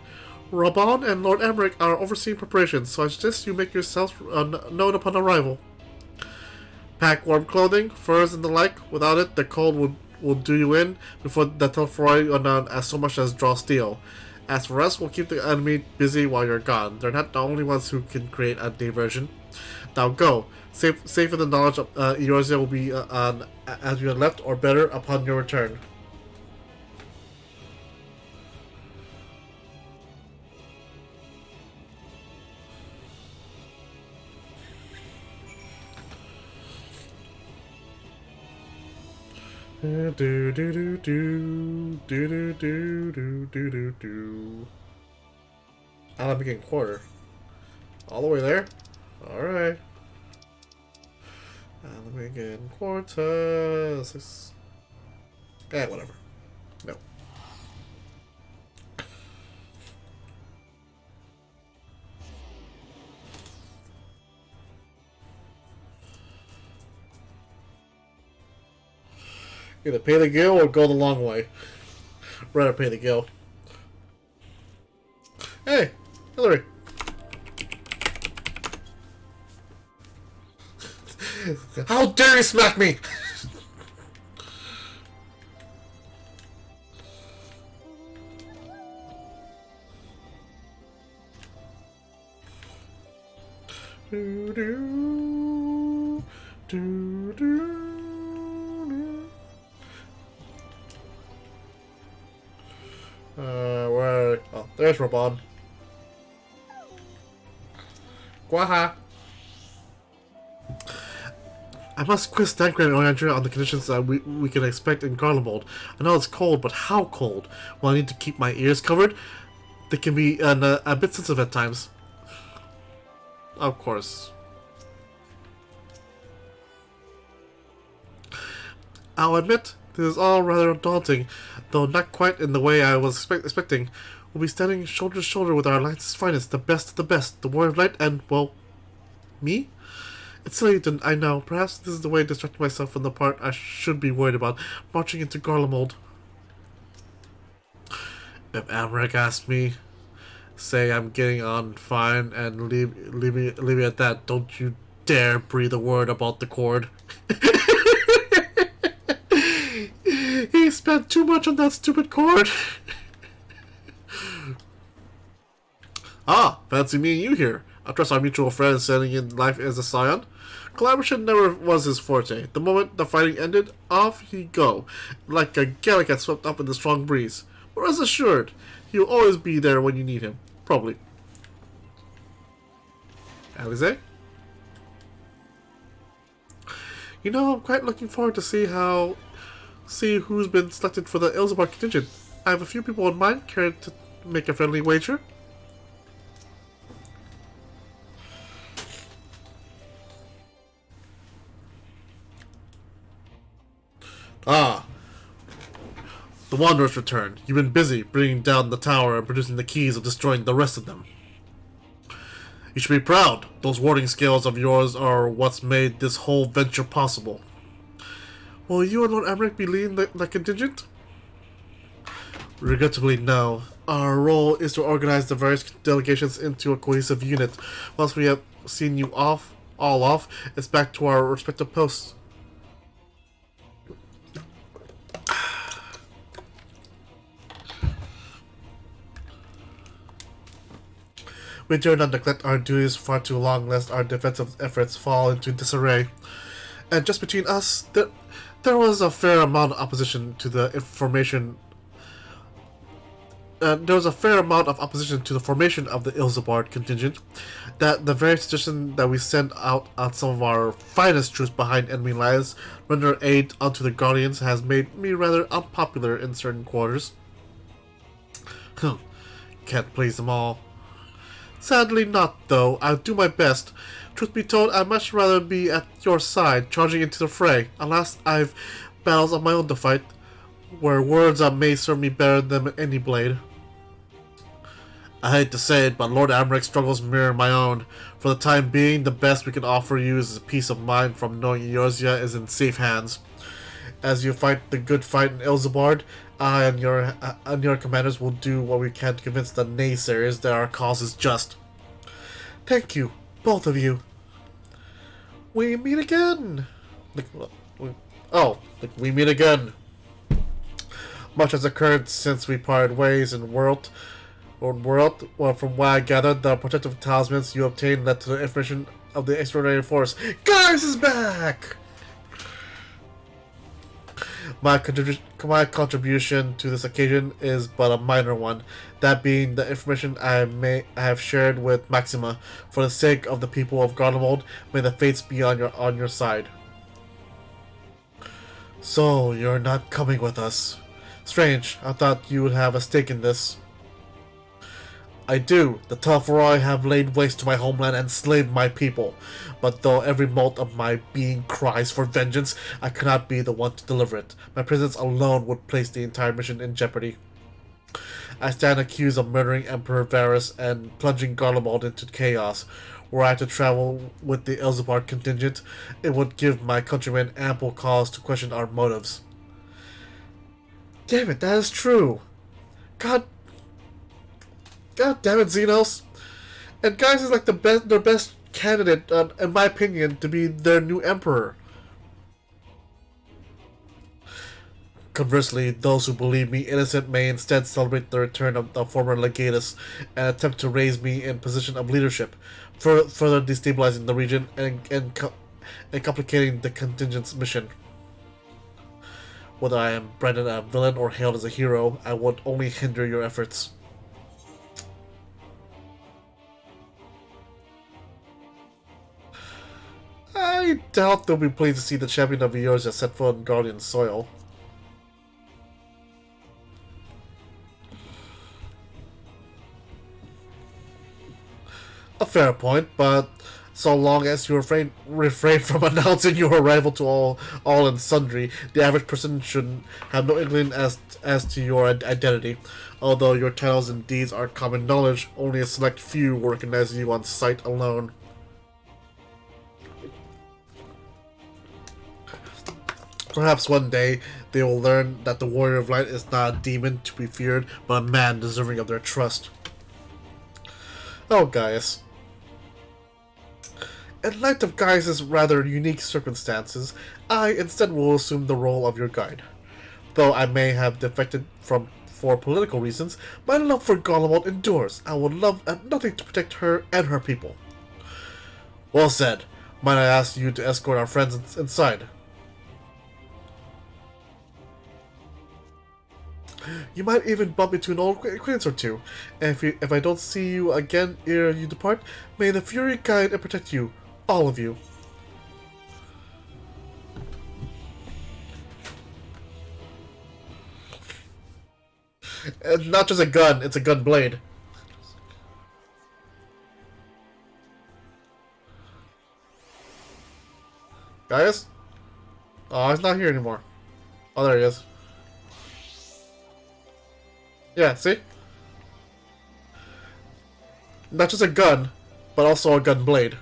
Rabon and Lord Emmerich are overseeing preparations, so I suggest you make yourselves known upon arrival. Pack warm clothing, furs, and the like. Without it, the cold will do you in before the Telforoi are known as so much as draw steel. As for us, we'll keep the enemy busy while you're gone. They're not the only ones who can create a diversion. Now go. Safe in the knowledge of Eorzea will be as you had left, or better, upon your return. Do do do do do do do do do do. Alamigan Quarter. All the way there? Alright. Alamigan Quarter. Whatever. No. Either pay the gil or go the long way. Rather pay the gil. Hey, Hillary. How dare you smack me! Do do do do. Where? Oh, there's Rabon. Guaha. I must quiz Stankrand and Oyandra on the conditions that we can expect in Garlemald. I know it's cold, but how cold? Well, I need to keep my ears covered. They can be a bit sensitive at times. Of course. I'll admit, this is all rather daunting, though not quite in the way I was expecting. We'll be standing shoulder to shoulder with our alliance's finest, the best of the best, the Warrior of Light, and, well, me? It's silly, I know. Perhaps this is the way to distract myself from the part I should be worried about, marching into Garlemald. If Amrik asks me, say I'm getting on fine and leave it at that. Don't you dare breathe a word about the cord. He spent too much on that stupid cord. Ah, fancy me and you here. I trust our mutual friend setting in life as a scion. Collaboration never was his forte. The moment the fighting ended, off he'd go, like a gallicat swept up in the strong breeze. But rest assured, he'll always be there when you need him. Probably. Alize? You know, I'm quite looking forward to see who's been selected for the Elzabard contingent. I have a few people in mind. Care to make a friendly wager? Ah, the Wanderers return. You've been busy bringing down the tower and producing the keys of destroying the rest of them. You should be proud. Those warding scales of yours are what's made this whole venture possible. Will you and Lord Emmerich be leading the contingent? Regrettably, no. Our role is to organize the various delegations into a cohesive unit. Once we have seen you all off, it's back to our respective posts. We dare not neglect our duties far too long, lest our defensive efforts fall into disarray. And just between us, there was a fair amount of opposition to the formation. There was a fair amount of opposition to the formation of the Ilzabard contingent. That the very suggestion that we send out on some of our finest troops behind enemy lines, render aid unto the Guardians, has made me rather unpopular in certain quarters. Can't please them all. Sadly not, though. I'll do my best. Truth be told, I'd much rather be at your side, charging into the fray. Alas, I've battles of my own to fight, where words may serve me better than any blade. I hate to say it, but Lord Amrick's struggles mirror my own. For the time being, the best we can offer you is a peace of mind from knowing Eorzea is in safe hands. As you fight the good fight in Ilzabard, I and your commanders will do what we can to convince the naysayers that our cause is just. Thank you, both of you. We meet again. We meet again. Much has occurred since we parted ways in world. Well, from what I gathered, the protective talismans you obtained led to the information of the extraordinary force. Guys is back! My contribution to this occasion is but a minor one, that being the information I have shared with Maxima. For the sake of the people of Garlemald, may the fates be on your side. So, you're not coming with us. Strange, I thought you would have a stake in this. I do. The Tel'Varoi have laid waste to my homeland and enslaved my people. But though every mote of my being cries for vengeance, I cannot be the one to deliver it. My presence alone would place the entire mission in jeopardy. I stand accused of murdering Emperor Varys and plunging Garlemald into chaos. Were I to travel with the Ilzabard contingent, it would give my countrymen ample cause to question our motives. Damn it, that is true. God damn it, Xenos. And Guys is like their best candidate, in my opinion, to be their new emperor. Conversely, those who believe me innocent may instead celebrate the return of the former legatus and attempt to raise me in position of leadership, further destabilizing the region and complicating the contingent's mission. Whether I am branded a villain or hailed as a hero, I would only hinder your efforts. I doubt they'll be pleased to see the champion of Eorzea set foot on Guardian soil. A fair point, but so long as you refrain from announcing your arrival to all and sundry, the average person should have no inkling as to your identity. Although your titles and deeds are common knowledge, only a select few will recognize you on sight alone. Perhaps one day they will learn that the Warrior of Light is not a demon to be feared, but a man deserving of their trust. Oh, Gaius. In light of Gaius' rather unique circumstances, I instead will assume the role of your guide. Though I may have defected for political reasons, my love for Garlemald endures. I would love nothing to protect her and her people. Well said. Might I ask you to escort our friends inside? You might even bump into an old acquaintance or two, and if I don't see you again ere you depart, may the Fury guide and protect you, all of you. And not just a gun, it's a gun blade. Gaius? Oh, he's not here anymore. Oh, there he is. Yeah, see? Not just a gun, but also a gun blade.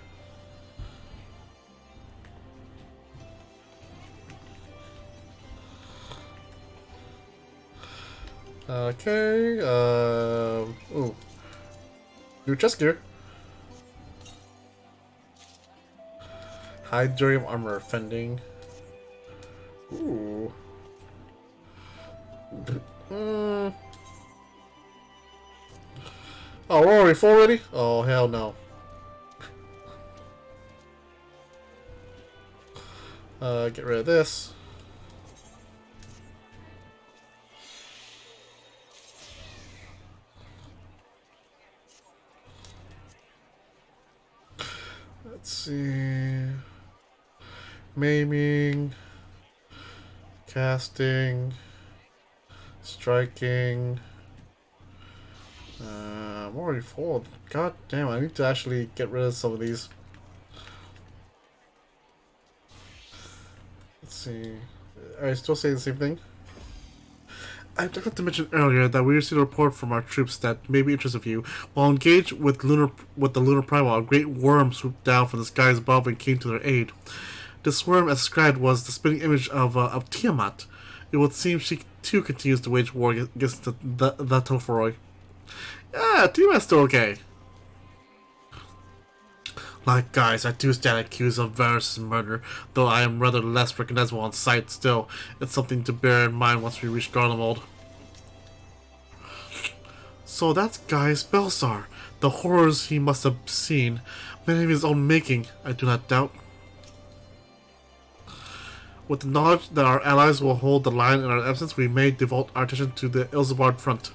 Okay, ooh. New chest gear. High Durium armor fending. Ooh. Oh, we're already full already? Oh, hell no. Get rid of this. Let's see. Maiming. Casting. Striking. I'm already full. God damn, I need to actually get rid of some of these. Let's see. Are I still saying the same thing? I forgot to mention earlier that we received a report from our troops that may be interested of you. While engaged with the lunar primal, a great worm swooped down from the skies above and came to their aid. This worm, as described, was the spitting image of Tiamat. It would seem she too continues to wage war against the Telforoi. Yeah, Tiamat's still okay. Like guys, I do stand accused of Varys' murder, though I am rather less recognizable on sight still. It's something to bear in mind once we reach Garlemald. So that's Gaius Belsar. The horrors he must have seen, many of his own making, I do not doubt. With the knowledge that our allies will hold the line in our absence, we may devote our attention to the Ilsabard front.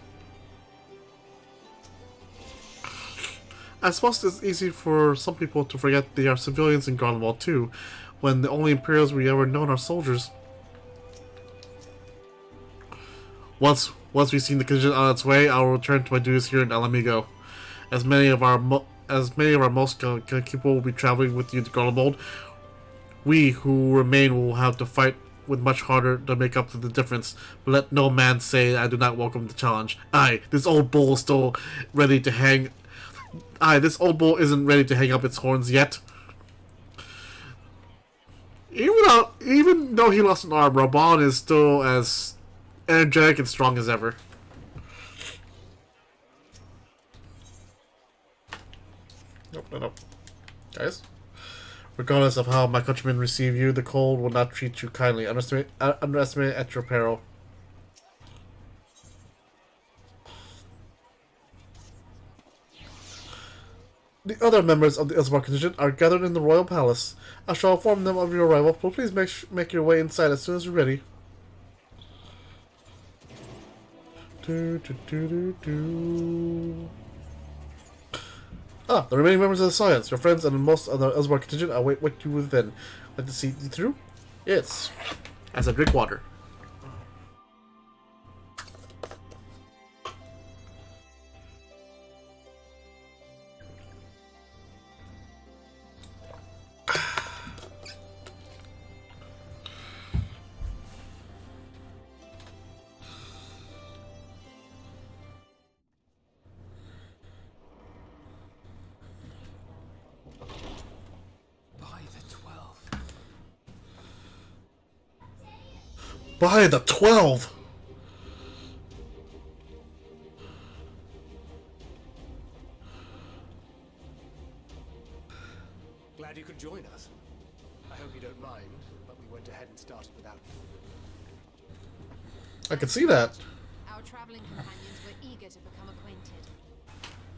I suppose it's easy for some people to forget they are civilians in Garlemald too, when the only Imperials we ever known are soldiers. Once we've seen the contingent on its way, I will return to my duties here in Alamigo. As many of our most people will be traveling with you to Garlemald, we who remain will have to fight with much harder to make up for the difference. But let no man say I do not welcome the challenge. Aye, this old bull is still ready to hang. This old bull isn't ready to hang up its horns yet. Even though he lost an arm, Raban is still as energetic and strong as ever. Nope. Guys, regardless of how my countrymen receive you, the cold will not treat you kindly. Underestimate at your peril. The other members of the Ilsabard contingent are gathered in the royal palace. I shall inform them of your arrival, but please make your way inside as soon as you're ready. The remaining members of the Science, your friends and most of the Ilsabard contingent await what you within. Like to see you through? Yes. As I drink water. By the 12! Glad you could join us. I hope you don't mind, but we went ahead and started without you. I can see that. Our traveling companions were eager to become acquainted.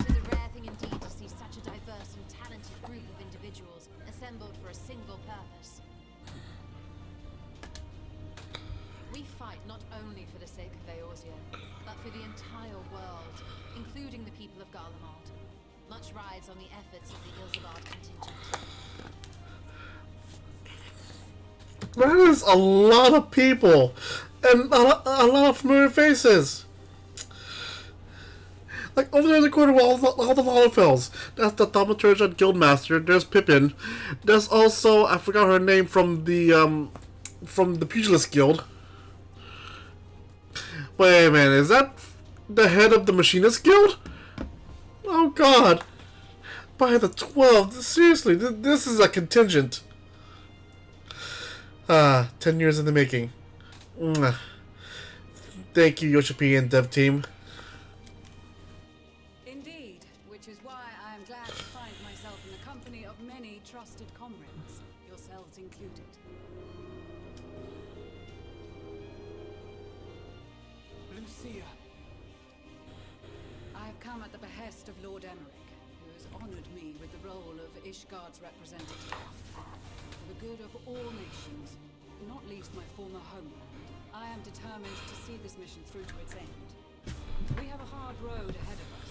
It is a rare thing indeed to see such a diverse and talented group of individuals assembled for a single purpose. We fight not only for the sake of Eorzea, but for the entire world, including the people of Garlemald. Much rides on the efforts of the Ilsabard contingent. That is a lot of people, and a lot of familiar faces. Like over there in the corner, all the Lalafels. That's the Thaumaturge and Guildmaster. There's Pippin. There's also, I forgot her name, from the Pugilist Guild. Wait a minute, is that the head of the Machinist Guild? Oh god. By the 12, seriously, this is a contingent. 10 years in the making. Thank you, Yoshipi and dev team. Indeed, which is why I am glad to find myself in the company of many trusted comrades, yourselves included. Lucia. I have come at the behest of Lord Emmerich, who has honored me with the role of Ishgard's representative. For the good good of all nations, not least my former homeland. I am determined to see this mission through to its end. We have a hard road ahead of us,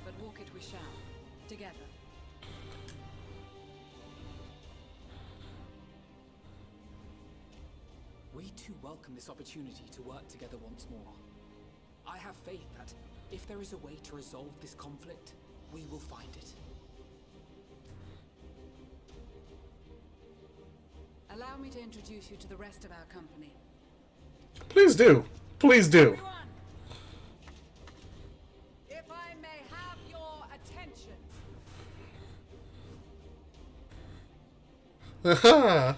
but walk it we shall, together. We too welcome this opportunity to work together once more. I have faith that if there is a way to resolve this conflict, we will find it. Allow me to introduce you to the rest of our company. Please do. Please do. Everyone, if I may have your attention. Aha!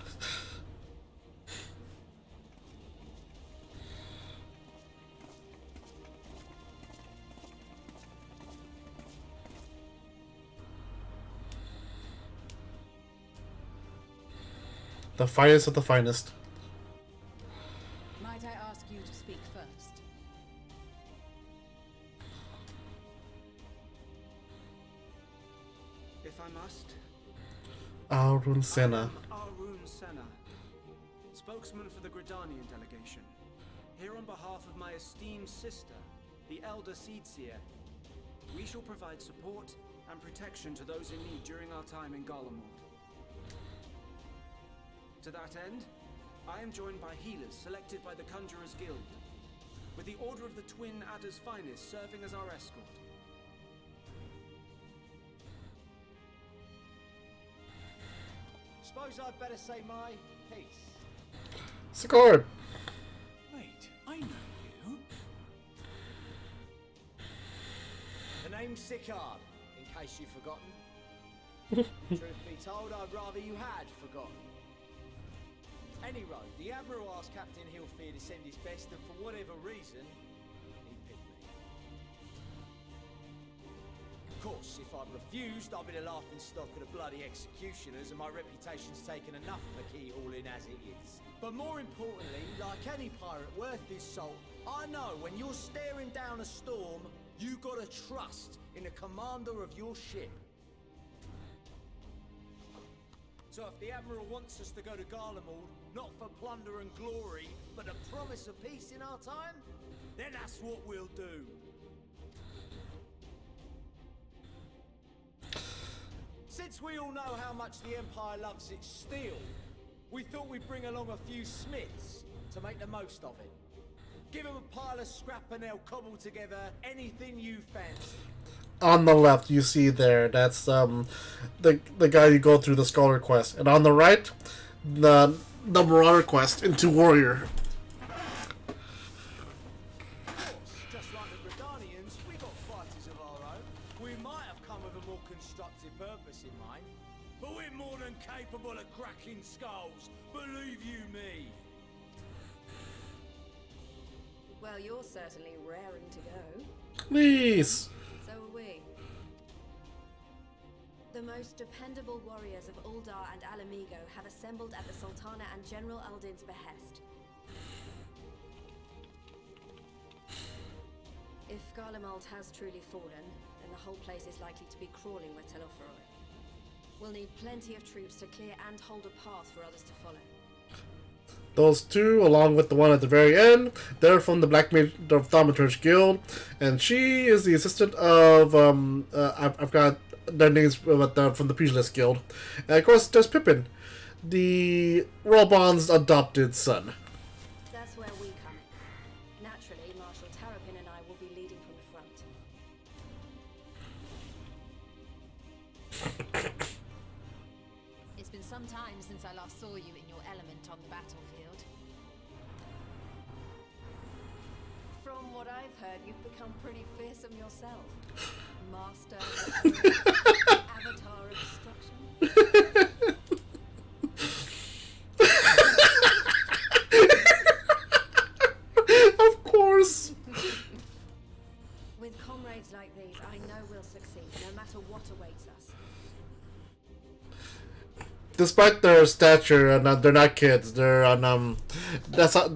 The finest of the finest. Might I ask you to speak first? If I must. Arun Senna. I am Arun Senna, spokesman for the Gridanian delegation. Here on behalf of my esteemed sister, the Elder Seedseer, we shall provide support and protection to those in need during our time in Garlemald. To that end, I am joined by healers selected by the Conjurers Guild, with the Order of the Twin Adder's Finest serving as our escort. Suppose I'd better say my piece. Scored! Wait, I know you. The name's Sicard, in case you've forgotten. Truth be told, I'd rather you had forgotten. Anyway, the Admiral asked Captain Hillfear to send his best, and for whatever reason, he picked me. Of course, if I'd refused, I'd be the laughing stock of the bloody executioners, and my reputation's taken enough for keyhauling as it is. But more importantly, like any pirate worth his salt, I know when you're staring down a storm, you gotta trust in the commander of your ship. So if the Admiral wants us to go to Garlemald, not for plunder and glory, but the promise of peace in our time, then that's what we'll do. Since we all know how much the Empire loves its steel, we thought we'd bring along a few smiths to make the most of it. Give them a pile of scrap and they'll cobble together anything you fancy. On the left, you see there, that's the guy you go through the Scholar quest. And on the right, the Marauder quest into Warrior. Of course, just like the Gridanians, we got fighters of our own. We might have come with a more constructive purpose in mind, but we're more than capable of cracking skulls, believe you me. Well, you're certainly raring to go. Please. So are we. The most dependable warriors of Uldar and Alamigo have assembled at the Sultana and General Aldin's behest. If Garlemald has truly fallen, then the whole place is likely to be crawling with Telophoroi. We'll need plenty of troops to clear and hold a path for others to follow. Those two, along with the one at the very end, they're from the Black Mage the Thaumaturge Guild, and she is the assistant of I've got their names from the Pugilist Guild. And of course, there's Pippin, the Rolbon's adopted son. That's where we come in. Naturally, Marshal Terrapin and I will be leading from the front. It's been some time since I last saw you in your element on the battlefield. From what I've heard, you've become pretty fearsome yourself. Master of Avatar of Destruction. Of course. With comrades like these, I know we'll succeed, no matter what awaits us. Despite their stature, and they're not kids. They're that's how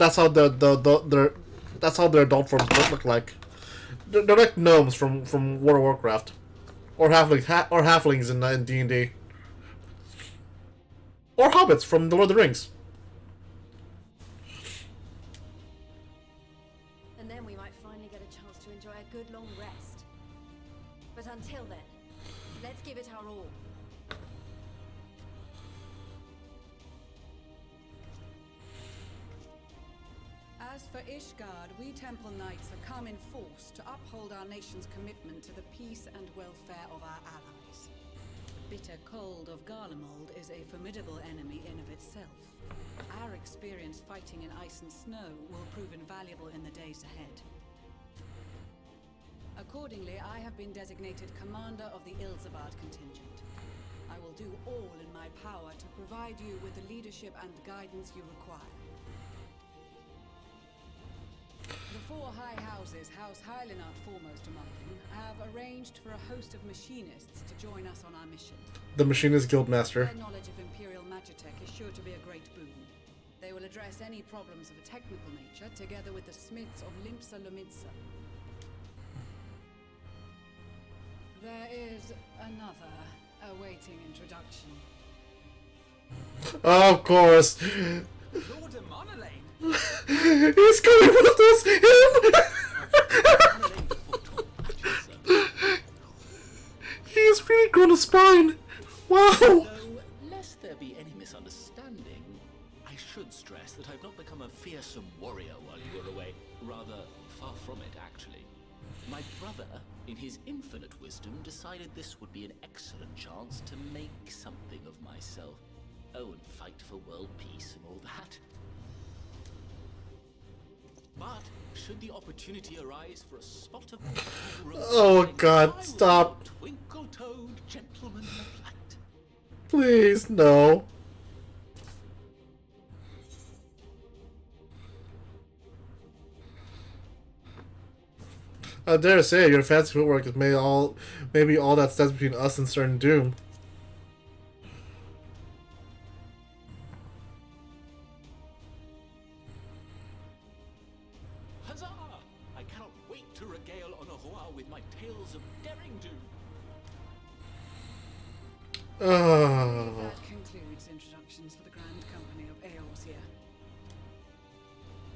their adult forms look like. They're like gnomes from World of Warcraft, or halflings in D&D. Or hobbits from The Lord of the Rings. And then we might finally get a chance to enjoy a good long rest. But until then, let's give it our all. As for Ishgard, we Temple Knights have come in force to uphold our nation's commitment to the peace and welfare of our allies. The bitter cold of Garlemald is a formidable enemy in of itself. Our experience fighting in ice and snow will prove invaluable in the days ahead. Accordingly, I have been designated commander of the Ilzabard contingent. I will do all in my power to provide you with the leadership and guidance you require. The four high houses, House Hylinart foremost among them, have arranged for a host of machinists to join us on our mission. The Machinist Guildmaster. Their knowledge of Imperial Magitech is sure to be a great boon. They will address any problems of a technical nature together with the smiths of Limpsa Lumitsa. There is another awaiting introduction. Of course. Lord of Monolane. He's coming with us! Him! He's really grown a spine! Wow! Though, lest there be any misunderstanding, I should stress that I've not become a fearsome warrior while you were away. Rather, far from it, actually. My brother, in his infinite wisdom, decided this would be an excellent chance to make something of myself. Oh, and fight for world peace and all that. But should the opportunity arise for a spot of Oh God, stop. Twinkle-toed gentleman of light. Please, no. I dare say your fancy footwork has made maybe all that stands between us and certain doom. Huzzah! I cannot wait to regale Honohua with my tales of daring do. That concludes introductions for the Grand Company of Eorzea.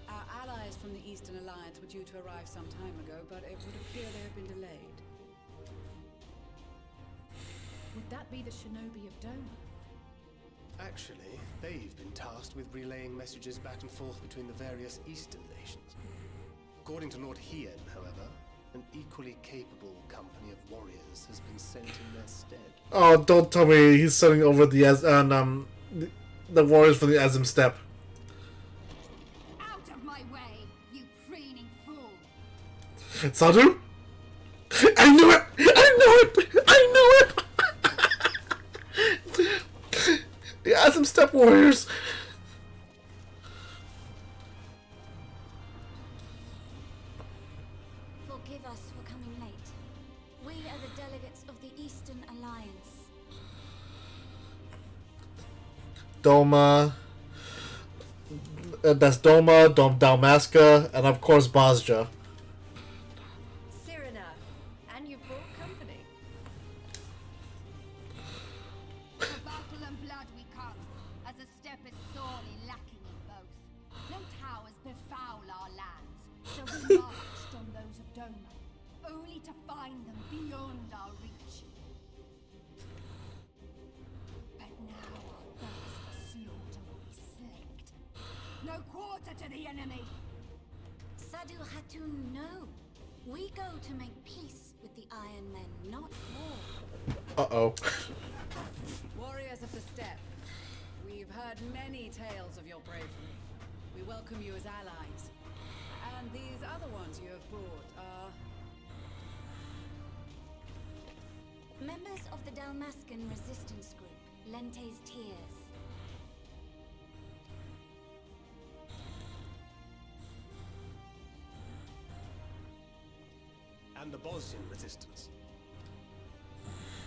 Our allies from the Eastern Alliance were due to arrive some time ago, but it would appear they have been delayed. Would that be the Shinobi of Doma? Actually, they've been tasked with relaying messages back and forth between the various Eastern nations. According to Lord Hien, however, an equally capable company of warriors has been sent in their stead. Oh, don't tell me he's sending over the the warriors from the Azim Steppe. Out of my way, you preening fool! Sadu? I knew it! I knew it! I knew it! The Azim Steppe warriors! Forgive us for coming late. We are the delegates of the Eastern Alliance. Doma. That's Doma, Dalmasca, and of course Bosja. Cyrena, and you've brought company. For battle and blood we come, as a step is sorely lacking in both. No towers befoul our lands, so we marched on those of Doma, only to find them beyond our reach. But now our thirst for slaughter will be slaked. No quarter to the enemy! Sadu Hatun, no. We go to make peace with the Iron Men, not war. Uh-oh. Warriors of the Steppe, we've heard many tales of your bravery. We welcome you as allies. And these other ones you have brought are... Members of the Dalmascan resistance group, Lente's Tears. And the Bosnian resistance.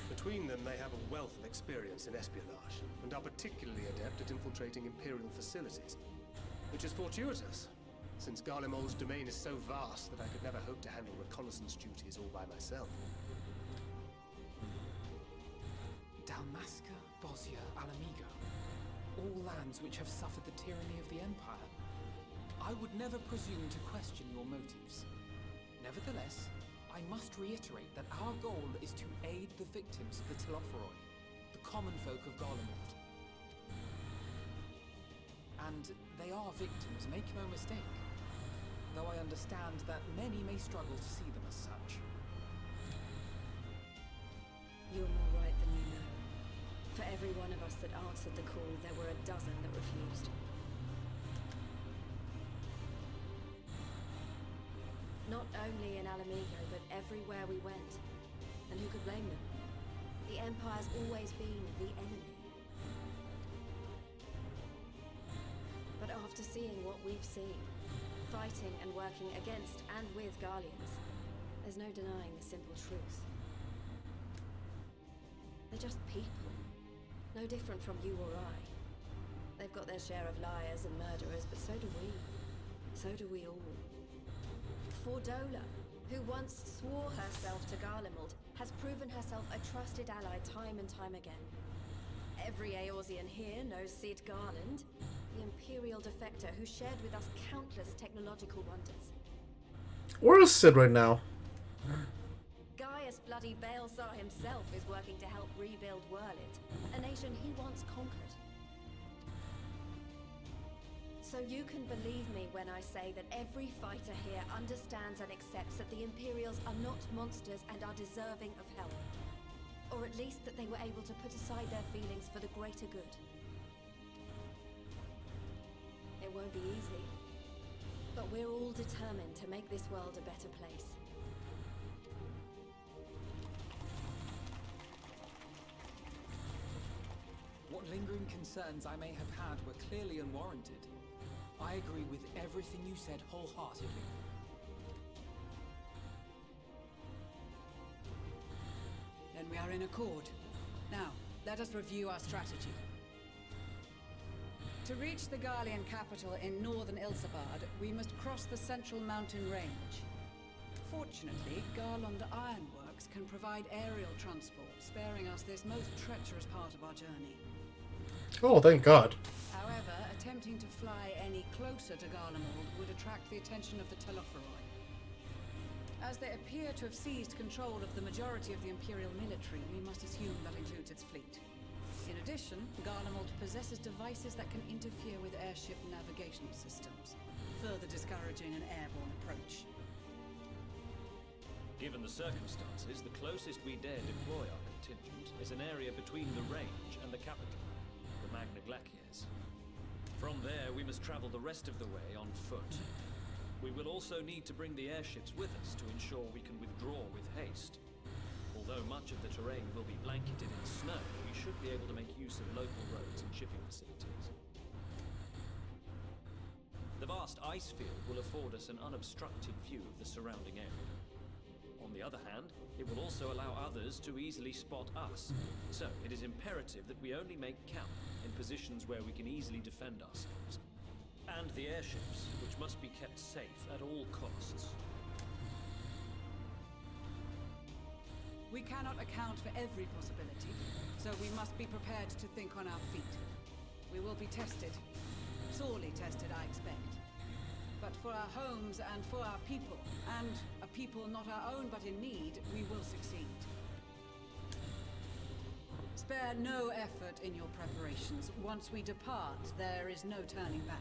Between them, they have a wealth of experience in espionage, and are particularly adept at infiltrating Imperial facilities. Which is fortuitous, since Garlemald's domain is so vast that I could never hope to handle reconnaissance duties all by myself. Dalmasca, Bosnia, Alamigo. all lands which have suffered the tyranny of the Empire. I would never presume to question your motives. Nevertheless, I must reiterate that our goal is to aid the victims of the Telophoroi, the common folk of Garlemald. And they are victims, make no mistake. Though I understand that many may struggle to see them as such. You're more right than you know. For every one of us that answered the call, there were a dozen that refused. Not only in Alamigo, but everywhere we went. And who could blame them? The Empire's always been the enemy. But after seeing what we've seen, fighting and working against and with Garleans, there's no denying the simple truth. They're just people. No different from you or I. They've got their share of liars and murderers, but so do we. So do we all. Fordola, who once swore herself to Garlemald, has proven herself a trusted ally time and time again. Every Eorzean here knows Cid Garland, the Imperial defector who shared with us countless technological wonders. Where is Cid right now? Gaius bloody Balesar himself is working to help rebuild Whirlit, a nation he once conquered. So you can believe me when I say that every fighter here understands and accepts that the Imperials are not monsters and are deserving of help. Or at least that they were able to put aside their feelings for the greater good. It won't be easy, but we're all determined to make this world a better place. What lingering concerns I may have had were clearly unwarranted. I agree with everything you said wholeheartedly. Then we are in accord. Now, let us review our strategy. To reach the Garlean capital in northern Ilsabard, we must cross the central mountain range. Fortunately, Garland Ironworks can provide aerial transport, sparing us this most treacherous part of our journey. Oh, thank God. However, attempting to fly any closer to Garlemald would attract the attention of the Telophoroi. As they appear to have seized control of the majority of the Imperial military, we must assume that includes its fleet. In addition, Garlemald possesses devices that can interfere with airship navigational systems, further discouraging an airborne approach. Given the circumstances, the closest we dare deploy our contingent is an area between the range and the capital, the Magna Glaciers. From there, we must travel the rest of the way on foot. We will also need to bring the airships with us to ensure we can withdraw with haste. Although much of the terrain will be blanketed in snow, we should be able to make use of local roads and shipping facilities. The vast ice field will afford us an unobstructed view of the surrounding area. On the other hand, it will also allow others to easily spot us. So, it is imperative that we only make camp in positions where we can easily defend ourselves. And the airships, which must be kept safe at all costs. We cannot account for every possibility, so we must be prepared to think on our feet. We will be tested. Sorely tested, I expect. But for our homes and for our people, and a people not our own but in need, we will succeed. Spare no effort in your preparations. Once we depart, there is no turning back.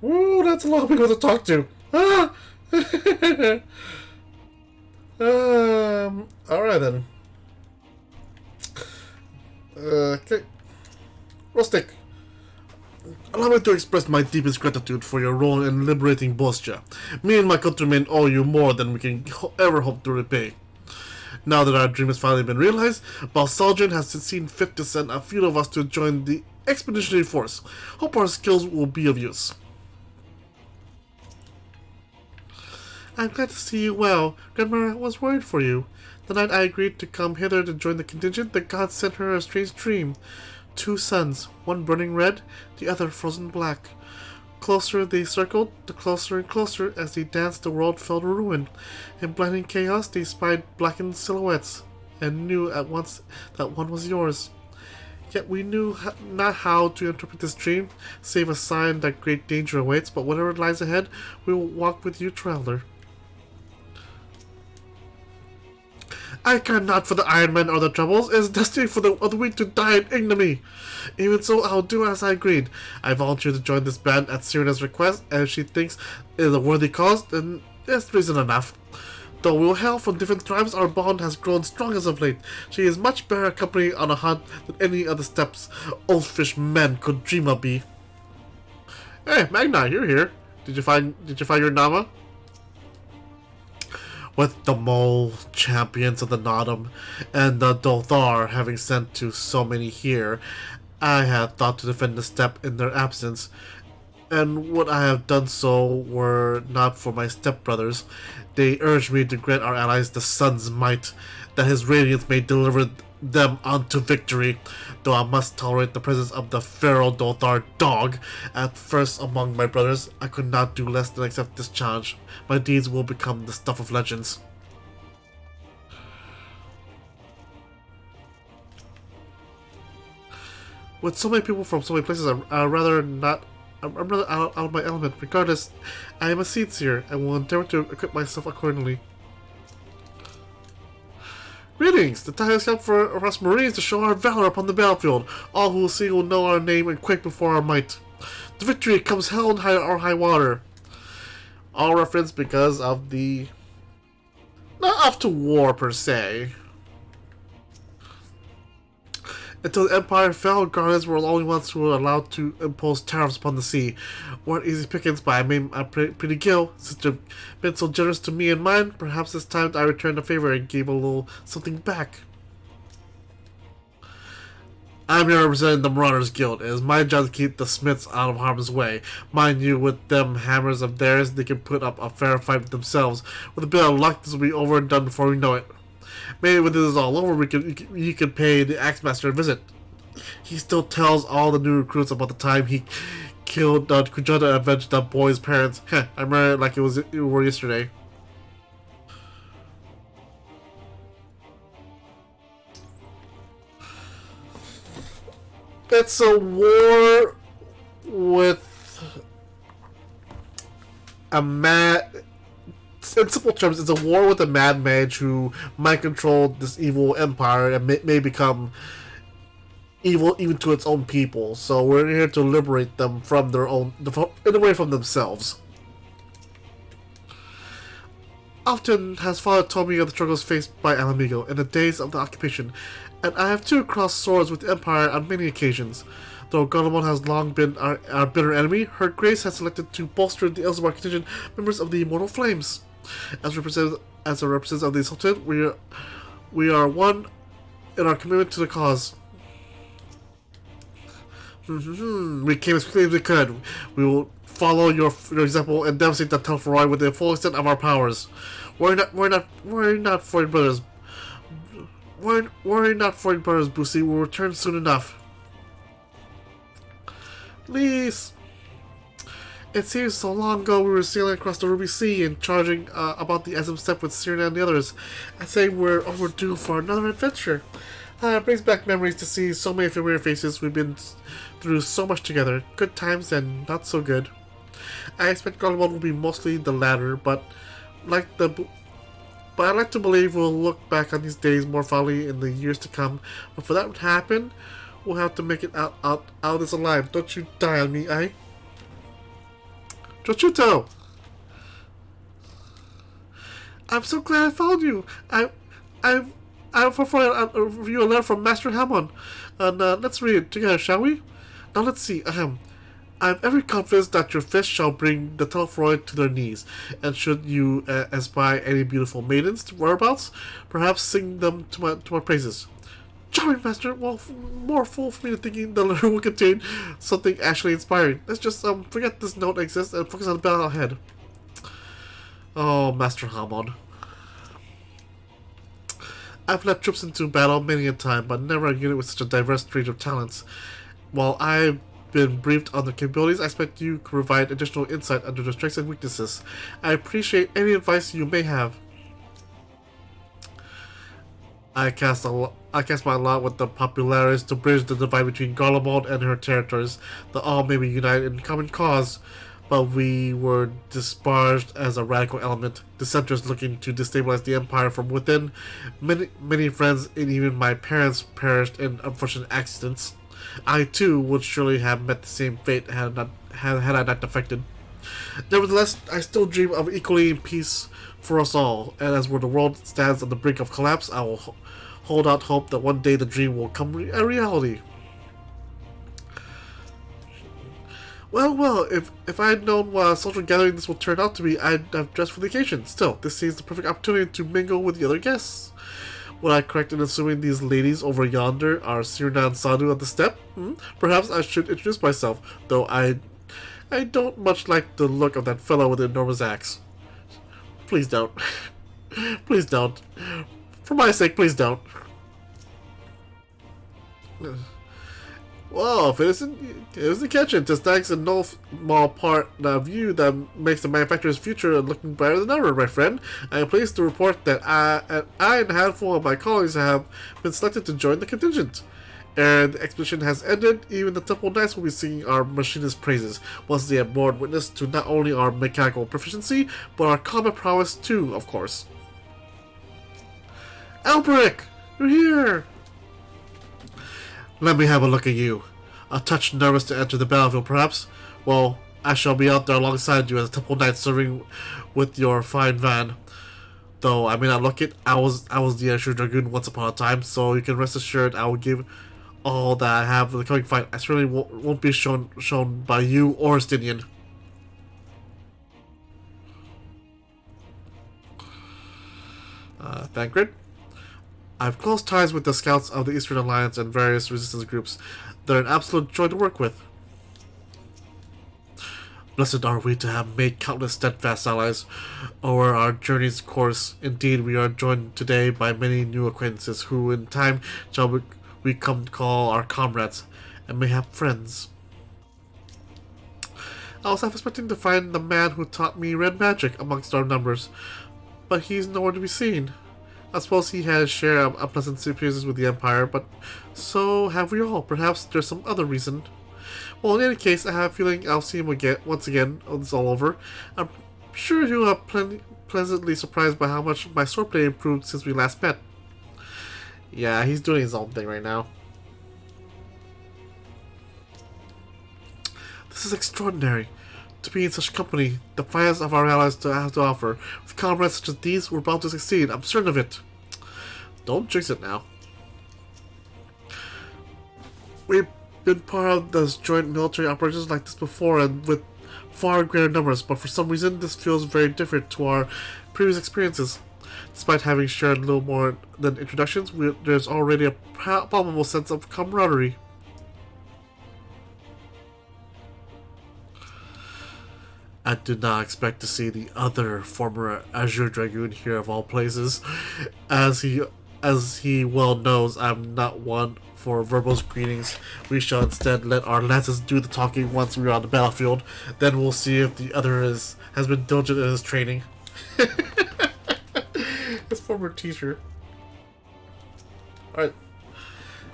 Ooh, that's a lot of people to talk to. Ah! Alright then. Okay. Rustic, allow me to express my deepest gratitude for your role in liberating Bostia. Me and my countrymen owe you more than we can ever hope to repay. Now that our dream has finally been realized, Balsaljan has seen fit to send a few of us to join the expeditionary force. Hope our skills will be of use. I'm glad to see you well. Grandma was worried for you. The night I agreed to come hither to join the contingent, the gods sent her a strange dream. 2 suns, one burning red, the other frozen black. Closer they circled, the closer and closer. As they danced, the world fell to ruin. In blinding chaos, they spied blackened silhouettes, and knew at once that one was yours. Yet we knew not how to interpret this dream, save a sign that great danger awaits, but whatever lies ahead, we will walk with you, traveler. I care not for the Iron Men or the troubles. It is destiny for the weak to die in ignominy. Even so, I'll do as I agreed. I volunteered to join this band at Serena's request, and if she thinks it is a worthy cause, then that's reason enough. Though we will hail from different tribes, our bond has grown strong as of late. She is much better company on a hunt than any other steps oldfish men could dream of be. Hey, Magna, you're here. Did you find your Nama? With the mole champions of the Nodum and the Dothar having sent to so many here, I had thought to defend the steppe in their absence, and would I have done so were not for my stepbrothers. They urged me to grant our allies the sun's might, that his radiance may deliver them unto victory, though I must tolerate the presence of the feral Dothar dog. At first among my brothers, I could not do less than accept this challenge. My deeds will become the stuff of legends. With so many people from so many places, I'm rather out of my element. Regardless, I am a seed seer, and will endeavor to equip myself accordingly. Greetings! The time has come for us Marines to show our valor upon the battlefield. All who will see will know our name and quake before our might. The victory comes hell and high water. All reference because of the... not off to war per se. Until the Empire fell, Guardians were the only ones who were allowed to impose tariffs upon the sea. Weren't easy pickings, but I made a pretty gill. Since you've been so generous to me and mine, perhaps it's time I returned the favor and gave a little something back. I'm here representing the Marauders Guild. It is my job to keep the Smiths out of harm's way. Mind you, with them hammers of theirs, they can put up a fair fight with themselves. With a bit of luck, this will be over and done before we know it. Maybe when this is all over, you can pay the Axemaster a visit. He still tells all the new recruits about the time he killed Kujata and avenged that boy's parents. Heh, I remember it like it were yesterday. It's a war with a mad... In simple terms, it's a war with a mad mage who might control this evil empire and may become evil even to its own people. So we're here to liberate them from their own, in a way, from themselves. Often has Father told me of the struggles faced by Alamigo in the days of the occupation, and I have too crossed swords with the Empire on many occasions. Though Garlemald has long been our bitter enemy, Her Grace has selected to bolster the Elzbar contingent members of the Immortal Flames. As a representative of the Sultan, we are one in our commitment to the cause. We came as quickly as we could. We will follow your example and devastate the Tel'Faroi with the full extent of our powers. Worry not for your brothers. Worry not for your brothers, Busi. We'll return soon enough. Please. It seems so long ago we were sailing across the Ruby Sea and charging about the Azim Steppe with Serena and the others. I say we're overdue for another adventure. It brings back memories to see so many familiar faces. We've been through so much together. Good times and not so good. I expect Garlemald will be mostly the latter, but I like to believe we'll look back on these days more fondly in the years to come. But for that to happen, we'll have to make it out of this alive. Don't you die on me, eh? Jochuto! I'm so glad I found you. I'll review a letter from Master Hamon. And let's read it together, shall we? Now let's see. I have every confidence that your fist shall bring the Tel'Faroi to their knees. And should you espy any beautiful maidens to whereabouts, perhaps sing them to my praises. Charming, Master. Well, more fool for me to thinking the letter will contain something actually inspiring. Let's just forget this note exists and focus on the battle ahead. Oh, Master Hamon. I've led troops into battle many a time, but never a unit with such a diverse range of talents. While I've been briefed on their capabilities, I expect you to provide additional insight under their strengths and weaknesses. I appreciate any advice you may have. I cast my lot with the populares to bridge the divide between Garlemald and her territories, that all may be united in common cause, but we were disparaged as a radical element, dissenters looking to destabilize the Empire from within. Many friends and even my parents perished in unfortunate accidents. I too would surely have met the same fate had I not defected. Nevertheless, I still dream of equally peace for us all, and as where the world stands on the brink of collapse, I will hold out hope that one day the dream will come a reality. Well, if I had known what a social gathering this would turn out to be, I'd have dressed for the occasion. Still, this seems the perfect opportunity to mingle with the other guests. Would I correct in assuming these ladies over yonder are Sirna and Sadu at the step? Perhaps I should introduce myself, though I don't much like the look of that fellow with the enormous axe. Please don't. Please don't. For my sake, please don't. Well, if it isn't catching, just thanks in no small part of you that makes the manufacturer's future looking brighter than ever, my friend. I am pleased to report that I and a handful of my colleagues have been selected to join the contingent. And the expedition has ended, even the Temple Knights will be singing our machinist praises once they have borne witness to not only our mechanical proficiency, but our combat prowess too, of course. Alberic! You're here! Let me have a look at you. A touch nervous to enter the battlefield, perhaps? Well, I shall be out there alongside you as a Temple Knight serving with your fine van. Though I may not look it, I was the Azure Dragoon once upon a time, so you can rest assured I will give all that I have for the coming fight. I certainly won't be shown by you or Stinian. Thancred? I have close ties with the scouts of the Eastern Alliance and various resistance groups. They're an absolute joy to work with. Blessed are we to have made countless steadfast allies over our journey's course. Indeed, we are joined today by many new acquaintances who in time shall we come to call our comrades, and mayhap friends. I was half expecting to find the man who taught me red magic amongst our numbers, but he's nowhere to be seen. I suppose he had a share of unpleasant experiences with the Empire, but so have we all. Perhaps there's some other reason. Well, in any case, I have a feeling I'll see him again once again when it's all over. I'm sure he'll be pleasantly surprised by how much my swordplay improved since we last met. Yeah, he's doing his own thing right now. This is extraordinary. To be in such company, the finest of our allies to have to offer. With comrades such as these, we're bound to succeed. I'm certain of it. Don't jinx it now. We've been part of those joint military operations like this before, and with far greater numbers, but for some reason this feels very different to our previous experiences. Despite having shared a little more than introductions, there's already a palpable sense of camaraderie. I did not expect to see the other former Azure Dragoon here of all places. As he well knows, I'm not one for verbal greetings. We shall instead let our lances do the talking once we're on the battlefield. Then we'll see if the other has been diligent in his training. His former teacher. Alright.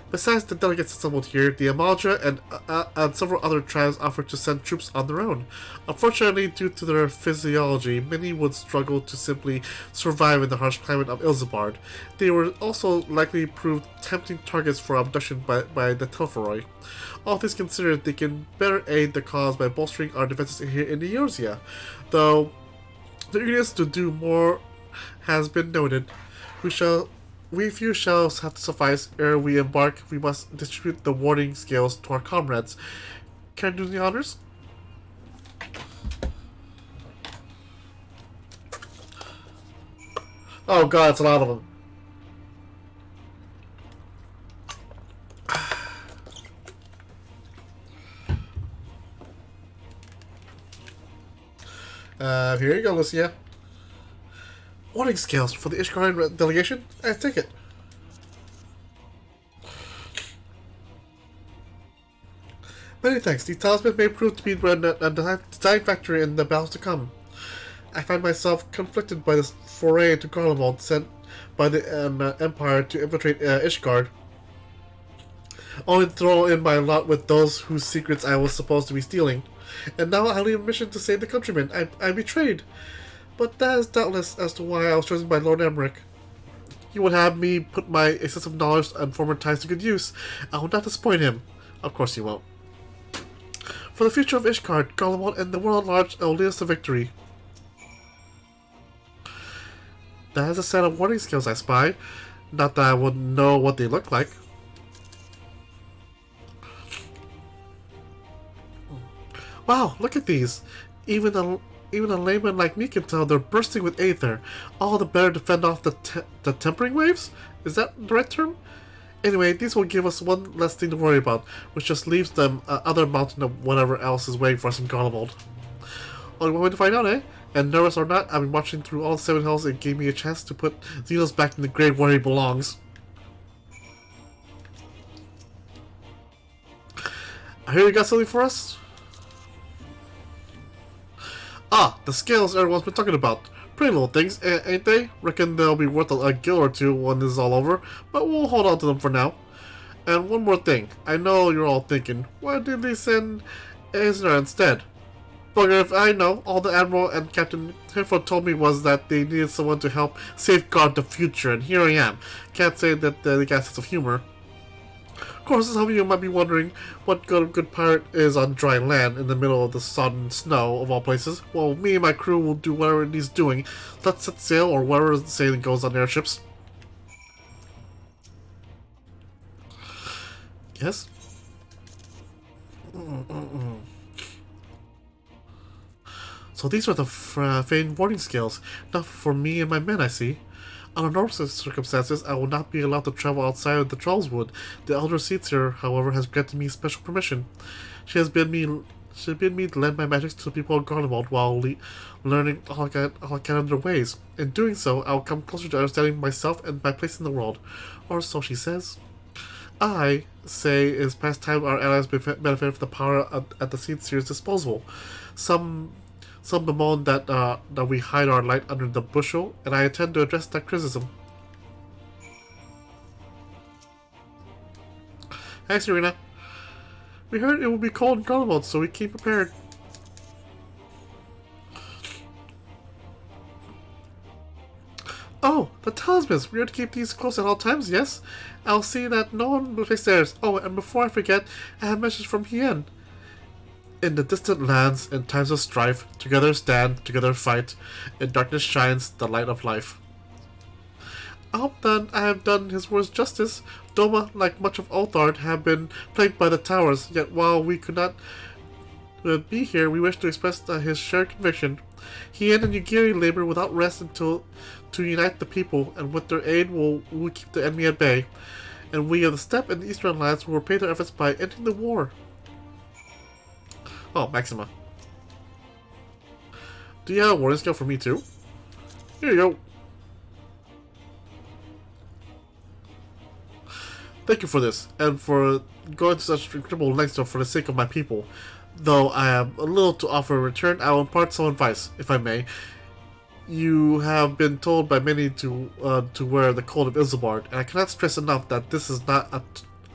Besides the delegates assembled here, the Amalja and several other tribes offered to send troops on their own. Unfortunately, due to their physiology, many would struggle to simply survive in the harsh climate of Ilzabard. They were also likely proved tempting targets for abduction by the Telforoi. All things considered, they can better aid the cause by bolstering our defenses here in Eorzea. Though the eagerness to do more has been noted, we few shall have to suffice. Ere we embark, we must distribute the warning scales to our comrades. Can I do the honors? Oh god, it's a lot of them. Here you go, Lucia. Warning scales for the Ishgarian delegation? I take it. Many thanks. These talismans may prove to be a design factor in the battles to come. I find myself conflicted by this foray into Garlemald sent by the Empire to infiltrate Ishgard, only to throw in my lot with those whose secrets I was supposed to be stealing. And now I leave a mission to save the countrymen. I betrayed. But that is doubtless as to why I was chosen by Lord Emmerich. He would have me put my extensive knowledge and former ties to good use. I will not disappoint him. Of course he won't. For the future of Ishgard, Garlemald, and the world at large, will lead us to victory. That is a set of warning skills I spy. Not that I would know what they look like. Wow, look at these. Even a layman like me can tell they're bursting with aether. All the better to fend off the tempering waves? Is that the right term? Anyway, these will give us one less thing to worry about, which just leaves them other mountain of whatever else is waiting for us in Garlemald. Only one way to find out, eh? And nervous or not, I've been watching through all 7 hills and gave me a chance to put Xenos back in the grave where he belongs. I hear you got something for us? Ah, the scales everyone's been talking about. Pretty little things, ain't they? Reckon they'll be worth a gil or two when this is all over, but we'll hold on to them for now. And one more thing. I know you're all thinking, why did they send Ezra instead? Bugger if I know. All the Admiral and Captain Hereford told me was that they needed someone to help safeguard the future, and here I am. Can't say that they got a sense of humor. Of course, some of you might be wondering what good pirate is on dry land in the middle of the sodden snow of all places. Well, me and my crew will do whatever it needs doing. Let's set sail or whatever the sailing goes on airships. Yes? So these are the famed warning scales. Not for me and my men, I see. Under normal circumstances, I will not be allowed to travel outside of the Trollswood. The Elder Seedseer, however, has granted me special permission. She has bid me to lend my magics to the people of Garlemald while learning all I can of their ways. In doing so, I will come closer to understanding myself and my place in the world. Or so she says. I say it is past time our allies benefit from the power at the Seedseer's disposal. Some bemoan that we hide our light under the bushel, and I intend to address that criticism. Hey, Serena. We heard it would be cold in Garlemald, so we came prepared. Oh, the talismans! We are to keep these close at all times, yes? I'll see that no one will place theirs. Oh, and before I forget, I have a message from Hien. In the distant lands, in times of strife, together stand, together fight. In darkness shines the light of life. I hope then I have done his words justice. Doma, like much of Ulthard, have been plagued by the towers, yet while we could not be here, we wish to express his shared conviction. He and Yugiri labor without rest to unite the people, and with their aid will keep the enemy at bay. And we of the Steppe and the Eastern lands will repay their efforts by ending the war. Oh, Maxima. Do you have a warning skill for me too? Here you go. Thank you for this, and for going to such incredible lengths for the sake of my people. Though I have a little to offer in return, I will impart some advice, if I may. You have been told by many to wear the Code of Isambard, and I cannot stress enough that this is not a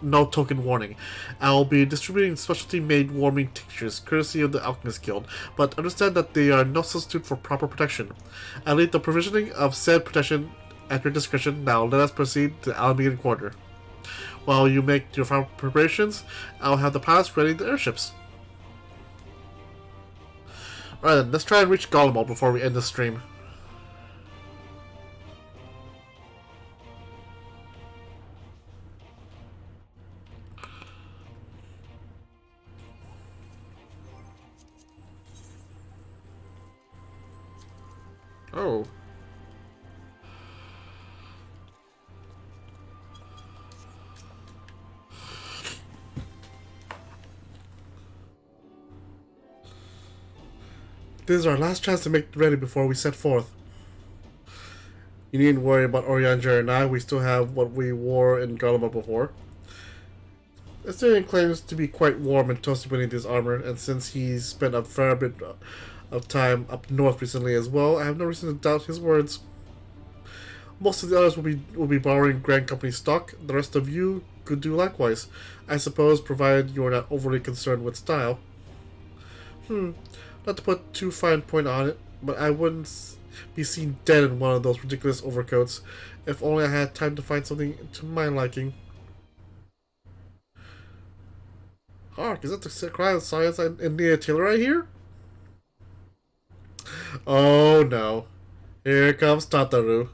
no token warning. I will be distributing specialty-made warming tinctures, courtesy of the Alchemist Guild, but understand that they are no substitute for proper protection. I leave the provisioning of said protection at your discretion. Now let us proceed to Alameda Quarter. While you make your final preparations, I will have the pilots ready the airships. Alright then, let's try and reach Garlemald before we end the stream. Oh. This is our last chance to make ready before we set forth. You needn't worry about Orianger and I. We still have what we wore in Garlemald before. Assyrian claims to be quite warm and toasty beneath his armor, and since he's spent a fair bit of time up north recently as well, I have no reason to doubt his words. Most of the others will be borrowing Grand Company stock. The rest of you could do likewise, I suppose, provided you are not overly concerned with style. Not to put too fine point on it, but I wouldn't be seen dead in one of those ridiculous overcoats, if only I had time to find something to my liking. Hark, is that the cry of science in the artillery here? Oh no. Here comes Tataru.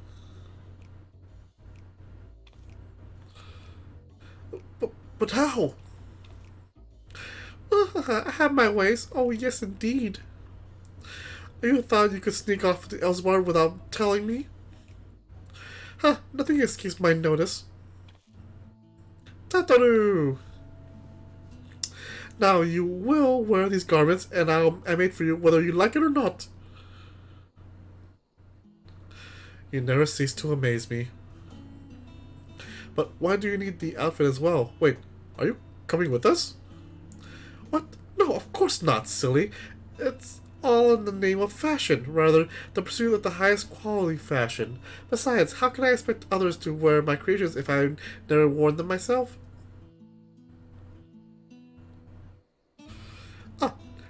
But how? I have my ways. Oh, yes, indeed. You thought you could sneak off to Elsewhere without telling me? Nothing escapes my notice. Tataru! Now, you will wear these garments, and I made for you whether you like it or not. You never cease to amaze me. But why do you need the outfit as well? Wait, are you coming with us? What? No, of course not, silly. It's all in the name of fashion, rather the pursuit of the highest quality fashion. Besides, how can I expect others to wear my creations if I've never worn them myself?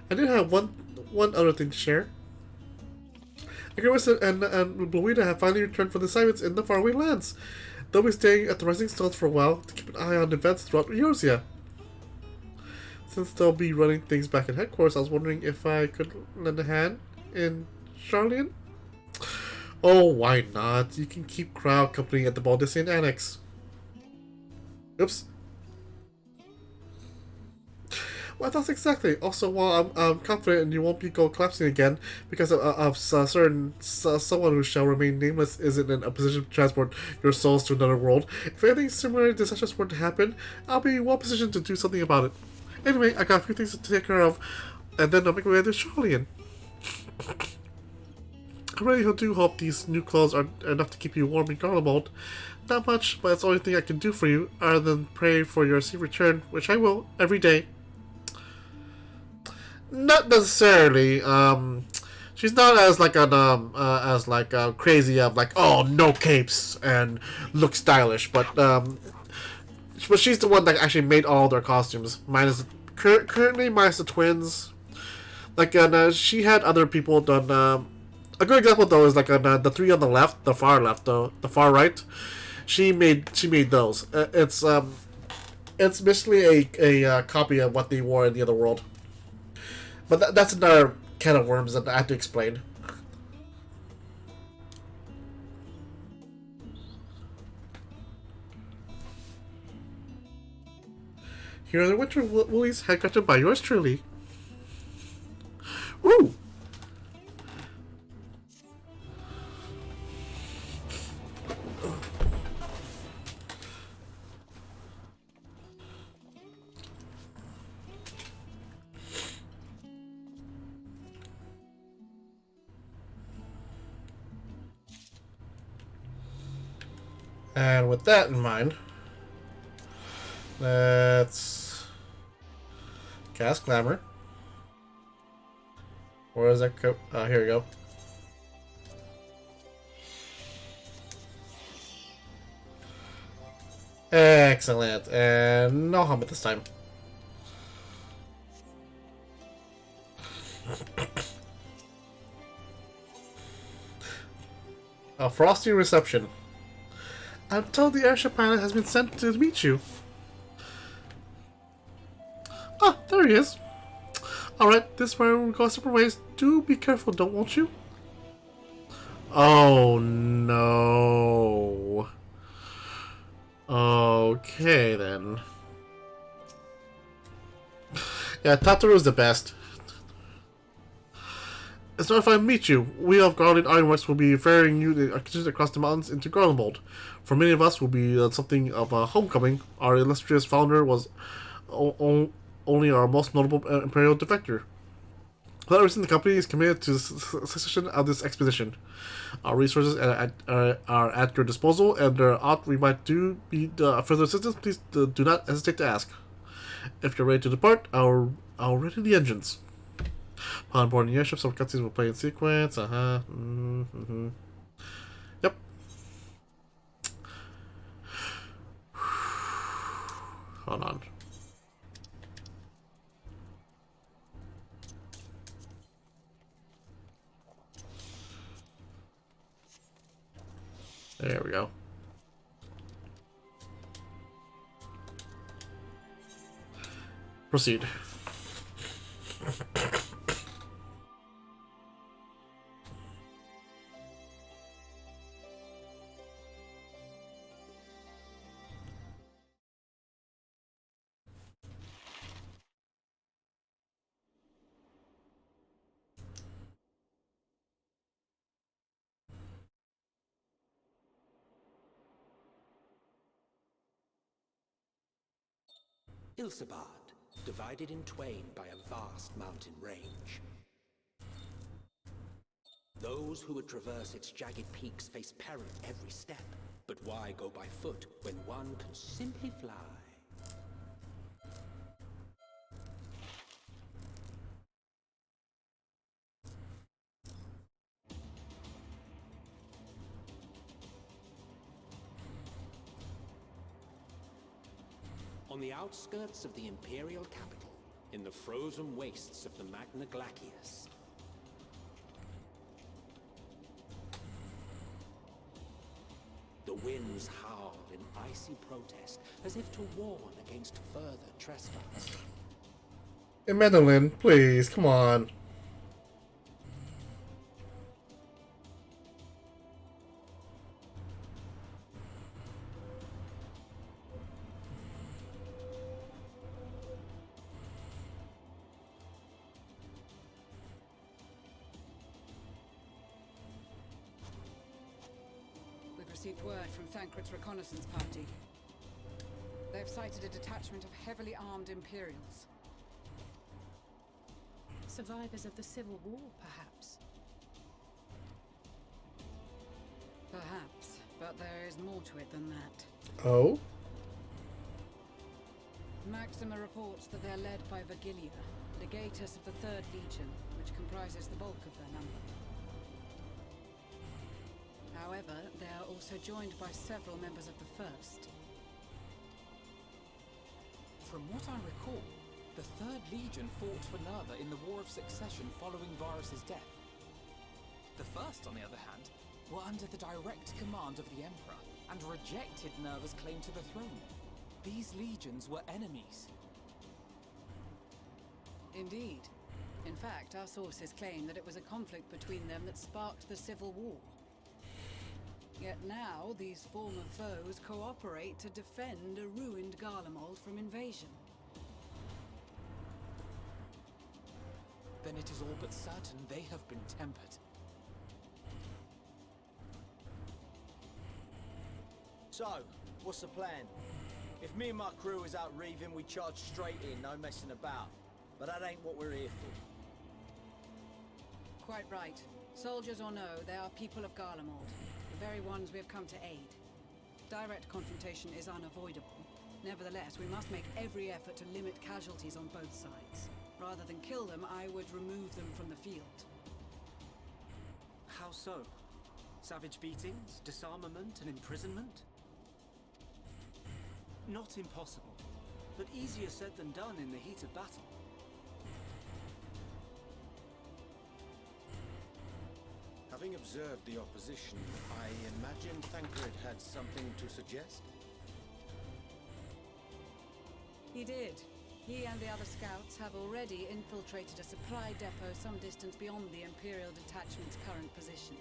I do have one other thing to share. Agrimus and Bluina have finally returned from the assignments in the faraway lands. They'll be staying at the Rising Stones for a while to keep an eye on events throughout Eorzea. Since they'll be running things back at headquarters, I was wondering if I could lend a hand in Charlian? Oh, why not? You can keep crowd company at the Baldician Annex. Oops. Well, that's exactly. Also, while I'm confident you won't be collapsing again because of someone who shall remain nameless isn't in a position to transport your souls to another world, if anything similar to such as were to happen, I'll be well positioned to do something about it. Anyway, I got a few things to take care of, and then I'll make my way to Charlian. I really do hope these new clothes are enough to keep you warm in Garlemald. Not much, but it's the only thing I can do for you, other than pray for your safe return, which I will, every day. Not necessarily. She's not as crazy of like, oh, no capes and look stylish, but she's the one that actually made all their costumes. Currently minus the twins. Like, she had other people done. A good example though is like the three on the left, the far left, though the far right. She made those. It's basically a copy of what they wore in the other world. But that's another can of worms that I have to explain. Here are the winter woolies handcrafted by yours truly. Woo! And with that in mind, let's cast Glamour. Where is that? Here we go. Excellent. And no helmet this time. A frosty reception. I'm told the airship pilot has been sent to meet you. Ah, there he is. Alright, this is where we go separate ways. Do be careful, won't you? Oh no. Okay then. Yeah, Tataru's the best. It's not if I meet you. We of Guardian Ironworks will be ferrying you across the mountains into Garlemald. For many of us, will be something of a homecoming. Our illustrious founder was only our most notable imperial defector. That reason, the company is committed to the succession of this expedition. Our resources are at your disposal, and there aught we might do be further assistance, please do not hesitate to ask. If you're ready to depart, I'll ready the engines. Upon boarding the airship, some cutscenes will play in sequence. Yep. Hold on. There we go. Proceed. Ilsabard, divided in twain by a vast mountain range. Those who would traverse its jagged peaks face peril every step. But why go by foot when one can simply fly? On the outskirts of the Imperial capital, in the frozen wastes of the Magna Glacius, the winds howl in icy protest, as if to warn against further trespass. Hey, Madeline, please, come on. Received word from Thancred's reconnaissance party. They've sighted a detachment of heavily armed Imperials. Survivors of the Civil War, perhaps? Perhaps, but there is more to it than that. Oh? Maxima reports that they're led by Vergilia, legatus of the 3rd Legion, which comprises the bulk of their number. However, they are also joined by several members of the 1st. From what I recall, the 3rd Legion fought for Nerva in the War of Succession following Varus's death. The 1st, on the other hand, were under the direct command of the Emperor and rejected Nerva's claim to the throne. These legions were enemies. Indeed. In fact, our sources claim that it was a conflict between them that sparked the Civil War. Yet now, these former foes cooperate to defend a ruined Garlemald from invasion. Then it is all but certain they have been tempered. So, what's the plan? If me and my crew is out reaving, we charge straight in, no messing about. But that ain't what we're here for. Quite right. Soldiers or no, they are people of Garlemald. The very ones we have come to aid. Direct confrontation is unavoidable. Nevertheless, we must make every effort to limit casualties on both sides. Rather than kill them, I would remove them from the field. How so? Savage beatings, disarmament, and imprisonment? Not impossible, but easier said than done in the heat of battle. Having observed the opposition, I imagine Thancred had something to suggest? He did. He and the other scouts have already infiltrated a supply depot some distance beyond the Imperial detachment's current position.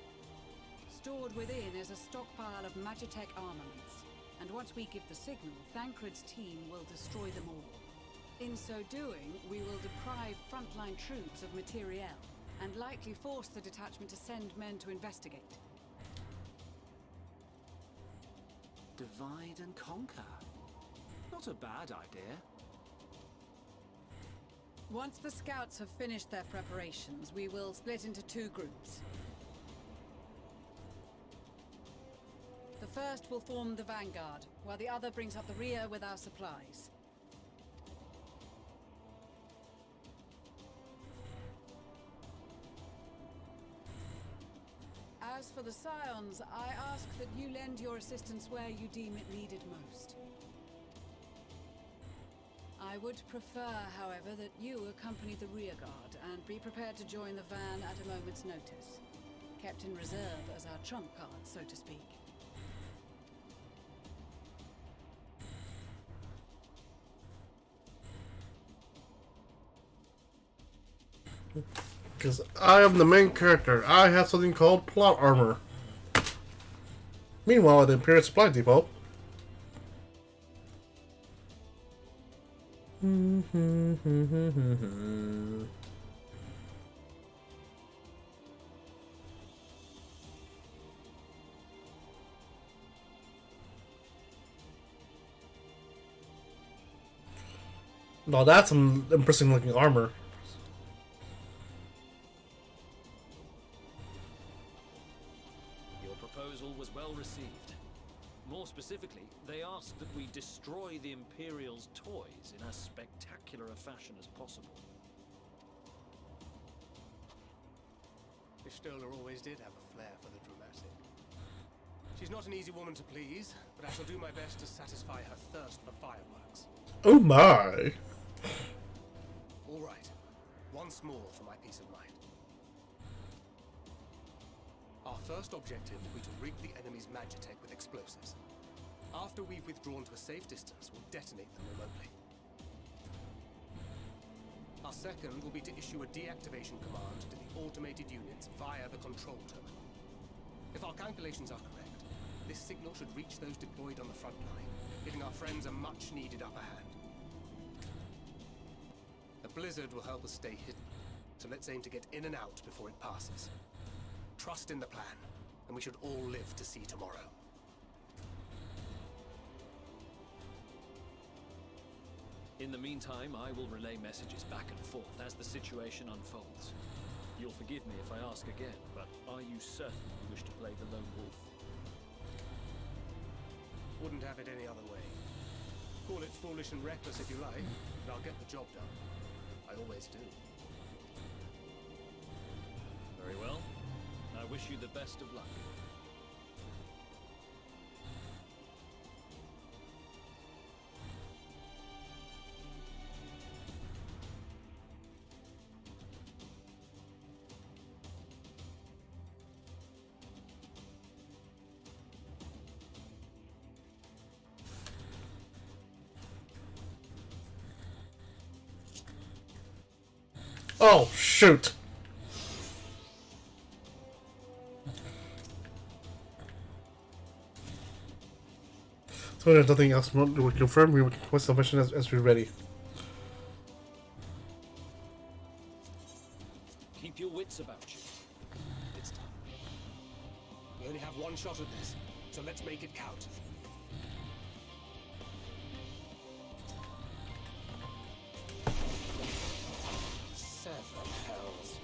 Stored within is a stockpile of Magitech armaments, and once we give the signal, Thancred's team will destroy them all. In so doing, we will deprive frontline troops of materiel, and likely force the detachment to send men to investigate. Divide and conquer. Not a bad idea. Once the scouts have finished their preparations, we will split into 2 groups. The first will form the vanguard, while the other brings up the rear with our supplies. As for the Scions, I ask that you lend your assistance where you deem it needed most. I would prefer, however, that you accompany the rearguard and be prepared to join the van at a moment's notice. Kept in reserve as our trump card, so to speak. Because I am the main character. I have something called plot armor. Meanwhile, at the Imperial Supply Depot. No, that's some impressive looking armor. Your proposal was well received. More specifically, they asked that we destroy the Imperial's toys in as spectacular a fashion as possible. Ishtola always did have a flair for the dramatic. She's not an easy woman to please, but I shall do my best to satisfy her thirst for fireworks. Oh my! All right. Once more for my peace of mind. Our first objective will be to rig the enemy's magitech with explosives. After we've withdrawn to a safe distance, we'll detonate them remotely. Our second will be to issue a deactivation command to the automated units via the control terminal. If our calculations are correct, this signal should reach those deployed on the front line, giving our friends a much-needed upper hand. The blizzard will help us stay hidden, so let's aim to get in and out before it passes. Trust in the plan, and we should all live to see tomorrow. In the meantime, I will relay messages back and forth as the situation unfolds. You'll forgive me if I ask again, but are you certain you wish to play the lone wolf? Wouldn't have it any other way. Call it foolish and reckless if you like, but I'll get the job done. I always do. Very well. I wish you the best of luck. Oh, shoot! So there's nothing else we confirm. We will request the mission as we're ready. Keep your wits about you. It's time. We only have one shot at this, so let's make it count. Seven hells.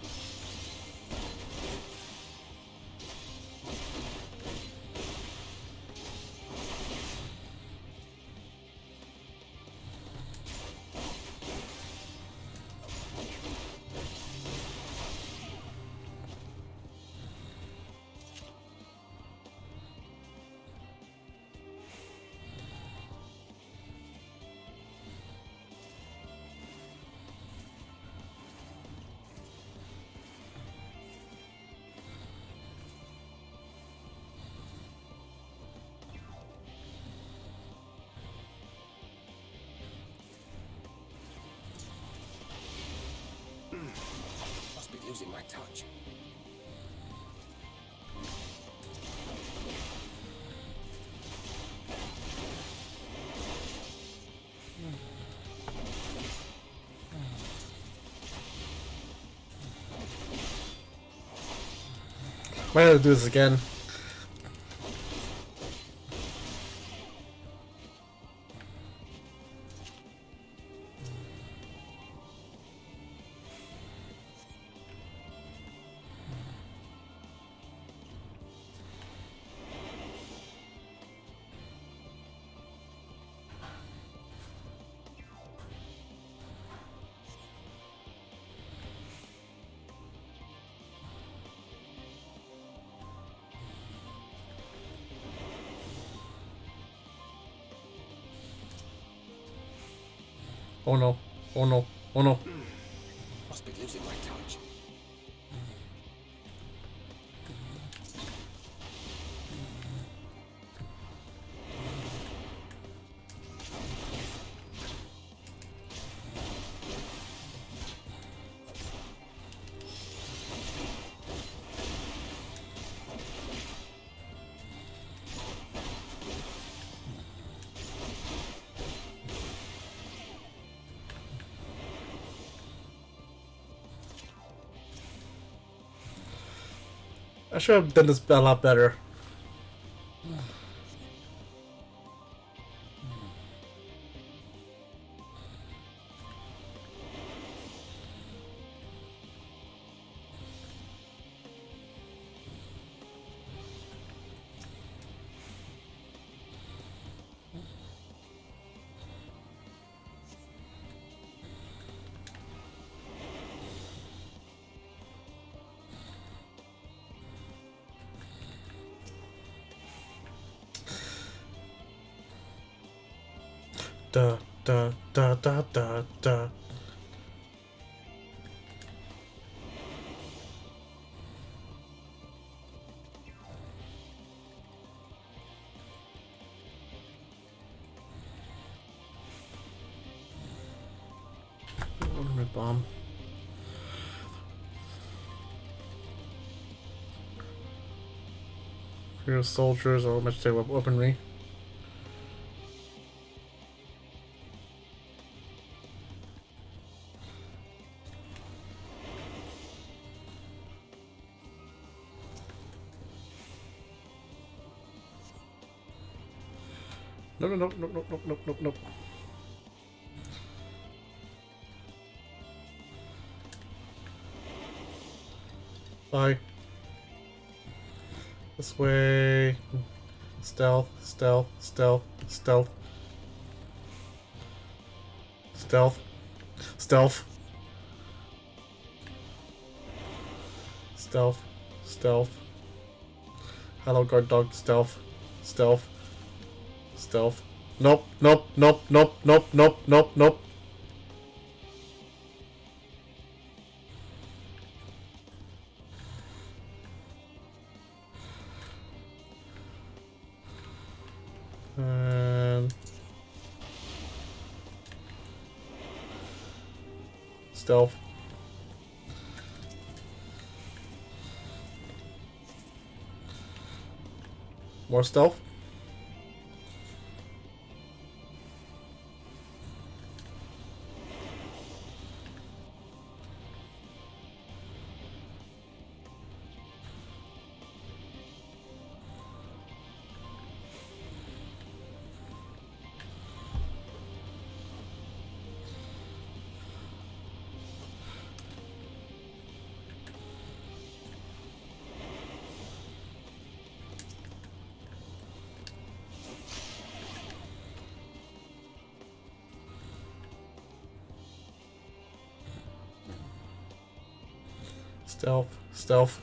Must be losing my touch. Might have to do this again. Oh no. Oh no. Oh no. Must be losing my touch. I should have done this a lot better. Da da da da da da. Ultimate bomb. Your soldiers are much they weaponry. No, no, no, no, no, no, no, no, no. Bye. This way. Stealth, stealth, stealth, stealth. Stealth. Stealth. Stealth. Stealth. Hello, guard dog. Stealth. Stealth. Stealth. Nope, nope, nope, nope, nope, nope, nope, nope. And stealth. More stealth. Stealth, stealth.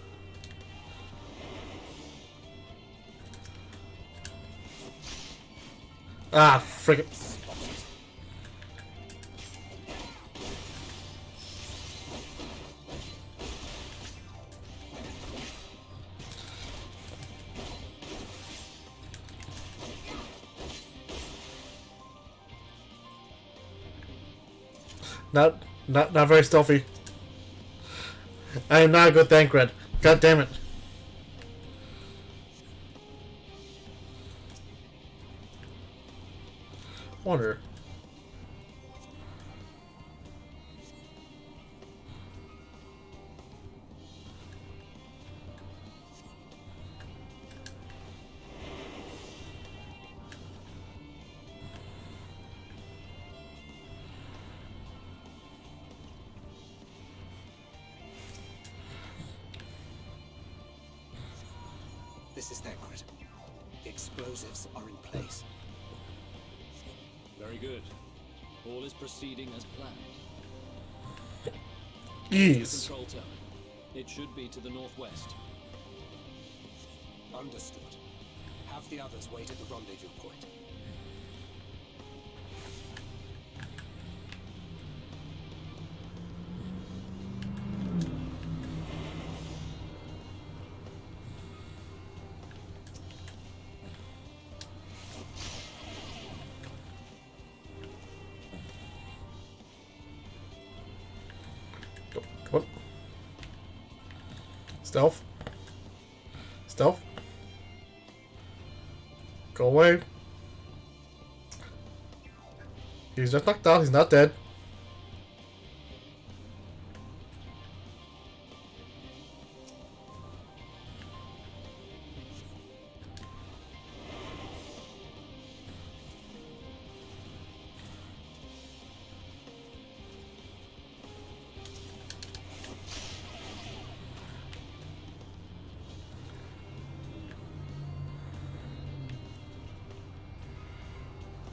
Ah, frick it. Not very stealthy. I am not a good Thancred. God damn it. Wonder. This is Thancred. The explosives are in place. Very good. All is proceeding as planned. Ease. Control tower. It should be to the northwest. Understood. Have the others wait at the rendezvous point. Stealth. Stealth. Go away. He's just knocked out. He's not dead.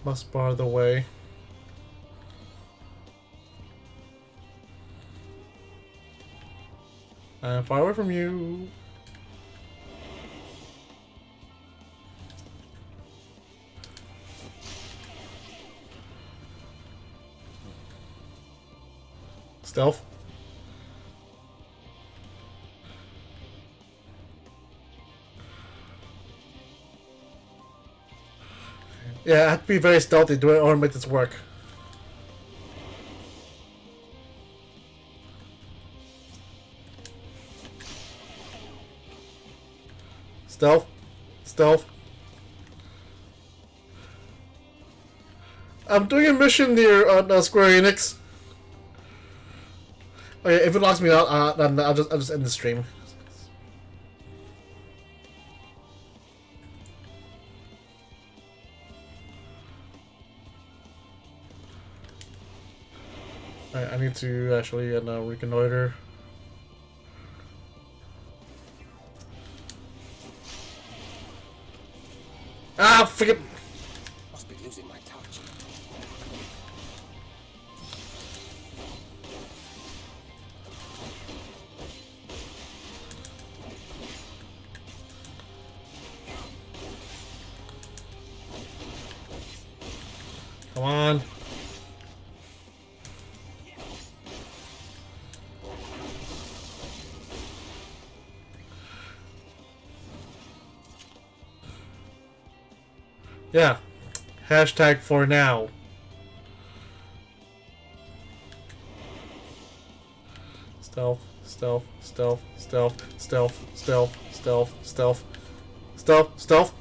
Must bar the way. I'm far away from you. Stealth. Yeah, I have to be very stealthy to or make this work. Stealth. Stealth. I'm doing a mission near Square Enix. Oh yeah, if it locks me out, I'll just end the stream. I need to actually reconnoiter. Ah, forget. Must be losing my touch. Come on. Yeah. Hashtag for now. Stealth, stealth, stealth, stealth, stealth, stealth, stealth, stealth, stealth, stealth.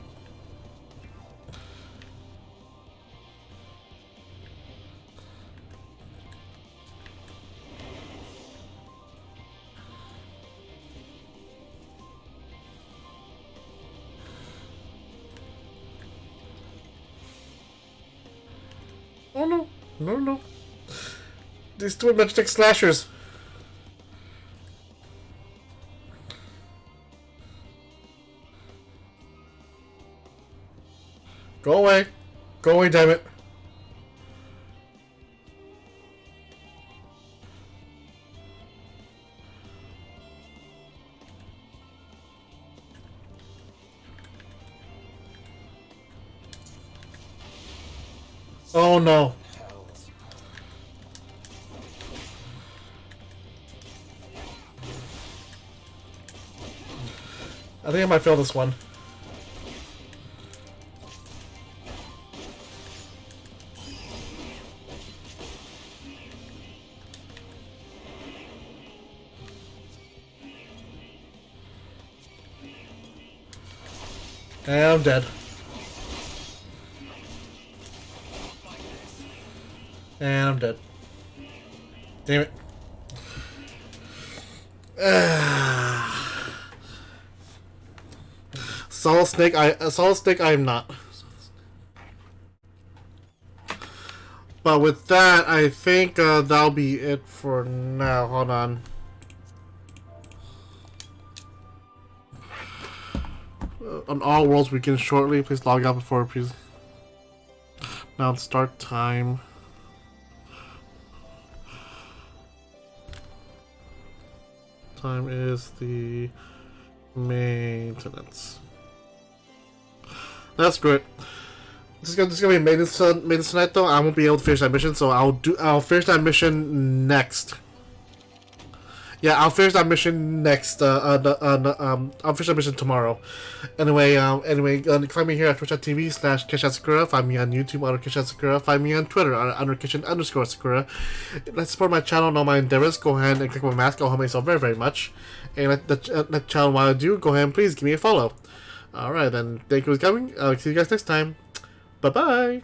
Oh no, no, no. These two magic slashers. Go away. Go away, damn it. Oh no. I think I might fail this one. And I'm dead. And I'm dead. Damn it. Solid Snake, I am not. But with that, I think that'll be it for now. Hold on. On all worlds begin shortly. Please log out before please. Now it's start time. Time is the maintenance. That's great. This is gonna be maintenance tonight though. I won't be able to finish that mission, so I'll finish that mission next. Yeah, I'll finish that mission next. I'll finish that mission tomorrow. Anyway, find me here at twitch.tv/KishanSakura. Find me on YouTube under KishanSakura. Find me on Twitter under Kishan_Sakura. Let's support my channel and all my endeavors. Go ahead and click my mask. I'll help myself very, very much. And let the channel while I do. Go ahead and please give me a follow. All right, then. Thank you for coming. I'll see you guys next time. Bye bye.